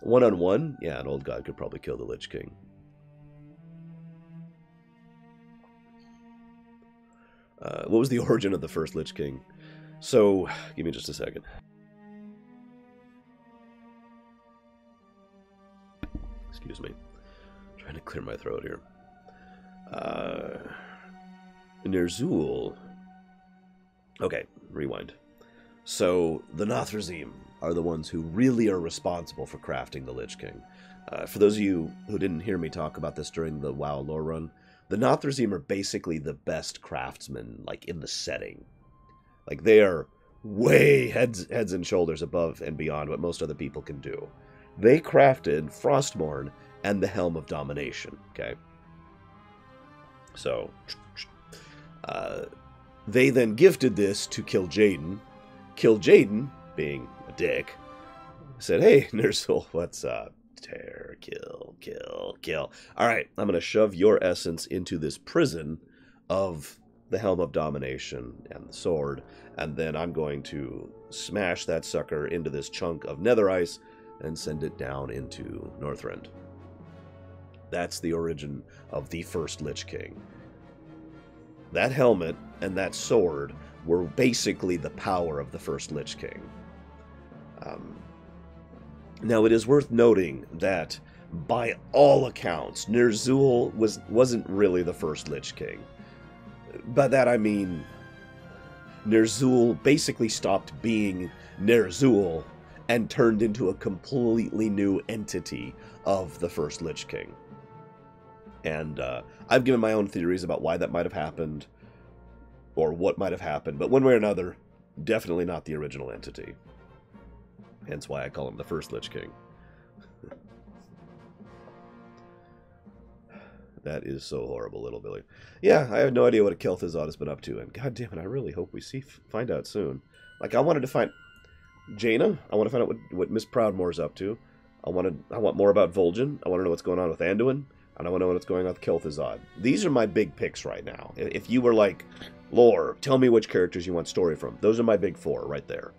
Speaker 1: One-on-one? Yeah, an Old God could probably kill the Lich King. What was the origin of the first Lich King? So, give me just a second. Excuse me. I'm trying to clear my throat here. Ner'zhul. Okay, rewind. So the Nothrazim are the ones who really are responsible for crafting the Lich King. For those of you who didn't hear me talk about this during the WoW lore run, the Nothrazim are basically the best craftsmen, like, in the setting. Like, they are way heads and shoulders above and beyond what most other people can do. They crafted Frostmourne and the Helm of Domination, okay? So, they then gifted this to Kil'jaeden. Kil'jaeden, being a dick, said, "Hey, Ner'zhul, what's up? Tear, kill, kill, kill. Alright, I'm going to shove your essence into this prison of the Helm of Domination and the sword, and then I'm going to smash that sucker into this chunk of nether ice and send it down into Northrend." That's the origin of the first Lich King. That helmet and that sword were basically the power of the first Lich King. Now, it is worth noting that, by all accounts, Ner'zhul wasn't really the first Lich King. By that I mean, Ner'zhul basically stopped being Ner'zhul and turned into a completely new entity of the first Lich King. And I've given my own theories about why that might have happened, or what might have happened, but one way or another, definitely not the original entity. Hence why I call him the first Lich King. That is so horrible, little Billy. Yeah, I have no idea what a Kel'Thuzad has been up to, and god damn it, I really hope we find out soon. Like, I wanted to find Jaina. I want to find out what Miss Proudmoore's up to. I want more about Vol'jin. I want to know what's going on with Anduin. And I want to know what's going on with Kel'Thuzad. These are my big picks right now. If you were like, lore, tell me which characters you want story from. Those are my big four right there.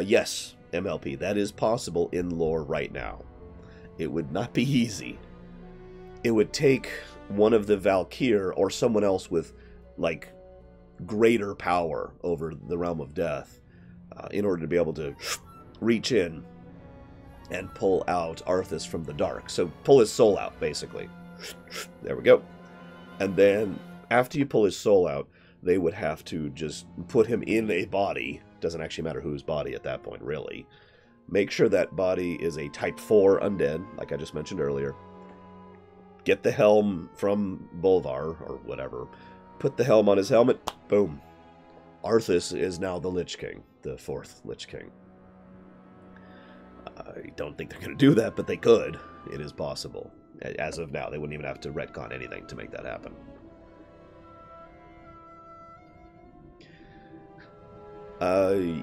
Speaker 1: Yes, MLP, that is possible in lore right now. It would not be easy. It would take one of the Valkyr or someone else with, like, greater power over the realm of death in order to be able to reach in and pull out Arthas from the dark. So pull his soul out, basically. There we go. And then, after you pull his soul out, they would have to just put him in a body. Doesn't actually matter whose body at that point, really. Make sure that body is a Type 4 undead, like I just mentioned earlier. Get the helm from Bolvar, or whatever. Put the helm on his helmet. Boom. Arthas is now the Lich King, the fourth Lich King. I don't think they're going to do that, but they could. It is possible. As of now, they wouldn't even have to retcon anything to make that happen.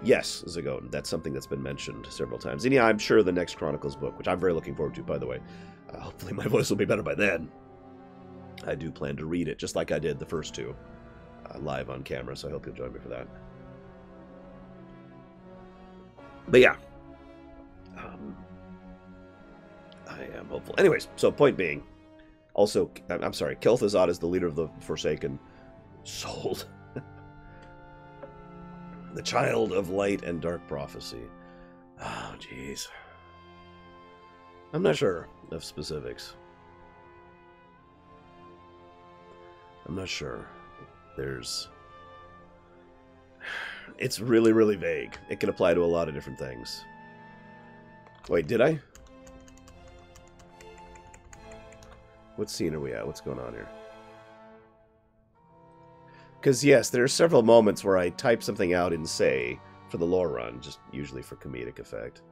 Speaker 1: Yes, Zagon. That's something that's been mentioned several times. And yeah, I'm sure the next Chronicles book, which I'm very looking forward to, by the way. Hopefully my voice will be better by then. I do plan to read it, just like I did the first two, live on camera, so I hope you'll join me for that. But yeah. I am hopeful. Anyways, so point being, also, I'm sorry, Kel'Thuzad is the leader of the Forsaken. Sold. The child of light and dark prophecy. Oh, jeez. I'm not sure of specifics. I'm not sure. It's really, really vague. It can apply to a lot of different things. Wait, did I? What scene are we at? What's going on here? Because, yes, there are several moments where I type something out in Say for the lore run, just usually for comedic effect.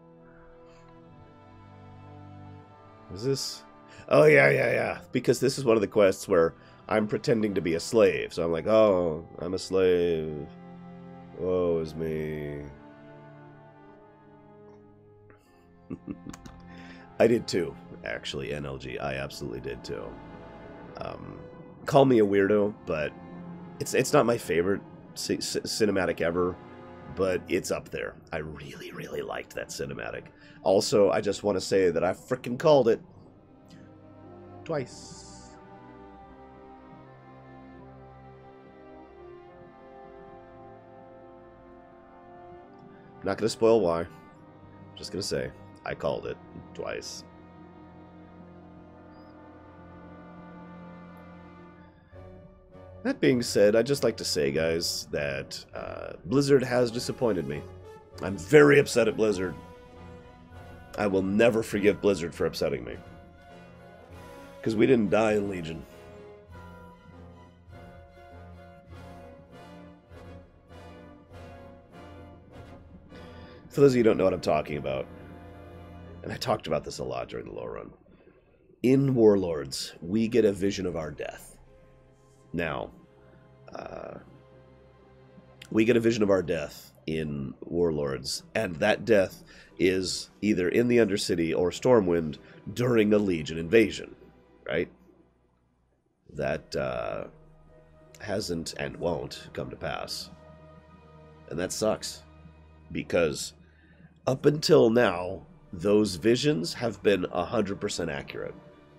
Speaker 1: Is this... Oh, yeah. Because this is one of the quests where I'm pretending to be a slave. So I'm like, oh, I'm a slave. Woe is me. I did too, actually, NLG. I absolutely did too. Call me a weirdo, but it's not my favorite cinematic ever, but it's up there. I really, really liked that cinematic. Also, I just want to say that I frickin' called it twice. I'm not going to spoil why. I'm just going to say I called it twice. That being said, I'd just like to say, guys, that Blizzard has disappointed me. I'm very upset at Blizzard. I will never forgive Blizzard for upsetting me. Because we didn't die in Legion. For those of you who don't know what I'm talking about, and I talked about this a lot during the lore run, in Warlords, we get a vision of our death. Now, we get a vision of our death in Warlords, and that death is either in the Undercity or Stormwind during a Legion invasion, right? That hasn't and won't come to pass. And that sucks, because up until now, those visions have been 100% accurate.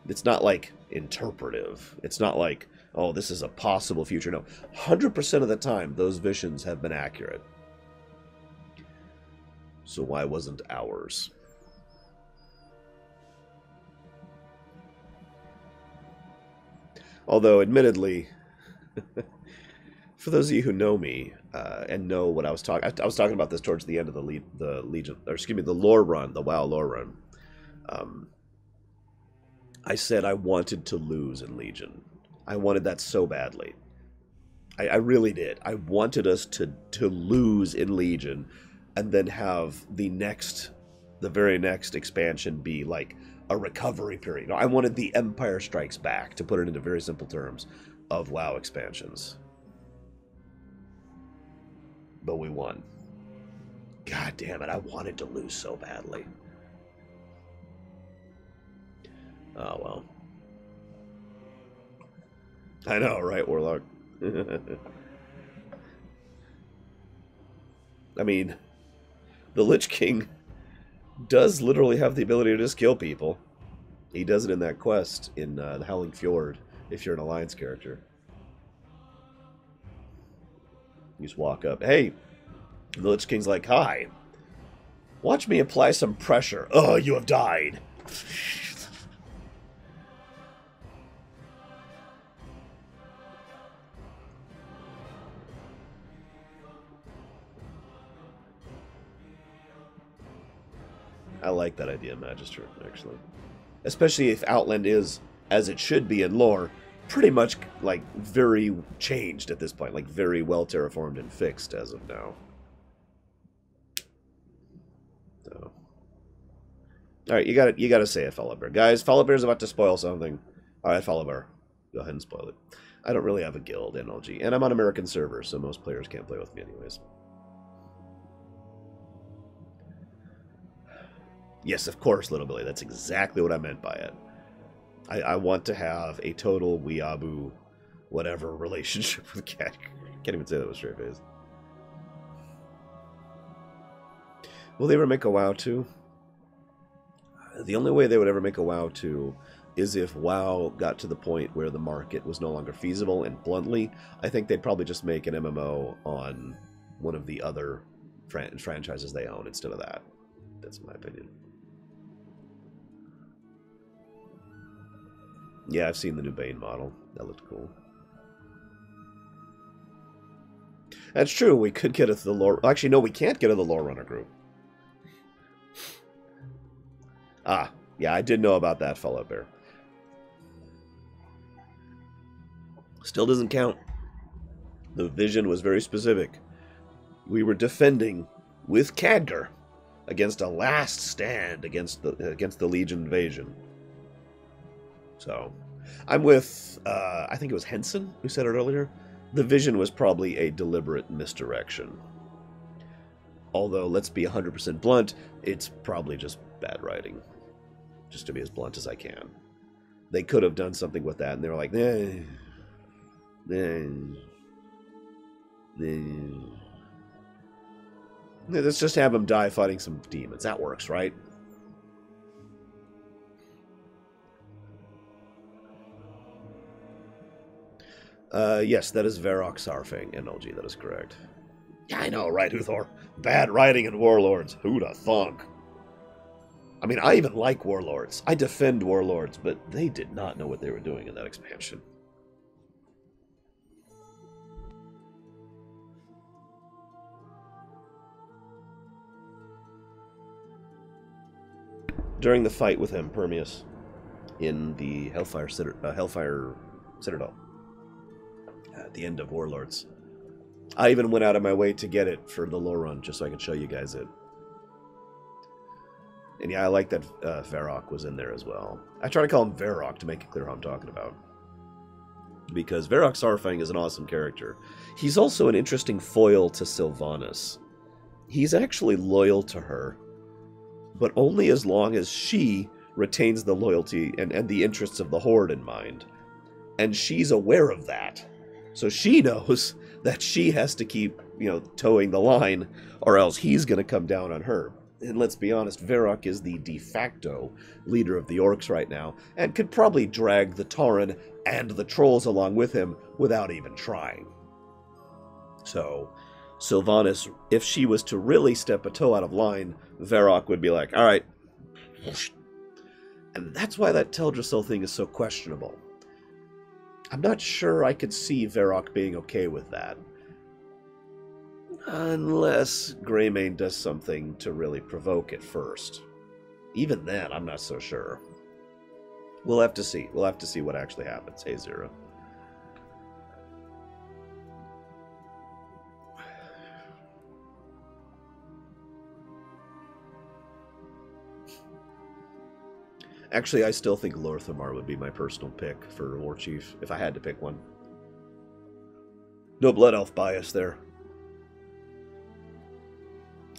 Speaker 1: It's not like interpretive. It's not like, oh, this is a possible future. No, 100% of the time, those visions have been accurate. So why wasn't ours? Although, admittedly, for those of you who know me and know what I was talking about this towards the end of the Legion, or excuse me, the lore run, the WoW lore run. I said I wanted to lose in Legion. I wanted that so badly. I really did. I wanted us to lose in Legion, and then have the very next expansion be like a recovery period. I wanted the Empire Strikes Back, to put it into very simple terms, of WoW expansions. But we won. God damn it, I wanted to lose so badly. Oh, well. I know, right, Warlock? I mean, the Lich King does literally have the ability to just kill people. He does it in that quest in the Howling Fjord, if you're an Alliance character. You just walk up. Hey, the Lich King's like, hi. Watch me apply some pressure. Oh, you have died. I like that idea, Magister, actually. Especially if Outland is, as it should be in lore, pretty much, like, very changed at this point. Like, very well terraformed and fixed as of now. So. Alright, you gotta say it, Follow Bear. Guys, Follow Bear's about to spoil something. Alright, Follow Bear. Go ahead and spoil it. I don't really have a guild, NLG. And I'm on American servers, so most players can't play with me anyways. Yes, of course, Little Billy. That's exactly what I meant by it. I want to have a total weeaboo, whatever, relationship with Cat. Can't even say that with straight face. Will they ever make a WoW 2? The only way they would ever make a WoW 2 is if WoW got to the point where the market was no longer feasible, and bluntly, I think they'd probably just make an MMO on one of the other franchises they own instead of that. That's my opinion. Yeah, I've seen the new Bane model. That looked cool. That's true. We could get into the lore... Actually, no, we can't get into the lore runner group. Ah, yeah, I did know about that, Fallout Bear. Still doesn't count. The vision was very specific. We were defending with Khadgar against a last stand against the Legion invasion. So, I'm with, I think it was Henson who said it earlier. The vision was probably a deliberate misdirection. Although, let's be 100% blunt, it's probably just bad writing. Just to be as blunt as I can. They could have done something with that, and they were like, let's just have him die fighting some demons. That works, right? Yes, that is Varrock Sarfang, NLG, that is correct. Yeah, I know, right, Uthor? Bad writing in Warlords. Who'da thunk? I mean, I even like Warlords. I defend Warlords, but they did not know what they were doing in that expansion. during the fight with him, Permeus, in the Hellfire Citadel at the end of Warlords. I even went out of my way to get it for the lore run, just so I could show you guys it. And yeah, I like that Varrock was in there as well. I try to call him Varrock to make it clear who I'm talking about. Because Varrock Saurfang is an awesome character. He's also an interesting foil to Sylvanas. He's actually loyal to her, but only as long as she retains the loyalty and the interests of the Horde in mind. And she's aware of that. So she knows that she has to keep, towing the line, or else he's going to come down on her. And let's be honest, Varrock is the de facto leader of the Orcs right now, and could probably drag the Tauren and the Trolls along with him without even trying. So, Sylvanas, if she was to really step a toe out of line, Varrock would be like, alright. And that's why that Teldrassil thing is so questionable. I'm not sure I could see Varrock being okay with that. Unless Greymane does something to really provoke it first. Even then, I'm not so sure. We'll have to see. We'll have to see what actually happens. Hey, Zero. Actually, I still think Lorthamar would be my personal pick for War Chief, if I had to pick one. No Blood Elf bias there.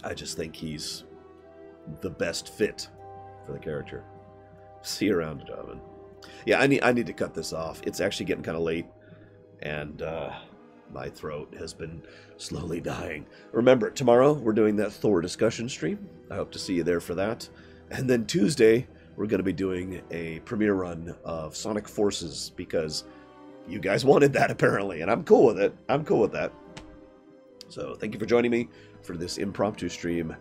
Speaker 1: I just think he's the best fit for the character. See you around, Donovan. Yeah, I need to cut this off. It's actually getting kind of late, and my throat has been slowly dying. Remember, tomorrow we're doing that Thor discussion stream. I hope to see you there for that. And then Tuesday, we're going to be doing a premiere run of Sonic Forces, because you guys wanted that, apparently, and I'm cool with it. I'm cool with that. So thank you for joining me for this impromptu stream.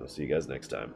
Speaker 1: I'll see you guys next time.